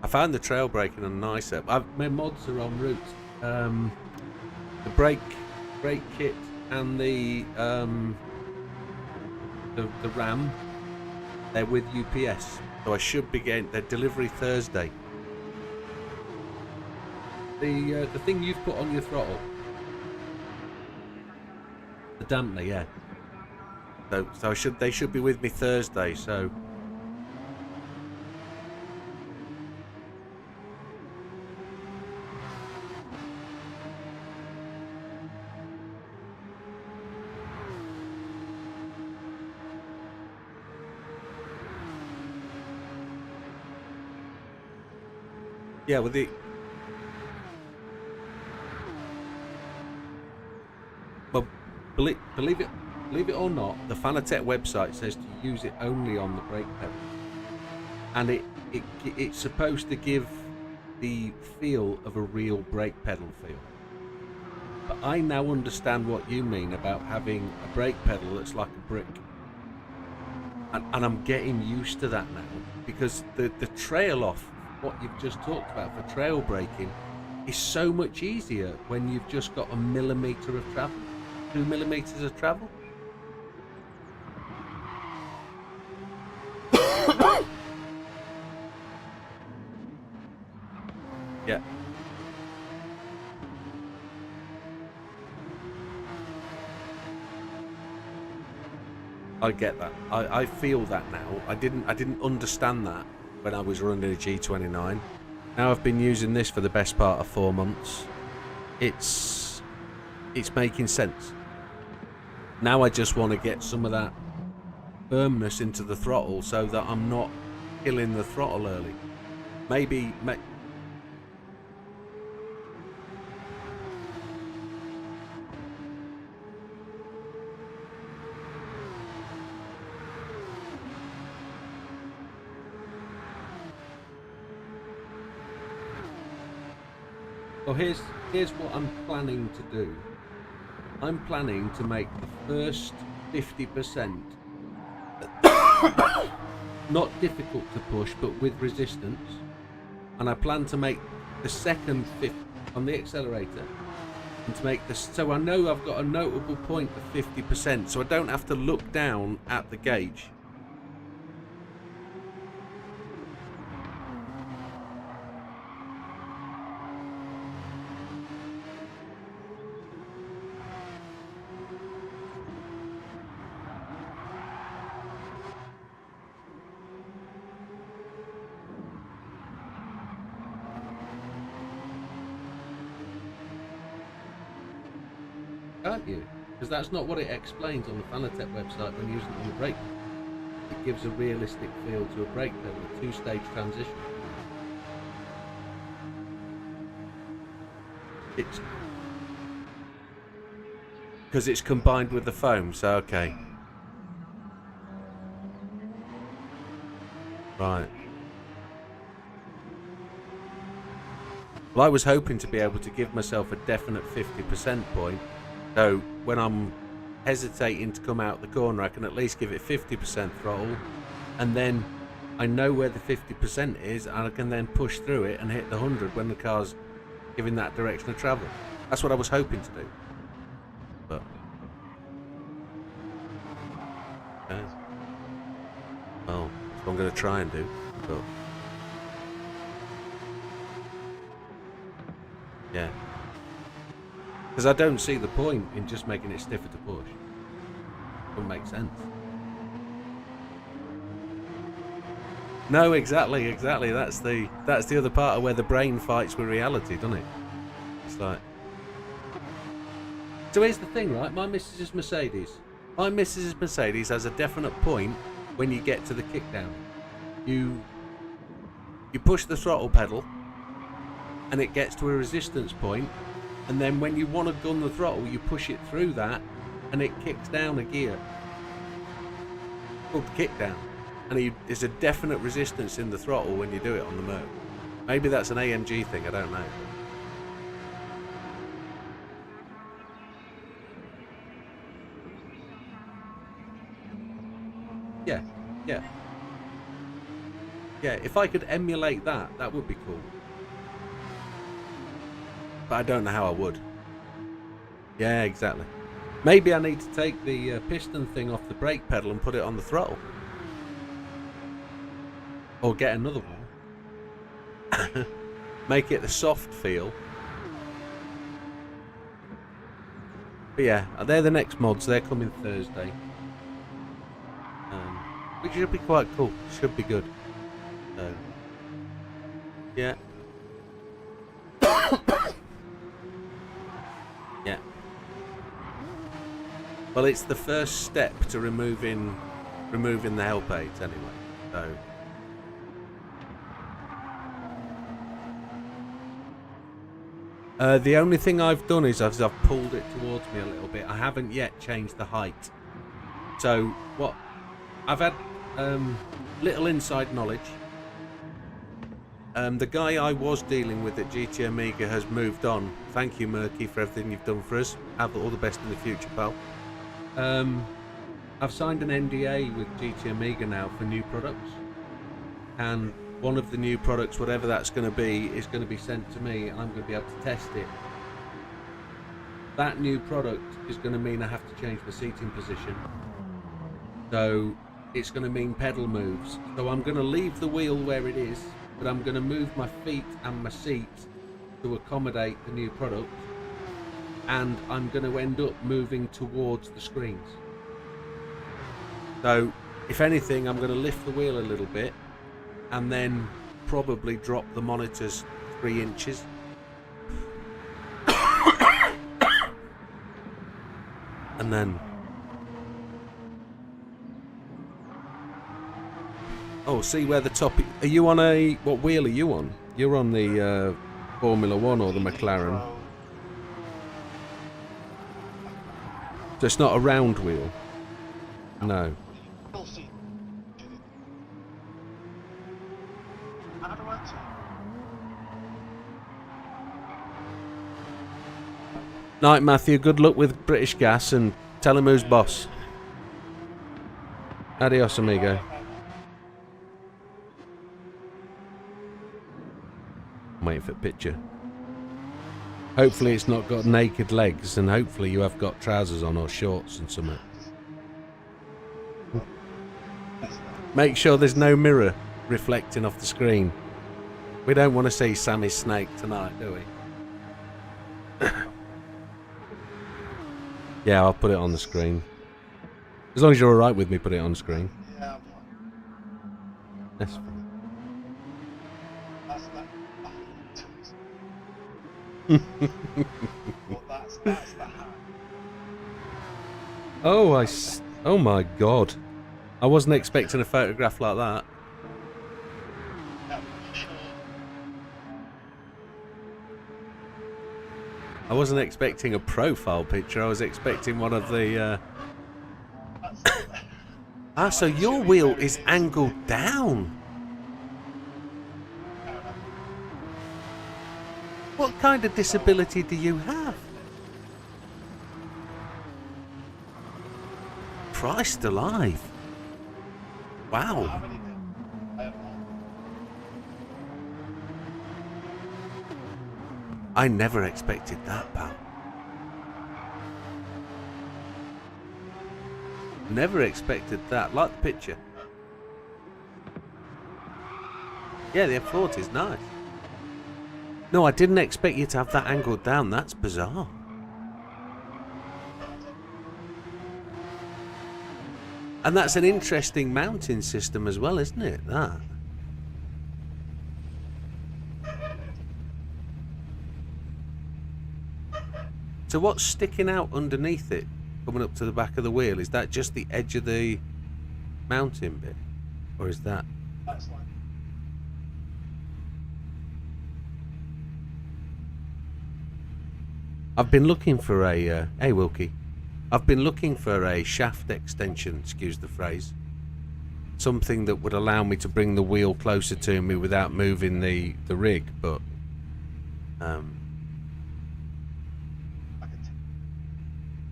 I found the trail braking on nicer. My mods are en route. The brake kit and the RAM, they're with UPS, so I should be getting their delivery Thursday. The thing you've put on your throttle, the dampener, yeah. So they should be with me Thursday. So. Yeah, with the... Well, believe it or not, the Fanatec website says to use it only on the brake pedal. And it's supposed to give the feel of a real brake pedal feel. But I now understand what you mean about having a brake pedal that's like a brick. And I'm getting used to that now, because the trail off, what you've just talked about for trail braking, is so much easier when you've just got a millimetre of travel, 2 millimetres of travel. Yeah. I get that. I feel that now. I didn't understand that when I was running a G29. Now I've been using this for the best part of 4 months. It's making sense. Now I just want to get some of that firmness into the throttle so that I'm not killing the throttle early. Maybe well, here's what I'm planning to do. I'm planning to make the first 50% not difficult to push, but with resistance. And I plan to make the second 50 on the accelerator, and to make this so I know I've got a notable point of 50%, so I don't have to look down at the gauge. Can't you? Because that's not what it explains on the Fanatec website when using it on the brake. It gives a realistic feel to a brake pedal, a 2-stage transition. It's because it's combined with the foam, so okay. Right. Well, I was hoping to be able to give myself a definite 50% point. So when I'm hesitating to come out the corner, I can at least give it 50% throttle, and then I know where the 50% is, and I can then push through it and hit the 100 when the car's giving that direction of travel. That's what I was hoping to do. But well, that's what I'm going to try and do. But yeah. Because I don't see the point in just making it stiffer to push. Wouldn't make sense. No, exactly. That's the other part of where the brain fights with reality, doesn't it? It's like. So here's the thing, right? My Mrs. Mercedes. My Mrs. Mercedes has a definite point when you get to the kickdown. You push the throttle pedal, and it gets to a resistance point. And then when you want to gun the throttle, you push it through that, and it kicks down a gear. Called kickdown. And there's a definite resistance in the throttle when you do it on the motor. Maybe that's an AMG thing, I don't know. Yeah. Yeah, if I could emulate that, that would be cool. But I don't know how I would. Yeah, exactly. Maybe I need to take the piston thing off the brake pedal and put it on the throttle. Or get another one. Make it the soft feel. But yeah, they're the next mods. They're coming Thursday. Which should be quite cool. Should be good. So, yeah. Yeah. Well, it's the first step to removing the help aids anyway. So The only thing I've done is I've pulled it towards me a little bit. I haven't yet changed the height. So what I've had little inside knowledge. The guy I was dealing with at GT7 has moved on. Thank you, Murky, for everything you've done for us. Have all the best in the future, pal. I've signed an NDA with GT7 now for new products, and one of the new products, whatever that's going to be, is going to be sent to me, and I'm going to be able to test it. That new product is going to mean I have to change the seating position. So it's going to mean pedal moves. So I'm going to leave the wheel where it is, but I'm going to move my feet and my seat to accommodate the new product, and I'm going to end up moving towards the screens. So if anything, I'm going to lift the wheel a little bit and then probably drop the monitors 3 inches. And then... Oh, see where the top... Are you on a... What wheel are you on? You're on the Formula 1 or the McLaren. So it's not a round wheel? No. Night, Matthew. Good luck with British Gas, and tell him who's boss. Adios, amigo. I'm waiting for a picture. Hopefully it's not got naked legs, and hopefully you have got trousers on or shorts and something. Make sure there's no mirror reflecting off the screen. We don't want to see Sammy's snake tonight, do we? Yeah, I'll put it on the screen. As long as you're alright with me putting it on the screen. Yeah, That's fine. That's the hat. Oh my god. I wasn't expecting a photograph like that. I wasn't expecting a profile picture, I was expecting one of the... Ah, so your wheel is angled down. What kind of disability do you have? Christ alive. Wow. I never expected that, pal. Never expected that. Like the picture. Yeah, the F40 is nice. No, I didn't expect you to have that angled down. That's bizarre. And that's an interesting mounting system as well, isn't it? That. So what's sticking out underneath it, coming up to the back of the wheel? Is that just the edge of the mounting bit? Or is that... That's like... I've been looking for a... hey, Wilkie. I've been looking for a shaft extension, excuse the phrase. Something that would allow me to bring the wheel closer to me without moving the rig, but...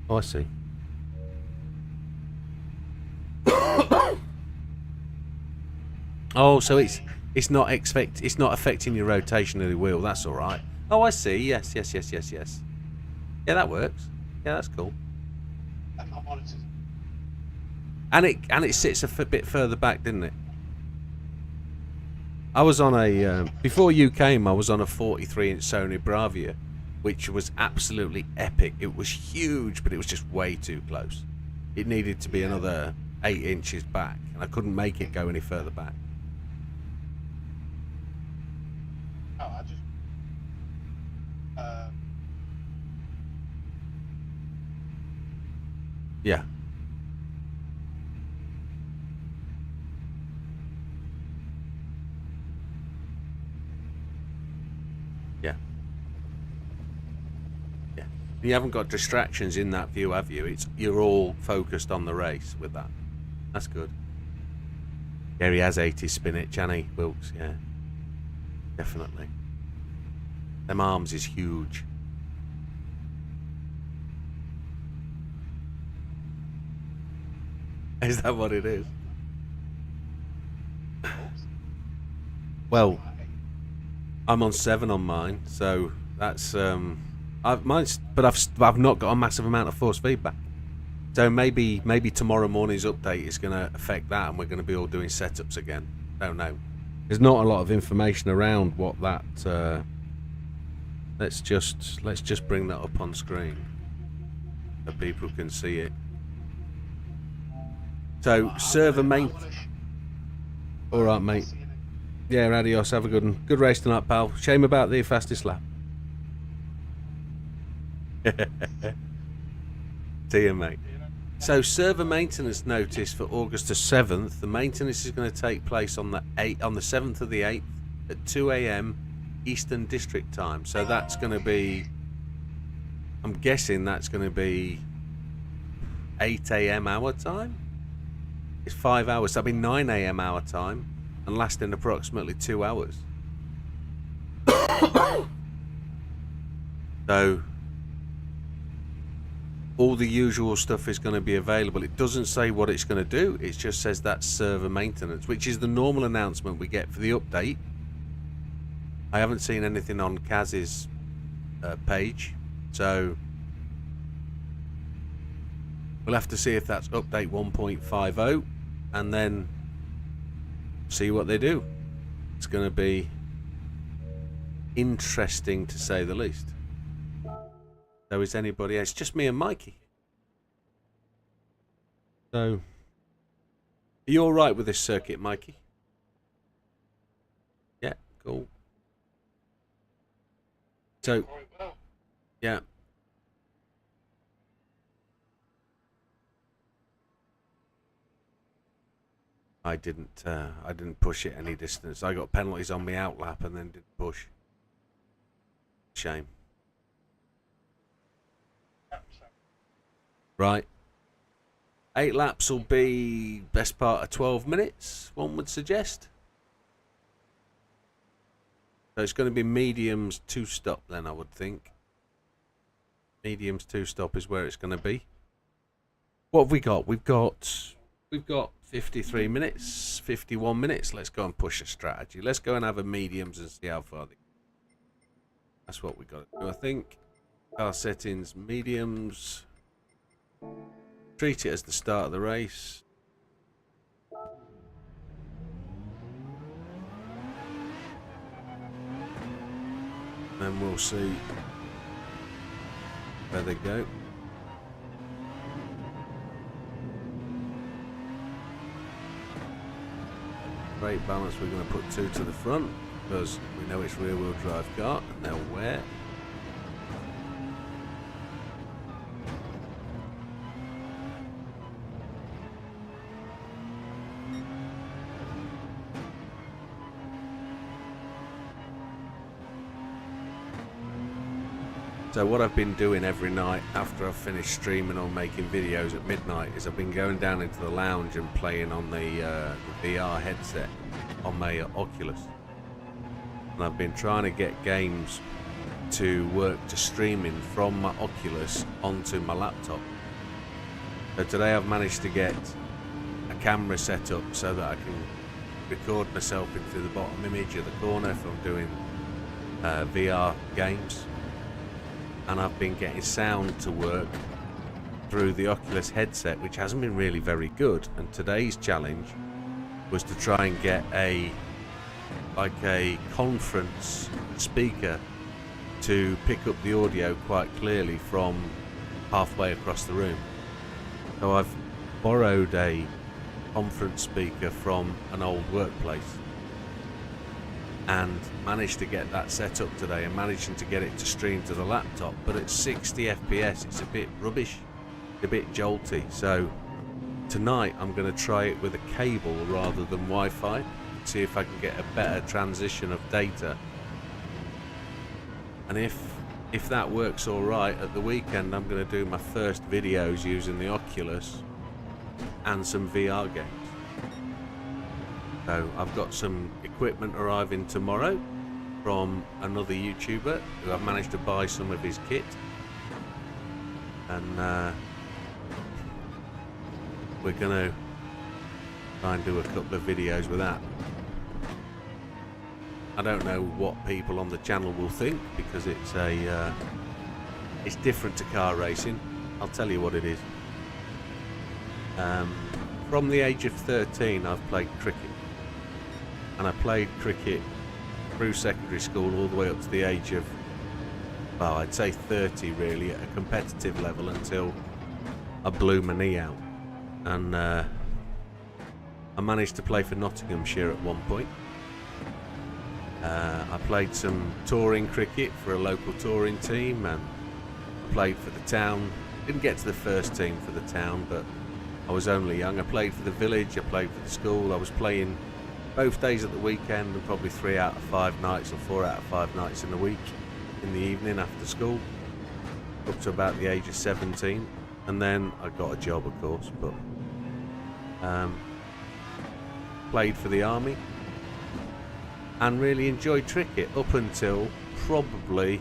Oh, I see. Oh, so it's not affecting your rotation of the wheel. That's all right. Oh, I see. Yes. Yeah, that works. Yeah, that's cool. And it sits a bit further back, didn't it? I was on a before you came. I was on a 43-inch Sony Bravia, which was absolutely epic. It was huge, but it was just way too close. It needed to be another 8 inches back, and I couldn't make it go any further back. Oh, I just... Yeah. Yeah. You haven't got distractions in that view, have you? You're all focused on the race with that. That's good. Yeah, he has 80 spinach, Annie Wilkes, yeah. Definitely. Them arms is huge. Is that what it is? Well, I'm on 7 on mine, so that's I've not got a massive amount of force feedback. So maybe tomorrow morning's update is going to affect that, and we're going to be all doing setups again. Don't know. There's not a lot of information around what that. Let's just bring that up on screen so people can see it. So server main. All right, mate. Yeah, adios. Have a good one. Good race tonight, pal. Shame about the fastest lap. See you, mate. So server maintenance notice for August the 7th. The maintenance is going to take place on the 7th of the 8th at 2 a.m. Eastern District time. So that's going to be, I'm guessing that's going to be 8 a.m. our time. It's 5 hours. So that'll be 9 a.m. our time and lasting approximately 2 hours. So all the usual stuff is going to be available. It doesn't say what it's going to do. It just says that's server maintenance, which is the normal announcement we get for the update. I haven't seen anything on Kaz's page, so we'll have to see if that's update 1.50 and then see what they do. It's going to be interesting to say the least. So is anybody else? It's just me and Mikey. So, are you alright with this circuit, Mikey? Yeah, cool. So, yeah. I didn't push it any distance. I got penalties on my out lap and then didn't push. Shame. Right. 8 laps will be best part of 12 minutes, one would suggest. So it's going to be mediums 2-stop then, I would think. Mediums 2-stop is where it's going to be. What have we got? We've got 53 minutes, 51 minutes. Let's go and push a strategy. Let's go and have a mediums and see how far they... That's what we got to do, I think. Car settings, mediums. Treat it as the start of the race. And we'll see where they go. Brake balance, we're going to put 2 to the front because we know it's rear wheel drive car and they're aware. So what I've been doing every night after I've finished streaming or making videos at midnight is I've been going down into the lounge and playing on the VR headset on my Oculus. And I've been trying to get games to work to streaming from my Oculus onto my laptop. So today I've managed to get a camera set up so that I can record myself into the bottom image of the corner if I'm doing VR games. And I've been getting sound to work through the Oculus headset, which hasn't been really very good. And today's challenge was to try and get a conference speaker to pick up the audio quite clearly from halfway across the room. So I've borrowed a conference speaker from an old workplace and managed to get that set up today and managing to get it to stream to the laptop, but at 60 FPS it's a bit rubbish, a bit jolty. So tonight I'm going to try it with a cable rather than Wi-Fi, see if I can get a better transition of data, and if if that works all right, at the weekend I'm going to do my first videos using the Oculus and some VR games. So I've got some equipment arriving tomorrow from another YouTuber who I've managed to buy some of his kit, and we're going to try and do a couple of videos with that. I don't know what people on the channel will think, because it's different to car racing. I'll tell you what it is. From the age of 13 I've played cricket, and I played cricket through secondary school all the way up to the age of, well, I'd say 30 really, at a competitive level, until I blew my knee out. And I managed to play for Nottinghamshire at one point. I played some touring cricket for a local touring team, and played for the town. Didn't get to the first team for the town, but I was only young. I played for the village, I played for the school. I was playing both days at the weekend, and probably 3 out of 5 nights or 4 out of 5 nights in the week, in the evening after school, up to about the age of 17. And then I got a job, of course, but played for the army and really enjoyed cricket up until probably,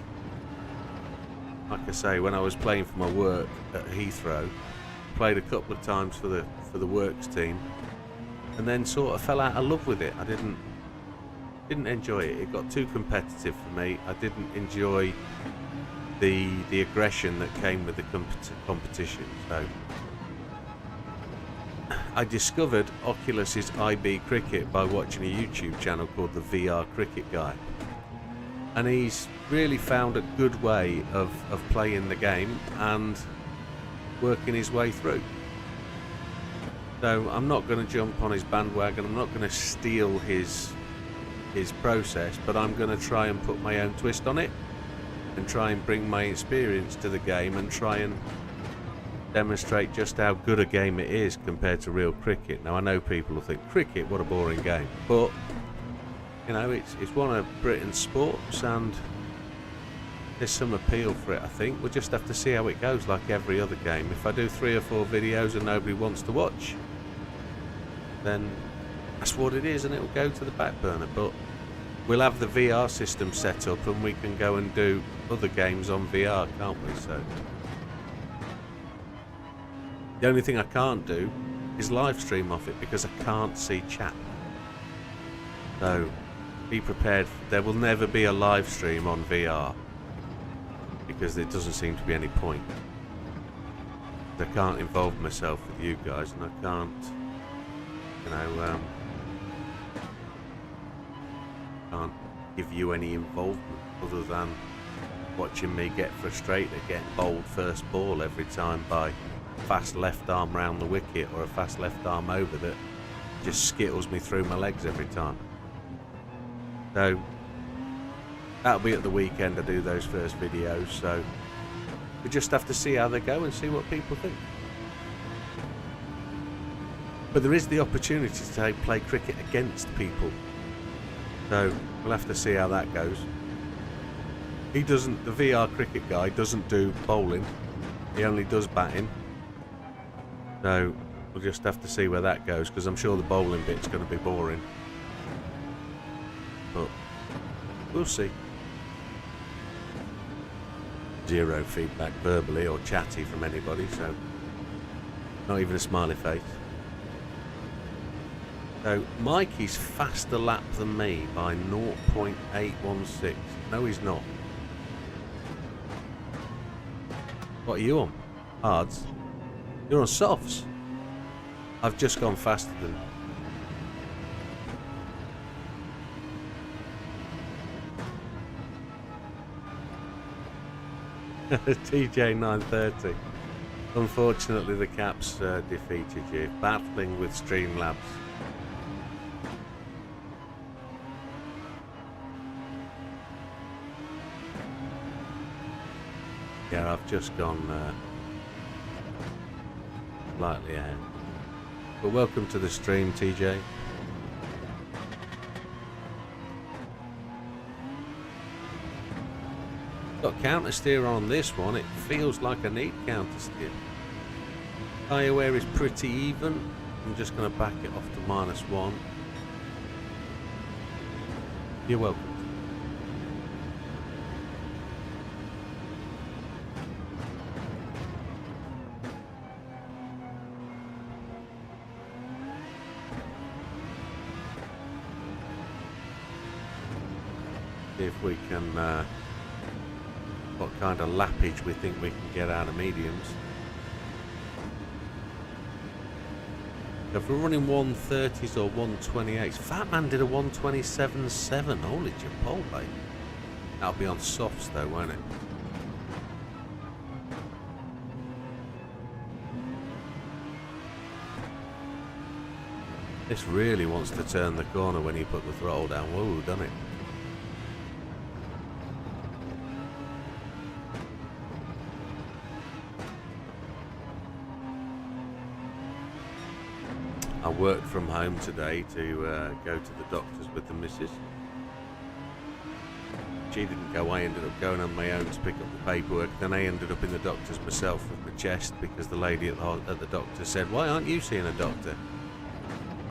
like I say, when I was playing for my work at Heathrow. Played a couple of times for the works team, and then sort of fell out of love with it. I didn't enjoy it. It got too competitive for me. I didn't enjoy the aggression that came with the competition. So I discovered Oculus's IB Cricket by watching a YouTube channel called the VR Cricket Guy, and he's really found a good way of playing the game and working his way through. So I'm not going to jump on his bandwagon. I'm not going to steal his process, but I'm going to try and put my own twist on it, and try and bring my experience to the game, and try and demonstrate just how good a game it is compared to real cricket. Now I know people will think, cricket, what a boring game, but you know, it's one of Britain's sports, and there's some appeal for it. I think we'll just have to see how it goes, like every other game. If I do 3 or 4 videos and nobody wants to watch, then that's what it is, and it'll go to the back burner. But we'll have the VR system set up, and we can go and do other games on VR, can't we? So the only thing I can't do is live stream off it, because I can't see chat. So be prepared. There will never be a live stream on VR, because there doesn't seem to be any point. I can't involve myself with you guys, and I can't, you know, can't give you any involvement other than watching me get frustrated, getting bowled first ball every time by fast left arm round the wicket, or a fast left arm over that just skittles me through my legs every time. So that'll be at the weekend I do those first videos, so we just have to see how they go and see what people think. But there is the opportunity to play cricket against people, so we'll have to see how that goes. The VR Cricket Guy doesn't do bowling, he only does batting. So we'll just have to see where that goes, because I'm sure the bowling bit's going to be boring. But we'll see. Zero feedback verbally or chatty from anybody, so not even a smiley face. So Mikey's faster lap than me by 0.816. No, he's not. What are you on? Hards? You're on softs. I've just gone faster than TJ 930. Unfortunately, the caps defeated you. Battling with Streamlabs. Yeah, I've just gone slightly ahead. But welcome to the stream, TJ. Got counter steer on this one. It feels like I need counter steer. Tyre wear is pretty even. I'm just going to back it off to -1. You're welcome. See if we can, what kind of lappage we think we can get out of mediums. So if we're running 130s or 128s, Fat Man did a 127.7. Holy Chipotle. That'll be on softs though, won't it? This really wants to turn the corner when you put the throttle down. Whoa, done it. I worked from home today to go to the doctor's with the missus. She didn't go, I ended up going on my own to pick up the paperwork. Then I ended up in the doctor's myself with my chest because the lady at the doctor said, "Why aren't you seeing a doctor?"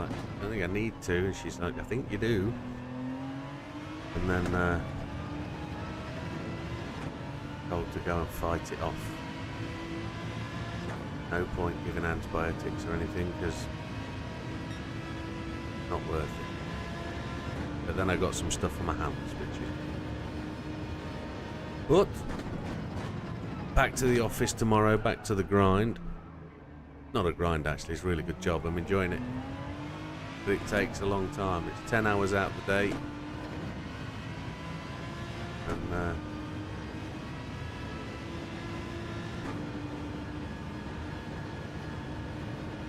I don't think I need to. And she's like, "I think you do." And then told to go and fight it off. No point giving antibiotics or anything because not worth it. But then I got some stuff on my hands, which is... But back to the office tomorrow, back to the grind. Not a grind actually, it's a really good job, I'm enjoying it. But it takes a long time. It's 10 hours out the day. And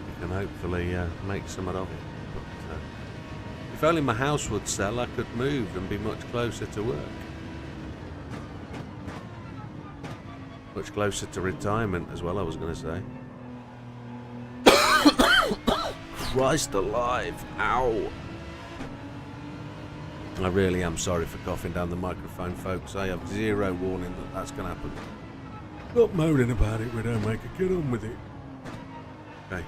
you can hopefully make something of it. If only my house would sell, I could move and be much closer to work. Much closer to retirement as well, I was going to say. Christ alive, ow. I really am sorry for coughing down the microphone, folks. I have zero warning that that's going to happen. Not moaning about it, Widdowmaker, get on with it. Okay.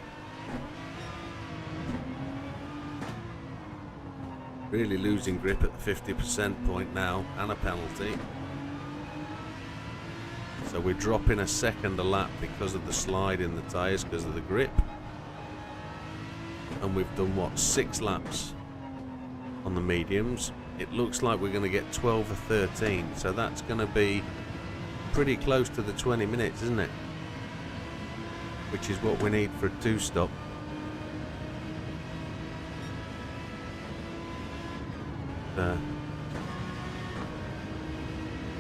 Really losing grip at the 50% point now, and a penalty. So we're dropping a second a lap because of the slide in the tyres, because of the grip. And we've done, what, 6 laps on the mediums. It looks like we're going to get 12 or 13, so that's going to be pretty close to the 20 minutes, isn't it? Which is what we need for a 2-stop.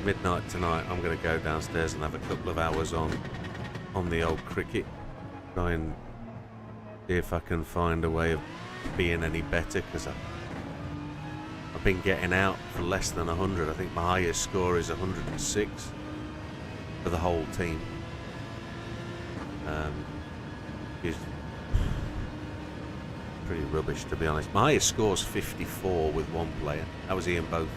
Midnight tonight I'm going to go downstairs and have a couple of hours on the old cricket, try and see if I can find a way of being any better, because I've been getting out for less than 100. I think my highest score is 106 for the whole team. Is pretty rubbish, to be honest. My highest score's 54 with one player. That was Ian Both.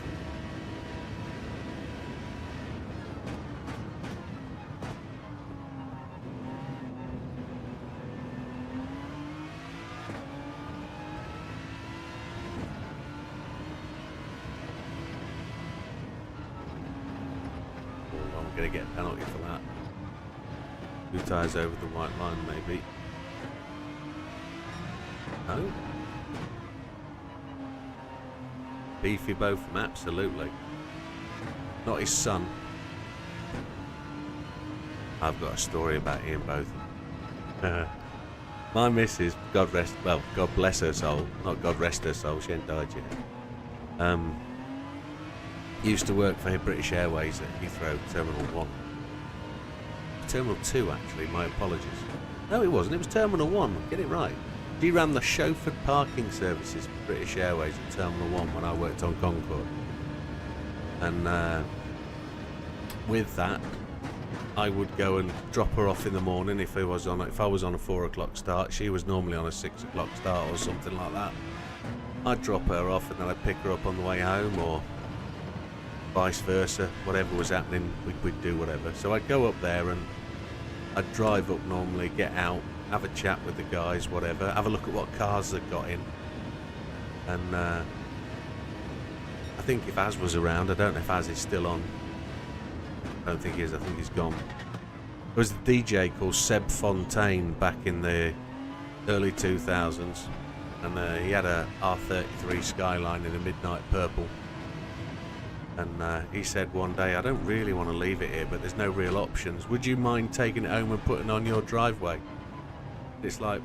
I'm going to get a penalty for that. 2 tyres over the white line, maybe. No? Beefy Botham, absolutely. Not his son. I've got a story about Ian Botham. My missus, God bless her soul, not God rest her soul, she ain't died yet. Used to work for British Airways at Heathrow Terminal 1. Terminal 2 actually, my apologies. No, it wasn't, it was Terminal 1, get it right. She ran the chauffeured parking services for British Airways at Terminal 1 when I worked on Concorde. And with that, I would go and drop her off in the morning if I was on a 4 o'clock start. She was normally on a 6 o'clock start or something like that. I'd drop her off and then I'd pick her up on the way home, or vice versa. Whatever was happening, we'd do whatever. So I'd go up there and I'd drive up normally, get out, have a chat with the guys, whatever, have a look at what cars they've got in. And I think if Az was around, I don't know if Az is still on. I don't think he is, I think he's gone. There was a DJ called Seb Fontaine back in the early 2000s, and he had a R33 Skyline in a midnight purple. And he said one day, I don't really want to leave it here, but there's no real options. Would you mind taking it home and putting it on your driveway? It's like,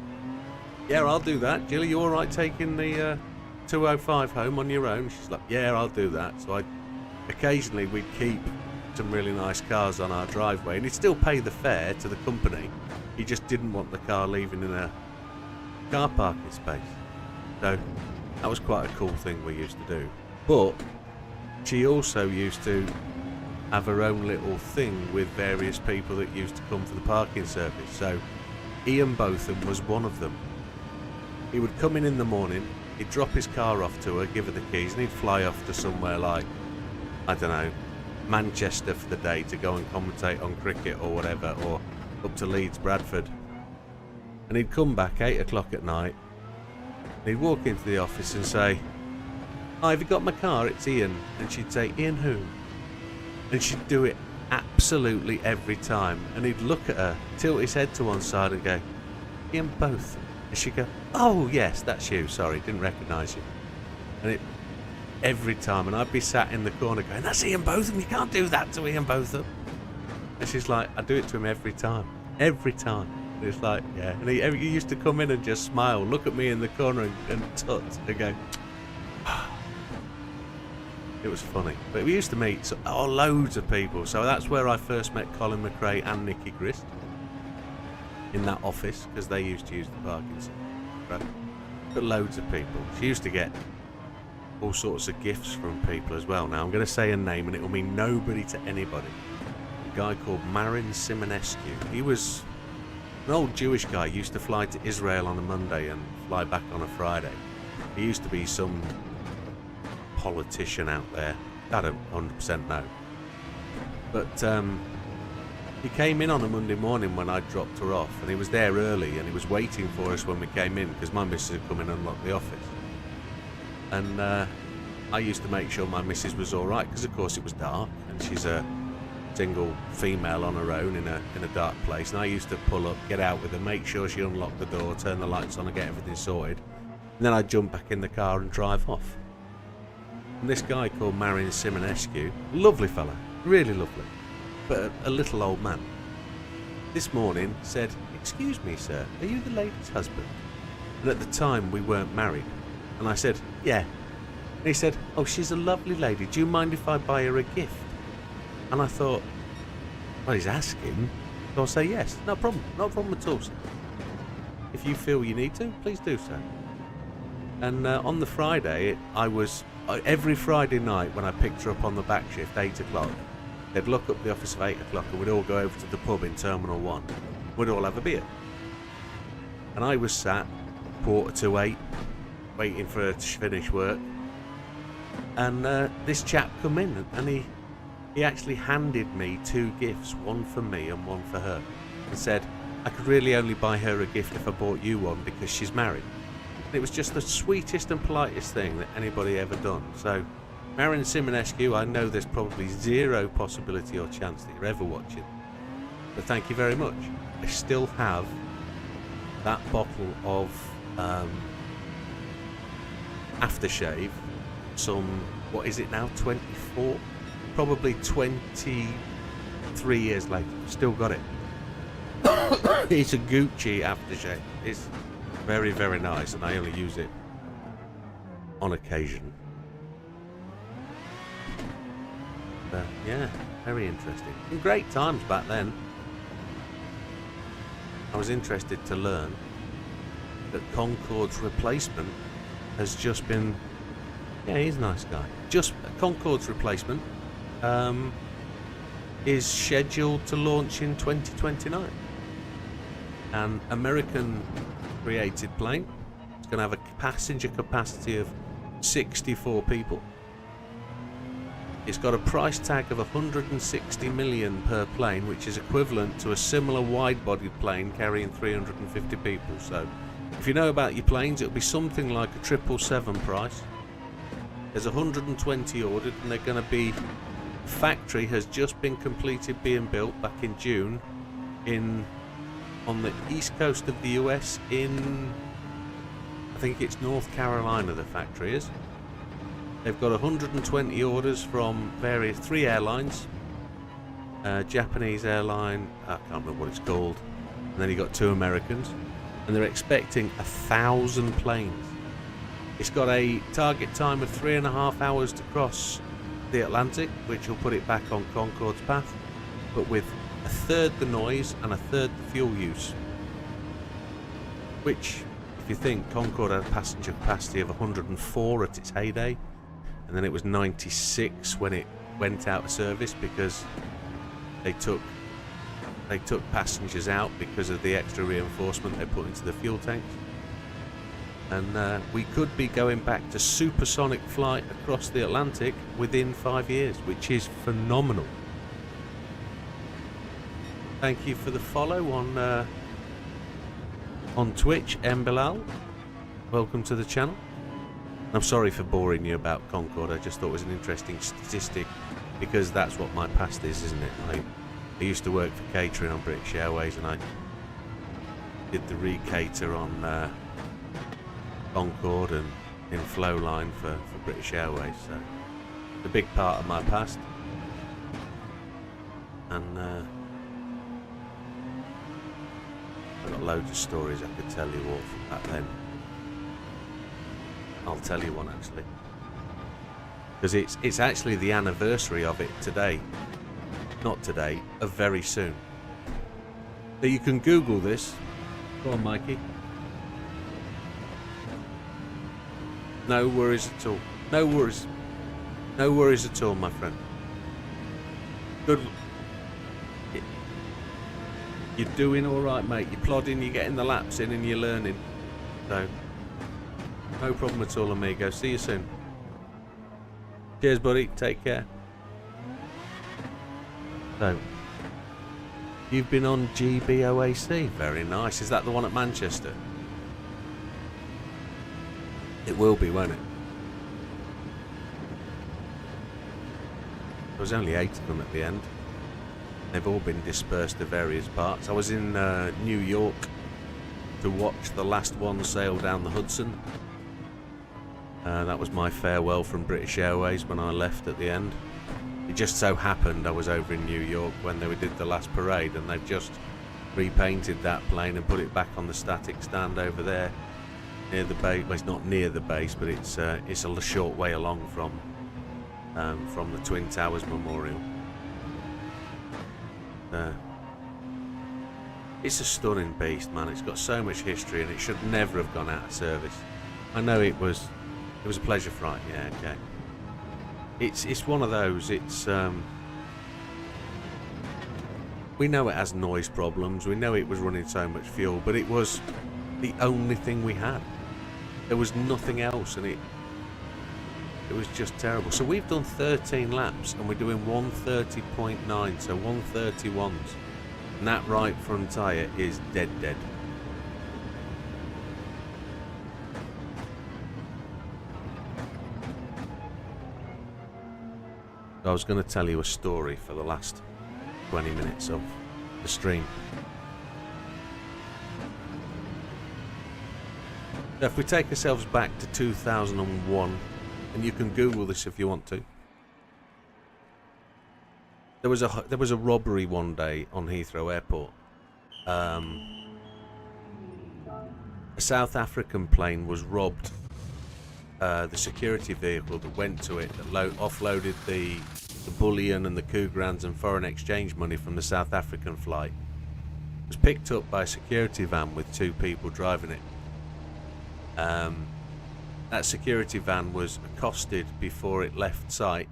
yeah, I'll do that. Jill, are you alright taking the 205 home on your own? She's like, yeah, I'll do that. So occasionally we'd keep some really nice cars on our driveway, and he'd still pay the fare to the company. He just didn't want the car leaving in a car parking space. So that was quite a cool thing we used to do. But she also used to have her own little thing with various people that used to come for the parking service. So Ian Botham was one of them. He would come in the morning, he'd drop his car off to her, give her the keys, and he'd fly off to somewhere like, I don't know, Manchester for the day to go and commentate on cricket or whatever, or up to Leeds, Bradford. And he'd come back 8 o'clock at night, and he'd walk into the office and say, "Hi, have you got my car? It's Ian." And she'd say, "Ian who?" And she'd do it absolutely every time. And he'd look at her, tilt his head to one side and go, "Ian Botham." And she'd go, "Oh yes, that's you, sorry, didn't recognise you." And it every time, and I'd be sat in the corner going, "That's Ian Botham, you can't do that to Ian Botham." And she's like, I do it to him every time. Every time. And it's like, yeah. And he used to come in and just smile, look at me in the corner and tut and go, it was funny. But we used to meet loads of people. So that's where I first met Colin McRae and Nicky Grist, in that office, because they used to use the parking space. But loads of people. She used to get all sorts of gifts from people as well. Now I'm going to say a name and it will mean nobody to anybody. A guy called Marin Simonescu. He was an old Jewish guy, used to fly to Israel on a Monday and fly back on a Friday. He used to be some politician out there. I don't 100% know. But he came in on a Monday morning when I dropped her off, and he was there early, and he was waiting for us when we came in, because my missus had come in and unlocked the office. And I used to make sure my missus was all right, because of course it was dark, and she's a single female on her own in a dark place. And I used to pull up, get out with her, make sure she unlocked the door, turn the lights on, and get everything sorted. And then I'd jump back in the car and drive off. And this guy called Marin Simonescu, lovely fella, really lovely, but a little old man, this morning said, "Excuse me, sir, are you the lady's husband?" And at the time we weren't married. And I said, "Yeah." And he said, "Oh, she's a lovely lady. Do you mind if I buy her a gift?" And I thought, well, he's asking, so I'll say yes. No problem. No problem at all, sir. If you feel you need to, please do so. And on the Friday, every Friday night when I picked her up on the back shift, 8 o'clock, they'd lock up the office at 8 o'clock and we'd all go over to the pub in Terminal 1. We'd all have a beer. And I was sat 7:45, waiting for her to finish work. And this chap come in, and he actually handed me 2 gifts, one for me and one for her, and said I could really only buy her a gift if I bought you one because she's married. And it was just the sweetest and politest thing that anybody ever done. So Marin Simonescu, I know there's probably zero possibility or chance that you're ever watching, but thank you very much. I still have that bottle of aftershave, what is it now, 24? Probably 23 years later. Still got it. It's a Gucci aftershave. It's very, very nice, and I only use it on occasion. Yeah, very interesting. And great times back then. I was interested to learn that Concorde's replacement has just been... Yeah, he's a nice guy. Just Concorde's replacement is scheduled to launch in 2029. An American-created plane. It's going to have a passenger capacity of 64 people. It's got a price tag of 160 million per plane, which is equivalent to a similar wide-bodied plane carrying 350 people. So, if you know about your planes, it'll be something like a 777 price. There's 120 ordered, and they're going to be. Factory has just been completed being built back in June, on the east coast of the US. I think it's North Carolina. The factory is. They've got 120 orders from three airlines. Japanese airline, I can't remember what it's called. And then you got 2 Americans. And they're expecting 1,000 planes. It's got a target time of 3.5 hours to cross the Atlantic, which will put it back on Concorde's path, but with 1/3 the noise and 1/3 the fuel use. Which, if you think, Concorde had a passenger capacity of 104 at its heyday, and then it was 96 when it went out of service because they took passengers out because of the extra reinforcement they put into the fuel tanks. And we could be going back to supersonic flight across the Atlantic within 5 years, which is phenomenal. Thank you for the follow on Twitch, M. Bilal. Welcome to the channel. I'm sorry for boring you about Concorde. I just thought it was an interesting statistic because that's what my past is, isn't it? I used to work for catering on British Airways, and I did the re-cater on Concorde and in Flowline for British Airways, so it's a big part of my past. And I've got loads of stories I could tell you all from back then. I'll tell you one actually, because it's actually the anniversary of it today. Not today, of very soon. So you can Google this. Go on, Mikey. No worries at all. No worries. No worries at all, my friend. Good. You're doing all right, mate. You're plodding, you're getting the laps in, and you're learning. So, no problem at all, amigo. See you soon. Cheers, buddy. Take care. So, you've been on GBOAC. Very nice. Is that the one at Manchester? It will be, won't it? There was only 8 of them at the end. They've all been dispersed to various parts. I was in New York to watch the last one sail down the Hudson. That was my farewell from British Airways when I left at the end. It just so happened I was over in New York when they did the last parade, and they've just repainted that plane and put it back on the static stand over there near the base. Well, it's not near the base, but it's a short way along from the Twin Towers Memorial. It's a stunning beast, man. It's got so much history, and it should never have gone out of service. I know it was a pleasure flight. Yeah, okay. It's one of those. It's we know it has noise problems. We know it was running so much fuel, but it was the only thing we had. There was nothing else, and it was just terrible. So we've done 13 laps, and we're doing 130.9, so 131s. And that right front tyre is dead. I was going to tell you a story for the last 20 minutes of the stream. So if we take ourselves back to 2001, and you can Google this if you want to. There was a robbery one day on Heathrow Airport. A South African plane was robbed. The security vehicle that went to it that offloaded the bullion and the coup grands and foreign exchange money from the South African flight was picked up by a security van with 2 people driving it. That security van was accosted before it left site.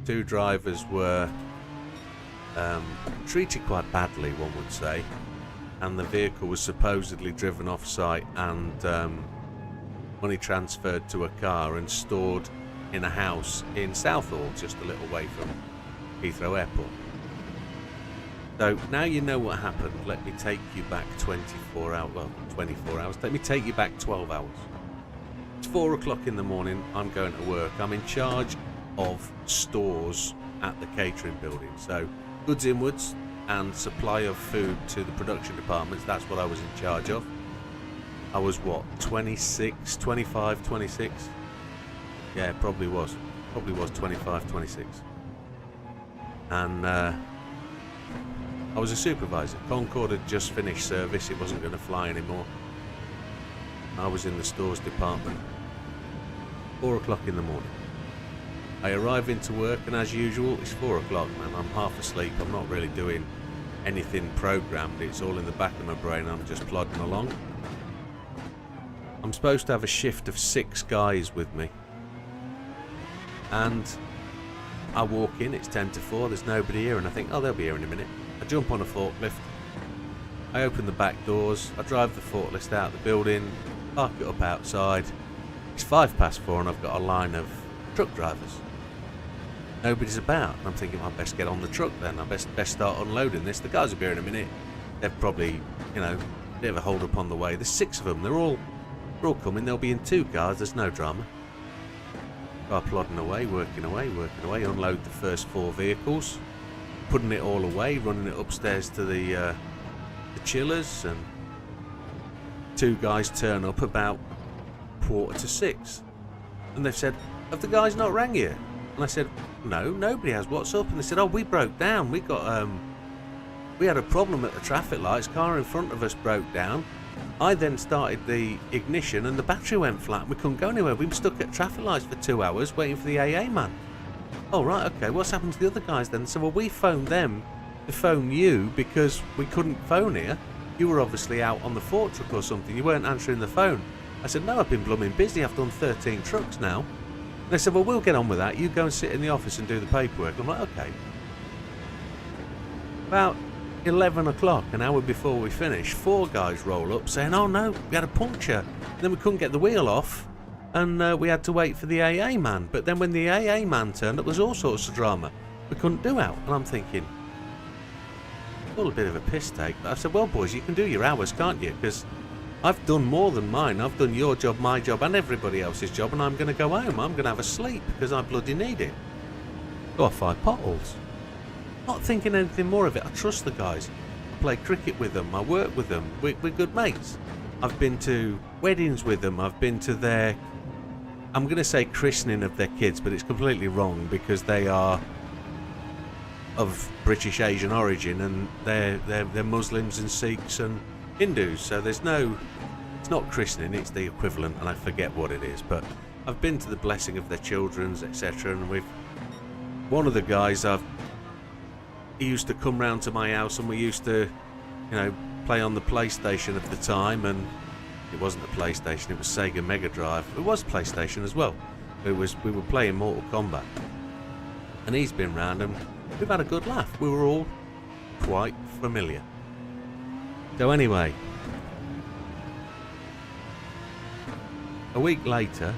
2 drivers were treated quite badly, one would say, and the vehicle was supposedly driven off site and money transferred to a car and stored in a house in Southall, just a little way from Heathrow Airport. So now you know what happened. Let me take you back 24 hours. Well, 24 hours. Let me take you back 12 hours. It's 4 o'clock in the morning. I'm going to work. I'm in charge of stores at the catering building. So goods inwards and supply of food to the production departments. That's what I was in charge of. I was what, 26, 25, 26? Yeah, probably was 25, 26. And I was a supervisor. Concorde had just finished service. It wasn't going to fly anymore. I was in the stores department. 4 o'clock in the morning. I arrive into work, and as usual, it's 4 o'clock, man. I'm half asleep. I'm not really doing anything programmed. It's all in the back of my brain. I'm just plodding along. I'm supposed to have a shift of 6 guys with me. And I walk in, it's 10 to 4, there's nobody here, and I think, oh, they'll be here in a minute. I jump on a forklift. I open the back doors. I drive the forklift out of the building, park it up outside. It's 4:05 and I've got a line of truck drivers. Nobody's about. I'm thinking, I best get on the truck then. I best start unloading this. The guys will be here in a minute. They've probably, you know, bit of a hold up on the way. There's 6 of them. They're all coming. They'll be in 2 cars. There's no drama. Start plodding away, working away. Unload the first 4 vehicles. Putting it all away, running it upstairs to the chillers, and 2 guys turn up about 5:45, and they've said, "Have the guys not rang you?" And I said, "No, nobody has. What's up?" And they said, "Oh, we broke down. We had a problem at the traffic lights. Car in front of us broke down. I then started the ignition, and the battery went flat. We couldn't go anywhere. We were stuck at traffic lights for 2 hours waiting for the AA man." Oh, right, okay. What's happened to the other guys then? So, well, we phoned them to phone you because we couldn't phone here. You were obviously out on the fork truck or something. You weren't answering the phone. I said, "No, I've been blooming busy. I've done 13 trucks now." And they said, "Well, we'll get on with that. You go and sit in the office and do the paperwork." I'm like, okay. About 11 o'clock, an hour before we finish, 4 guys roll up saying, "Oh, no, we had a puncture. And then we couldn't get the wheel off. And we had to wait for the AA man. But then when the AA man turned up, there was all sorts of drama. We couldn't do out." And I'm thinking, all a bit of a piss take. But I said, "Well, boys, you can do your hours, can't you? Because I've done more than mine. I've done your job, my job, and everybody else's job. And I'm going to go home. I'm going to have a sleep because I bloody need it." Go off 5 potholes. Not thinking anything more of it. I trust the guys. I play cricket with them. I work with them. We're good mates. I've been to weddings with them. I've been to their, I'm going to say christening of their kids, but it's completely wrong because they are of British Asian origin, and they're Muslims and Sikhs and Hindus. So there's no, it's not christening, it's the equivalent, and I forget what it is. But I've been to the blessing of their children's, etc. And with one of the guys, he used to come round to my house, and we used to, you know, play on the PlayStation of the time, and it wasn't a PlayStation, it was Sega Mega Drive. It was PlayStation as well. We were playing Mortal Kombat, and he's been round, and we've had a good laugh. We were all quite familiar. So anyway, a week later,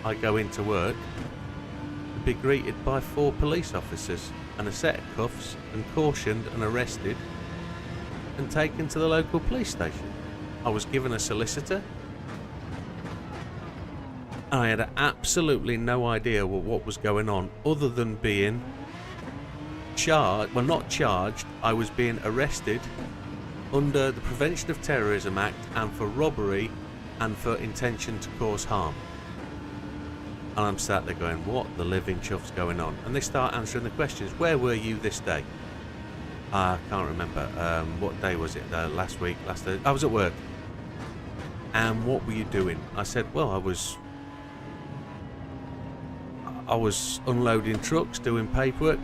I go into work to be greeted by 4 police officers and a set of cuffs, and cautioned and arrested and taken to the local police station. I was given a solicitor. I had absolutely no idea what was going on, other than being charged. Well, not charged. I was being arrested under the Prevention of Terrorism Act, and for robbery and for intention to cause harm. And I'm sat there going, what the living chuff's going on? And they start answering the questions. Where were you this day? I can't remember. What day was it? Last week? I was at work. And what were you doing? I said, well, I was unloading trucks, doing paperwork.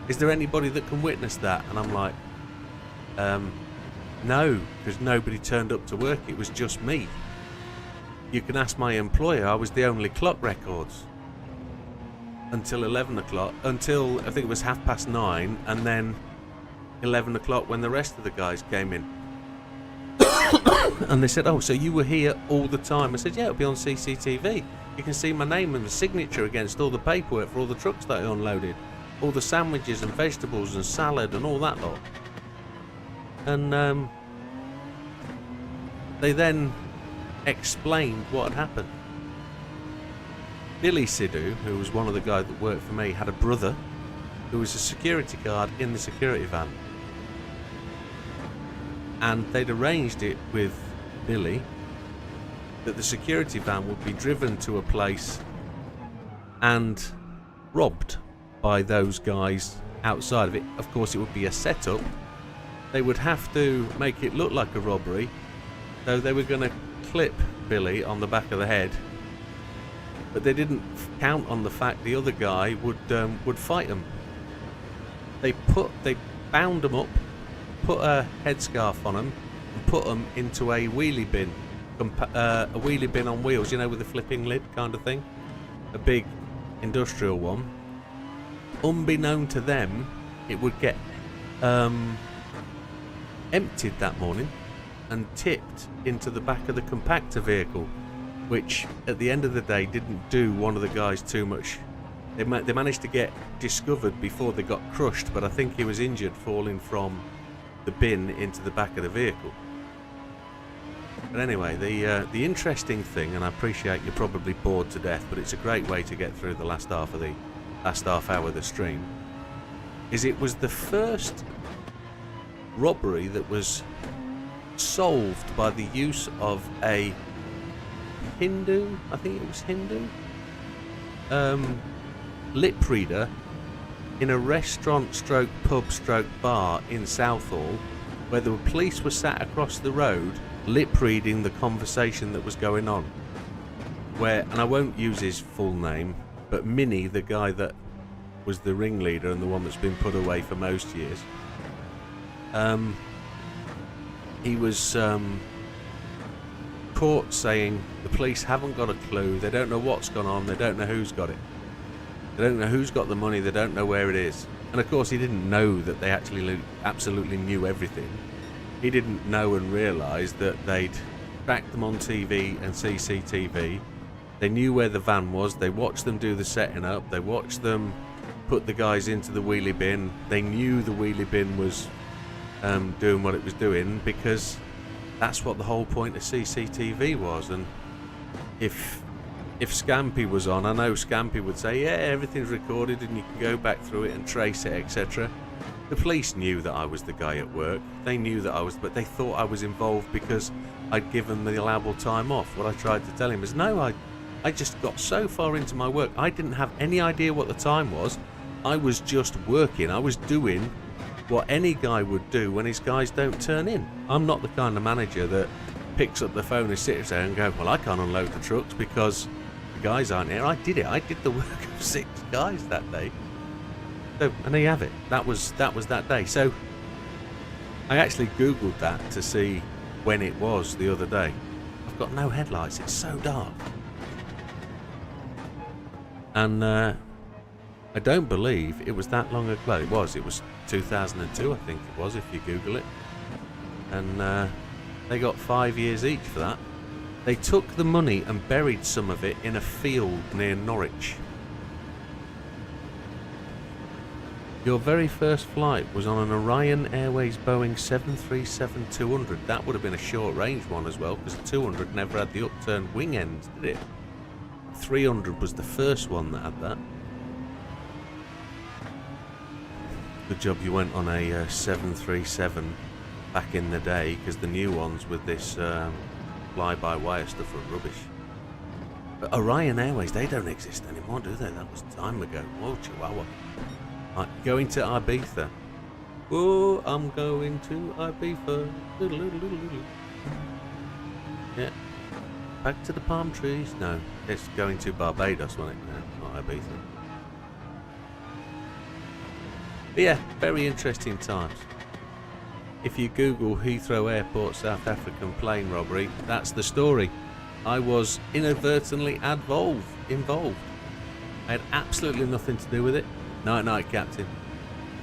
Is there anybody that can witness that? And I'm like, no, because nobody turned up to work. It was just me. You can ask my employer. I was the only clock records until 11 o'clock, until I think it was 9:30, and then 11 o'clock when the rest of the guys came in. And they said, oh, so you were here all the time? I said, yeah, it'll be on CCTV. You can see my name and the signature against all the paperwork for all the trucks that I unloaded. All the sandwiches and vegetables and salad and all that lot. And they then explained what had happened. Billy Sidhu, who was one of the guys that worked for me, had a brother who was a security guard in the security van. And they'd arranged it with Billy that the security van would be driven to a place and robbed by those guys outside of it. Of course, it would be a setup. They would have to make it look like a robbery, so they were going to clip Billy on the back of the head, but they didn't count on the fact the other guy would fight him. They bound him up, put a headscarf on him, and put him into a wheelie bin, a wheelie bin on wheels, you know, with a flipping lid kind of thing, a big industrial one. Unbeknown to them, it would get emptied that morning and tipped into the back of the compactor vehicle, which at the end of the day didn't do one of the guys too much. They managed to get discovered before they got crushed, but I think he was injured falling from the bin into the back of the vehicle. But anyway, the interesting thing, and I appreciate you're probably bored to death, but it's a great way to get through the last half hour of the stream, is it was the first robbery that was solved by the use of a Hindu, I think it was Hindu, lip reader in a restaurant stroke pub stroke bar in Southall, where the police were sat across the road lip reading the conversation that was going on. Where, and I won't use his full name, but Minnie, the guy that was the ringleader and the one that's been put away for most years, he was caught saying the police haven't got a clue, they don't know what's gone on, they don't know who's got it, they don't know who's got the money, they don't know where it is. And of course he didn't know that they actually absolutely knew everything. He didn't know and realise that they'd tracked them on TV and CCTV. They knew where the van was, they watched them do the setting up, they watched them put the guys into the wheelie bin. They knew the wheelie bin was doing what it was doing, because that's what the whole point of CCTV was. And if Scampy was on, I know Scampy would say, yeah, everything's recorded and you can go back through it and trace it, etc. The police knew that I was the guy at work. They knew that I was, but they thought I was involved because I'd given the allowable time off. What I tried to tell him is, no, I just got so far into my work, I didn't have any idea what the time was. I was just working. I was doing what any guy would do when his guys don't turn in. I'm not the kind of manager that picks up the phone and sits there and go, well, I can't unload the trucks because the guys aren't here. I did it. I did the work of 6 guys that day. So, and there you have it. That was that day. So I actually Googled that to see when it was the other day. I've got no headlights. It's so dark. And I don't believe it was that long ago. It was 2002, I think it was, if you Google it. And they got 5 years each for that. They took the money and buried some of it in a field near Norwich. Your very first flight was on an Orion Airways Boeing 737-200. That would have been a short range one as well, because the 200 never had the upturned wing ends, did it? 300 was the first one that had that. Good job you went on a 737 back in the day, because the new ones with this fly-by-wire stuff are rubbish. But Orion Airways, they don't exist anymore, do they? That was time ago. Whoa, Chihuahua. Right, going to Ibiza. Oh, I'm going to Ibiza. Yeah. Back to the palm trees. No, it's going to Barbados, wasn't it? No, not Ibiza. But yeah, very interesting times. If you Google Heathrow Airport South African plane robbery, that's the story. I was inadvertently involved. I had absolutely nothing to do with it. Night night, Captain.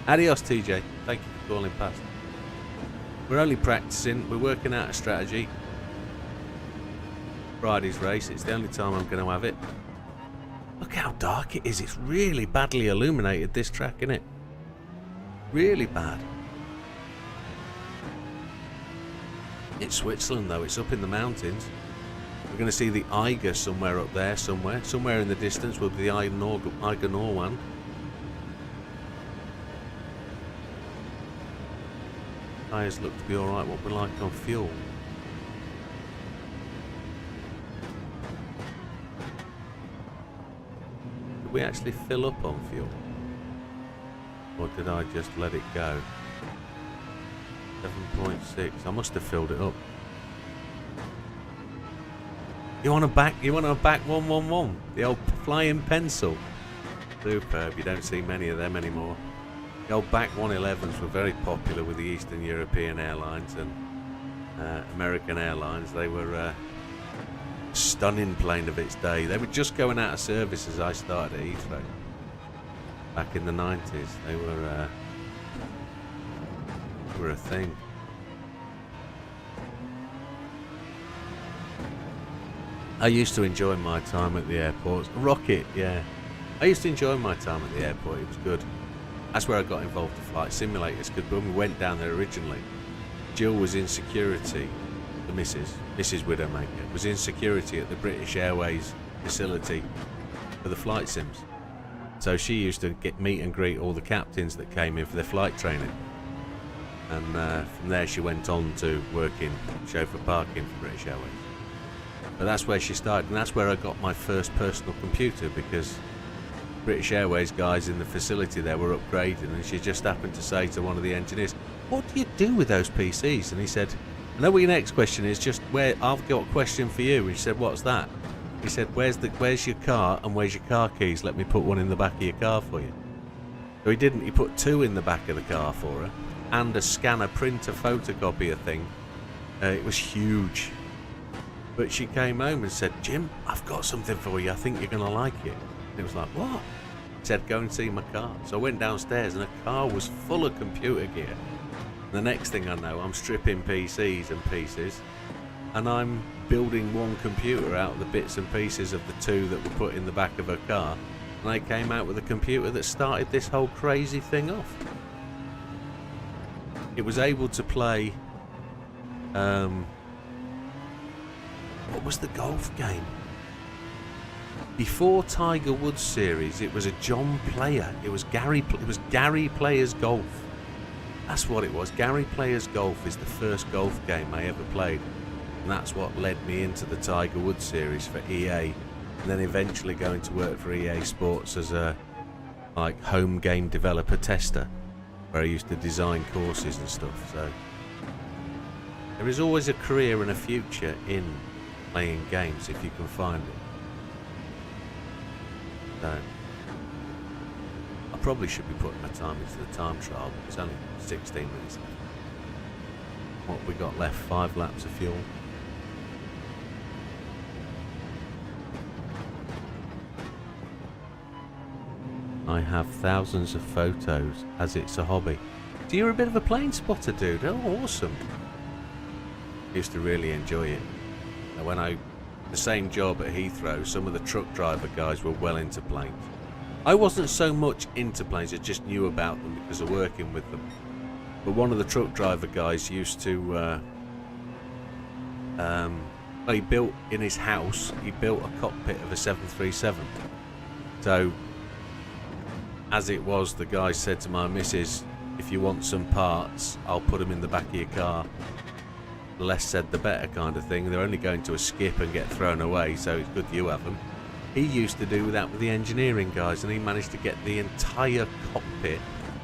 Adios, TJ. Thank you for calling past. We're only practicing. We're working out a strategy. Friday's race. It's the only time I'm going to have it. Look how dark it is. It's really badly illuminated, this track, isn't it? Really bad. It's Switzerland, though. It's up in the mountains. We're going to see the Eiger somewhere up there, somewhere. Somewhere in the distance will be the Eiger one. Tyres look to be alright. What we're like on fuel. Did we actually fill up on fuel? Or did I just let it go? 7.6. I must have filled it up. You want a back 111? The old flying pencil. Superb. You don't see many of them anymore. The old back 111s were very popular with the Eastern European Airlines and American Airlines. They were a stunning plane of its day. They were just going out of service as I started at Heathrow back in the 90s. They were a thing. I used to enjoy my time at the airport. Rocket, yeah. I used to enjoy my time at the airport. It was good. That's where I got involved in flight simulators, because when we went down there originally, Jill was in security, the Mrs. Widdowmaker, was in security at the British Airways facility for the flight sims. So she used to meet and greet all the captains that came in for their flight training. And from there she went on to work in chauffeur parking for British Airways. But that's where she started, and that's where I got my first personal computer, because British Airways guys in the facility there were upgrading, and she just happened to say to one of the engineers, "What do you do with those PCs?" And he said, "I know what your next question is, just where I've got a question for you." And she said, "What's that?" He said, "Where's your car, and where's your car keys? Let me put one in the back of your car for you." So he didn't, he put two in the back of the car for her, and a scanner printer photocopier thing. It was huge. But she came home and said, "Jim, I've got something for you. I think you're going to like it." And it was like, "What?" He said, "Go and see my car." So I went downstairs, and the car was full of computer gear. And the next thing I know, I'm stripping PCs and pieces, and I'm building one computer out of the bits and pieces of the two that were put in the back of her car. And I came out with a computer that started this whole crazy thing off. It was able to play... what was the golf game? Before Tiger Woods series, it was a John Player. It was Gary Player's Golf. That's what it was. Gary Player's Golf is the first golf game I ever played, and that's what led me into the Tiger Woods series for EA, and then eventually going to work for EA Sports as a home game developer tester, where I used to design courses and stuff. So there is always a career and a future in playing games if you can find it. So I probably should be putting my time into the time trial, but it's only 16 minutes left. What we got left? 5 laps of fuel. I have thousands of photos as it's a hobby. So you're a bit of a plane spotter, dude. Oh, awesome. Used to really enjoy it. When the same job at Heathrow, some of the truck driver guys were well into planes. I wasn't so much into planes, I just knew about them because of working with them. But one of the truck driver guys used to, he built in his house, he built a cockpit of a 737. So, as it was, the guy said to my missus, "If you want some parts, I'll put them in the back of your car. The less said the better," kind of thing. They're only going to a skip and get thrown away, so it's good you have them. He used to do that with the engineering guys, and he managed to get the entire cockpit,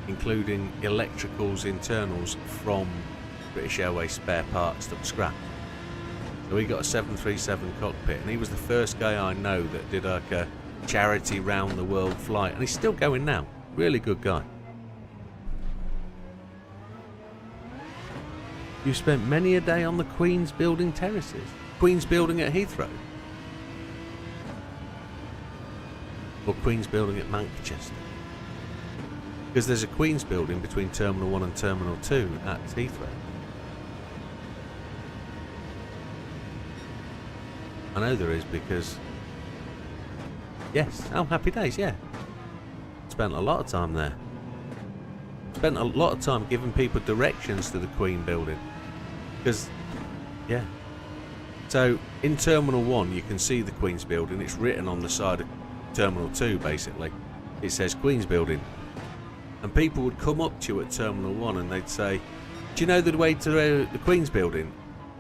including electricals, internals, from British Airways spare parts that were scrapped. So he got a 737 cockpit, and he was the first guy I know that did like a charity round the world flight, and he's still going now. Really good guy. You spent many a day on the Queen's Building terraces. Queen's Building at Heathrow? Or Queen's Building at Manchester? Because there's a Queen's Building between Terminal 1 and Terminal 2 at Heathrow. I know there is because... Yes, oh, happy days, yeah. Spent a lot of time there. Spent a lot of time giving people directions to the Queen building. Because, yeah. So, in Terminal 1, you can see the Queen's building. It's written on the side of Terminal 2, basically. It says Queen's building. And people would come up to you at Terminal 1 and they'd say, do you know the way to the Queen's building?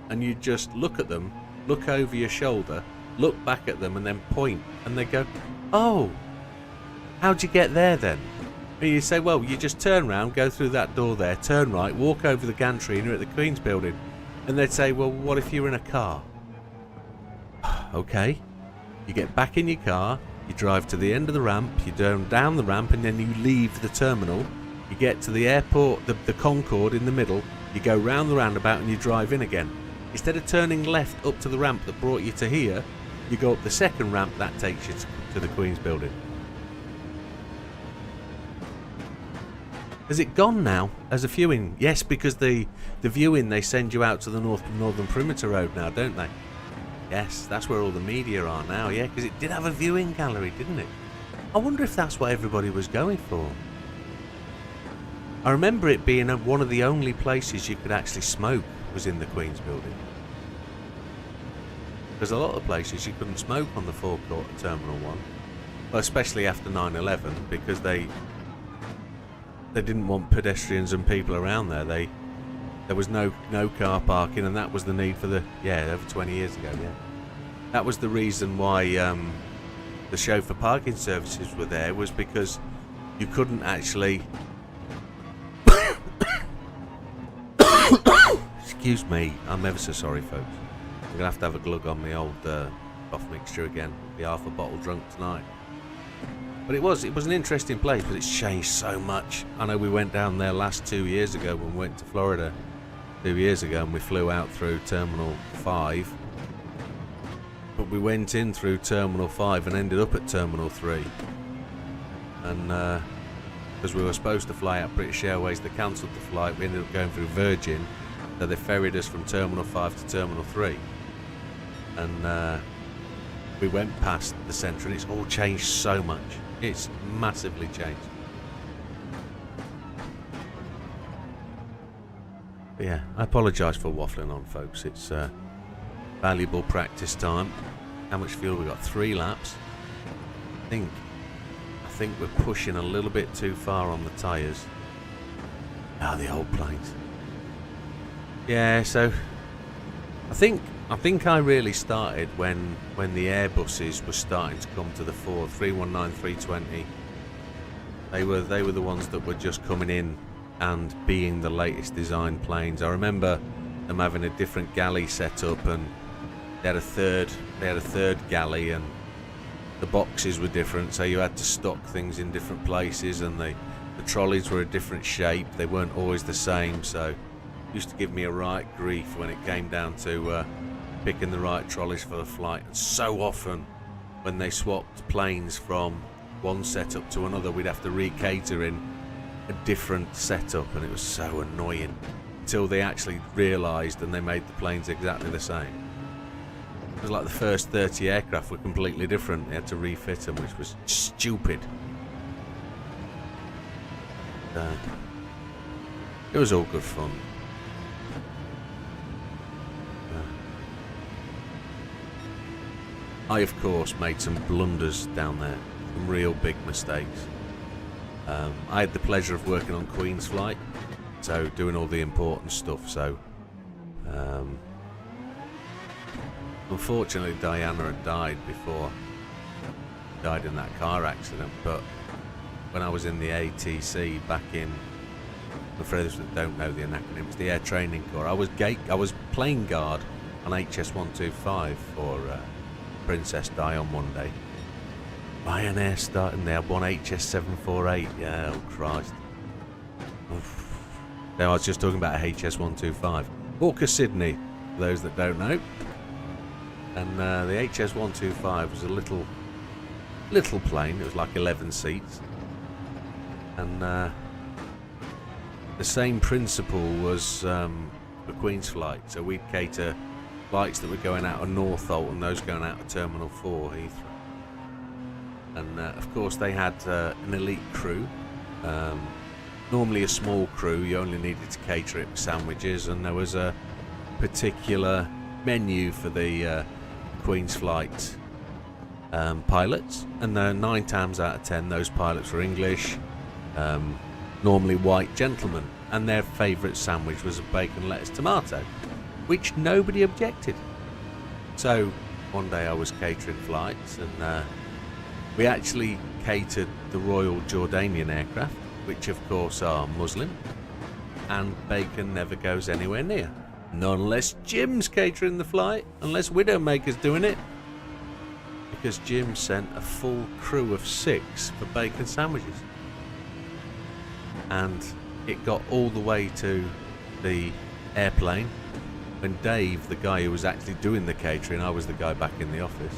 And you'd just look at them, look over your shoulder, look back at them and then point. And they'd go, oh, how'd you get there then? And you say, well, you just turn round, go through that door there, turn right, walk over the gantry and you're at the Queen's building. And they'd say, well, what if you're in a car? Okay. You get back in your car, you drive to the end of the ramp, you turn down the ramp and then you leave the terminal. You get to the airport, the Concorde in the middle, you go round the roundabout and you drive in again. Instead of turning left up to the ramp that brought you to here, you go up the second ramp that takes you to the Queen's building. Has it gone now as a viewing? Yes, because the viewing, they send you out to the northern perimeter road now, don't they? Yes, that's where all the media are now, yeah, because it did have a viewing gallery, didn't it? I wonder if that's what everybody was going for. I remember it being one of the only places you could actually smoke was in the Queen's building. Because a lot of places you couldn't smoke on the forecourt at Terminal 1. Well, especially after 9/11, because they didn't want pedestrians and people around there. There was no car parking, and that was the need for over 20 years ago, yeah. That was the reason why the chauffeur parking services were there, was because you couldn't actually... Excuse me, I'm ever so sorry, folks. I'm going to have a glug on my old cough mixture again. Be half a bottle drunk tonight. But it was an interesting place, but it's changed so much. I know we went down there last 2 years ago when we went to Florida 2 years ago, and we flew out through Terminal 5. But we went in through Terminal 5 and ended up at Terminal 3. And because we were supposed to fly out British Airways, they cancelled the flight. We ended up going through Virgin, so they ferried us from Terminal 5 to Terminal 3. And we went past the centre, and it's all changed so much. It's massively changed. But yeah, I apologise for waffling on, folks. It's valuable practice time. How much fuel we got? 3 laps. I think we're pushing a little bit too far on the tyres. The old planes. Yeah, so I think I really started when the Airbuses were starting to come to the fore. 319, 320. They were the ones that were just coming in and being the latest design planes. I remember them having a different galley set up, and they had a third galley, and the boxes were different, so you had to stock things in different places, and the trolleys were a different shape. They weren't always the same, so it used to give me a right grief when it came down to picking the right trolleys for the flight. And so often when they swapped planes from one setup to another, we'd have to re-cater in a different setup, and it was so annoying until they actually realised and they made the planes exactly the same. It was like the first 30 aircraft were completely different. They had to refit them, which was stupid. It was all good fun. I, of course, made some blunders down there, some real big mistakes. I had the pleasure of working on Queen's flight, so doing all the important stuff. So, unfortunately, Diana had died in that car accident. But when I was in the ATC back in, for those that don't know the acronym, it's the Air Training Corps. I was plane guard on HS125 for Princess Di on one day. Ryanair starting, they had one HS748. Yeah, oh Christ. Oof. Now I was just talking about HS125. Hawker Sydney, for those that don't know. And the HS125 was a little plane. It was like 11 seats. And the same principle was for Queen's flight. So we'd cater flights that were going out of Northolt and those going out of Terminal 4 Heathrow. And of course they had an elite crew. Normally a small crew, you only needed to cater it with sandwiches, and there was a particular menu for the Queen's Flight pilots, and 9 times out of 10 those pilots were English, normally white gentlemen, and their favourite sandwich was a bacon, lettuce, tomato, which nobody objected. So one day I was catering flights, and we actually catered the Royal Jordanian aircraft, which of course are Muslim, and bacon never goes anywhere near. Not unless Jim's catering the flight, unless Widdowmaker's doing it. Because Jim sent a full crew of 6 for bacon sandwiches. And it got all the way to the airplane when Dave, the guy who was actually doing the catering, I was the guy back in the office,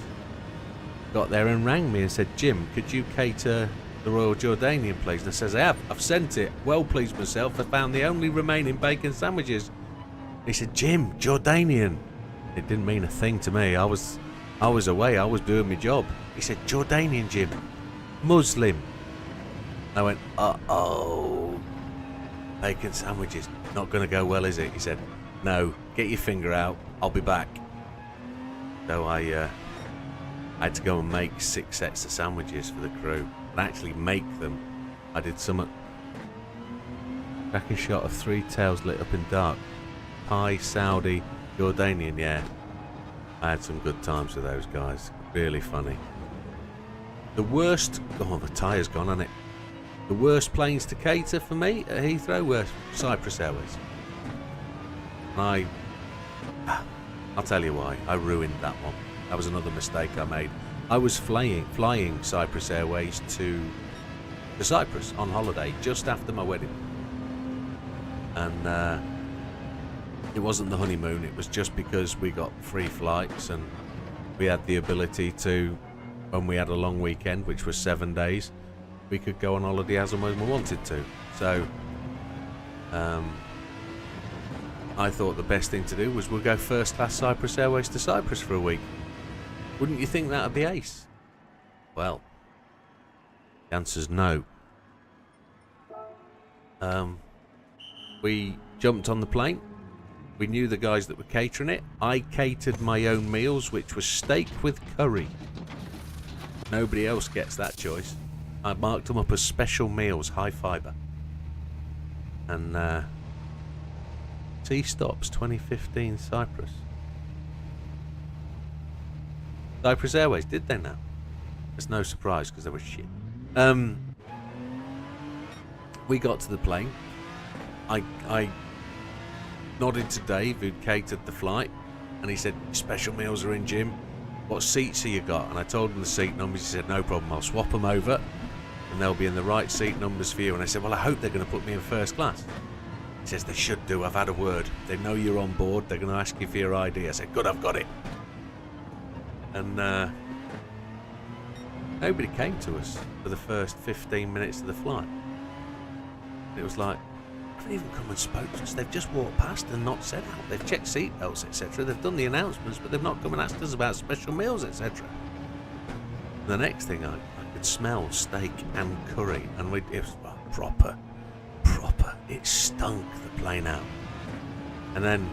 got there and rang me and said, Jim, could you cater the Royal Jordanian please? And I says, I've sent it. Well pleased myself, I found the only remaining bacon sandwiches. He said, Jim, Jordanian. It didn't mean a thing to me. I was away, I was doing my job. He said, Jordanian, Jim. Muslim. I went, uh-oh. Bacon sandwiches. Not going to go well, is it? He said, no, get your finger out. I'll be back. So I had to go and make 6 sets of sandwiches for the crew. And actually make them. I did some tracking shot of 3 tails lit up in dark. Thai, Saudi, Jordanian, yeah. I had some good times with those guys. Really funny. The worst... Oh, the tyre's gone, hasn't it? The worst planes to cater for me at Heathrow were Cyprus Airways. And I'll tell you why. I ruined that one. That was another mistake I made. I was flying Cyprus Airways to Cyprus on holiday just after my wedding. And it wasn't the honeymoon, it was just because we got free flights and we had the ability to, when we had a long weekend, which was 7 days, we could go on holiday as and when we wanted to. So I thought the best thing to do was we'll go first class Cyprus Airways to Cyprus for a week. Wouldn't you think that would be ace? Well, the answer's no. We jumped on the plane. We knew the guys that were catering it. I catered my own meals, which was steak with curry. Nobody else gets that choice. I marked them up as special meals, high fibre. And T-Stops 2015 Cyprus. Cyprus Airways, did they now? It's no surprise because they were shit. We got to the plane. I nodded to Dave, who'd catered the flight, and he said, special meals are in, Jim. What seats have you got? And I told him the seat numbers. He said, no problem, I'll swap them over and they'll be in the right seat numbers for you. And I said, well, I hope they're going to put me in first class. He says, they should do, I've had a word. They know you're on board, they're going to ask you for your ID. I said, good, I've got it. And nobody came to us for the first 15 minutes of the flight. It was like, they haven't even come and spoke to us. They've just walked past and not said out. They've checked seatbelts, etc. They've done the announcements, but they've not come and asked us about special meals, etc. The next thing I could smell steak and curry, and it was proper. It stunk the plane out. And then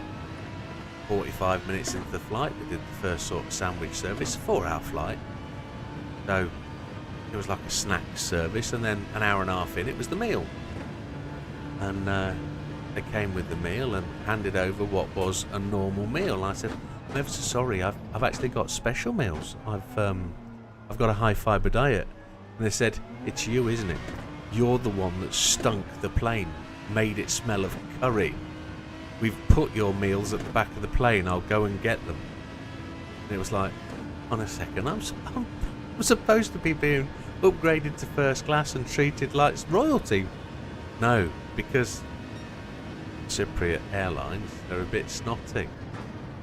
45 minutes into the flight, we did the first sort of sandwich service, 4-hour flight. So it was like a snack service, and then an hour and a half in, it was the meal. And they came with the meal and handed over what was a normal meal. And I said, I'm ever so sorry, I've actually got special meals. I've got a high fibre diet. And they said, it's you, isn't it? You're the one that stunk the plane, made it smell of curry. We've put your meals at the back of the plane, I'll go and get them. And it was like, on a second, I'm supposed to be being upgraded to first class and treated like royalty. No, because Cypriot Airlines, they're a bit snotty.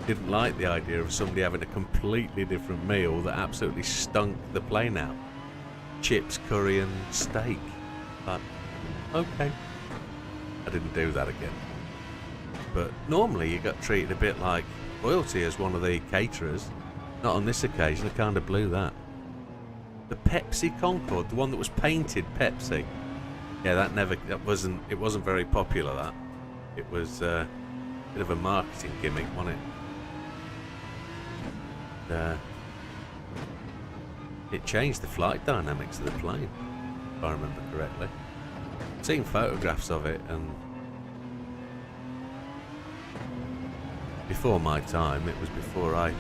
Didn't like the idea of somebody having a completely different meal that absolutely stunk the plane out. Chips, curry and steak. But, okay. I didn't do that again. But normally you got treated a bit like royalty as one of the caterers. Not on this occasion. I kind of blew that. The Pepsi Concorde, the one that was painted Pepsi. Yeah, it wasn't very popular, that. It was a bit of a marketing gimmick, wasn't it? It changed the flight dynamics of the plane, if I remember correctly. I've seen photographs of it, and before my time, it was before I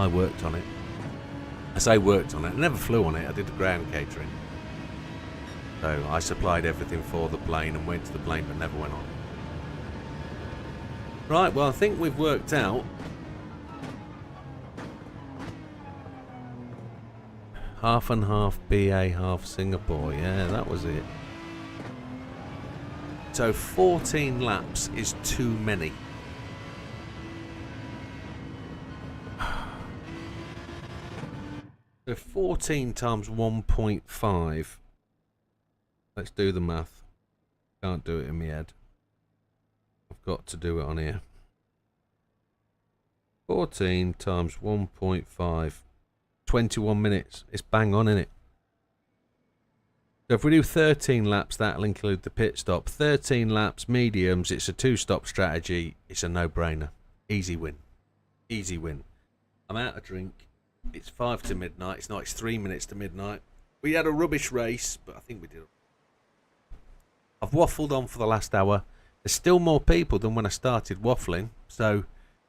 worked on it. I say worked on it, I never flew on it, I did the ground catering. So I supplied everything for the plane and went to the plane but never went on. Right, well I think we've worked out half and half BA, half Singapore. Yeah, that was it. So 14 laps is too many. So 14 times 1.5. Let's do the math. Can't do it in my head. I've got to do it on here. 14 times 1.5. 21 minutes. It's bang on, innit? So if we do 13 laps, that'll include the pit stop. 13 laps, mediums. It's a 2-stop strategy. It's a no-brainer. Easy win. Easy win. I'm out of drink. It's 5 to midnight. It's not. It's 3 minutes to midnight. We had a rubbish race, but I think we did. I've waffled on for the last hour. There's still more people than when I started waffling. So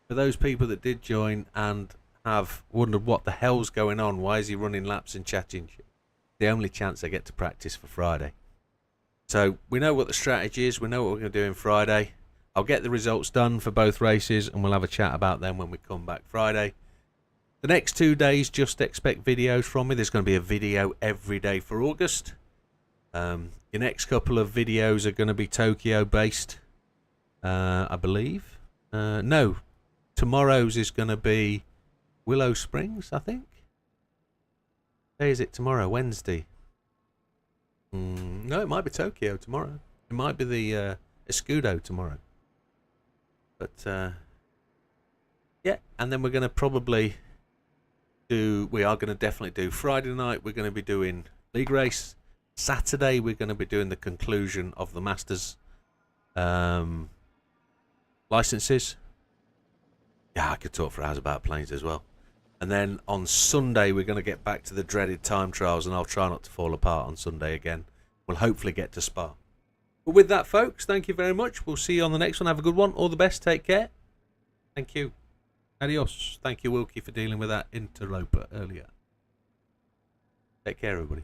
for those people that did join and have wondered what the hell's going on, why is he running laps and chatting shit? The only chance I get to practice for Friday. So we know what the strategy is. We know what we're going to do in Friday. I'll get the results done for both races and we'll have a chat about them when we come back Friday. The next 2 days, just expect videos from me. There's going to be a video every day for August. Your next couple of videos are going to be Tokyo based, I believe. No, tomorrow's is going to be Willow Springs, I think. Day is it tomorrow? Wednesday. No, it might be Tokyo tomorrow. It might be the Escudo tomorrow. But yeah, and then we're going to probably we are going to definitely do Friday night. We're going to be doing league race. Saturday we're going to be doing the conclusion of the Masters licenses. Yeah, I could talk for hours about planes as well. And then on Sunday we're going to get back to the dreaded time trials, and I'll try not to fall apart on Sunday again. We'll hopefully get to Spa. But with that, folks, thank you very much. We'll see you on the next one. Have a good one. All the best. Take care. Thank you. Adios. Thank you, Wilkie, for dealing with that interloper earlier. Take care, everybody.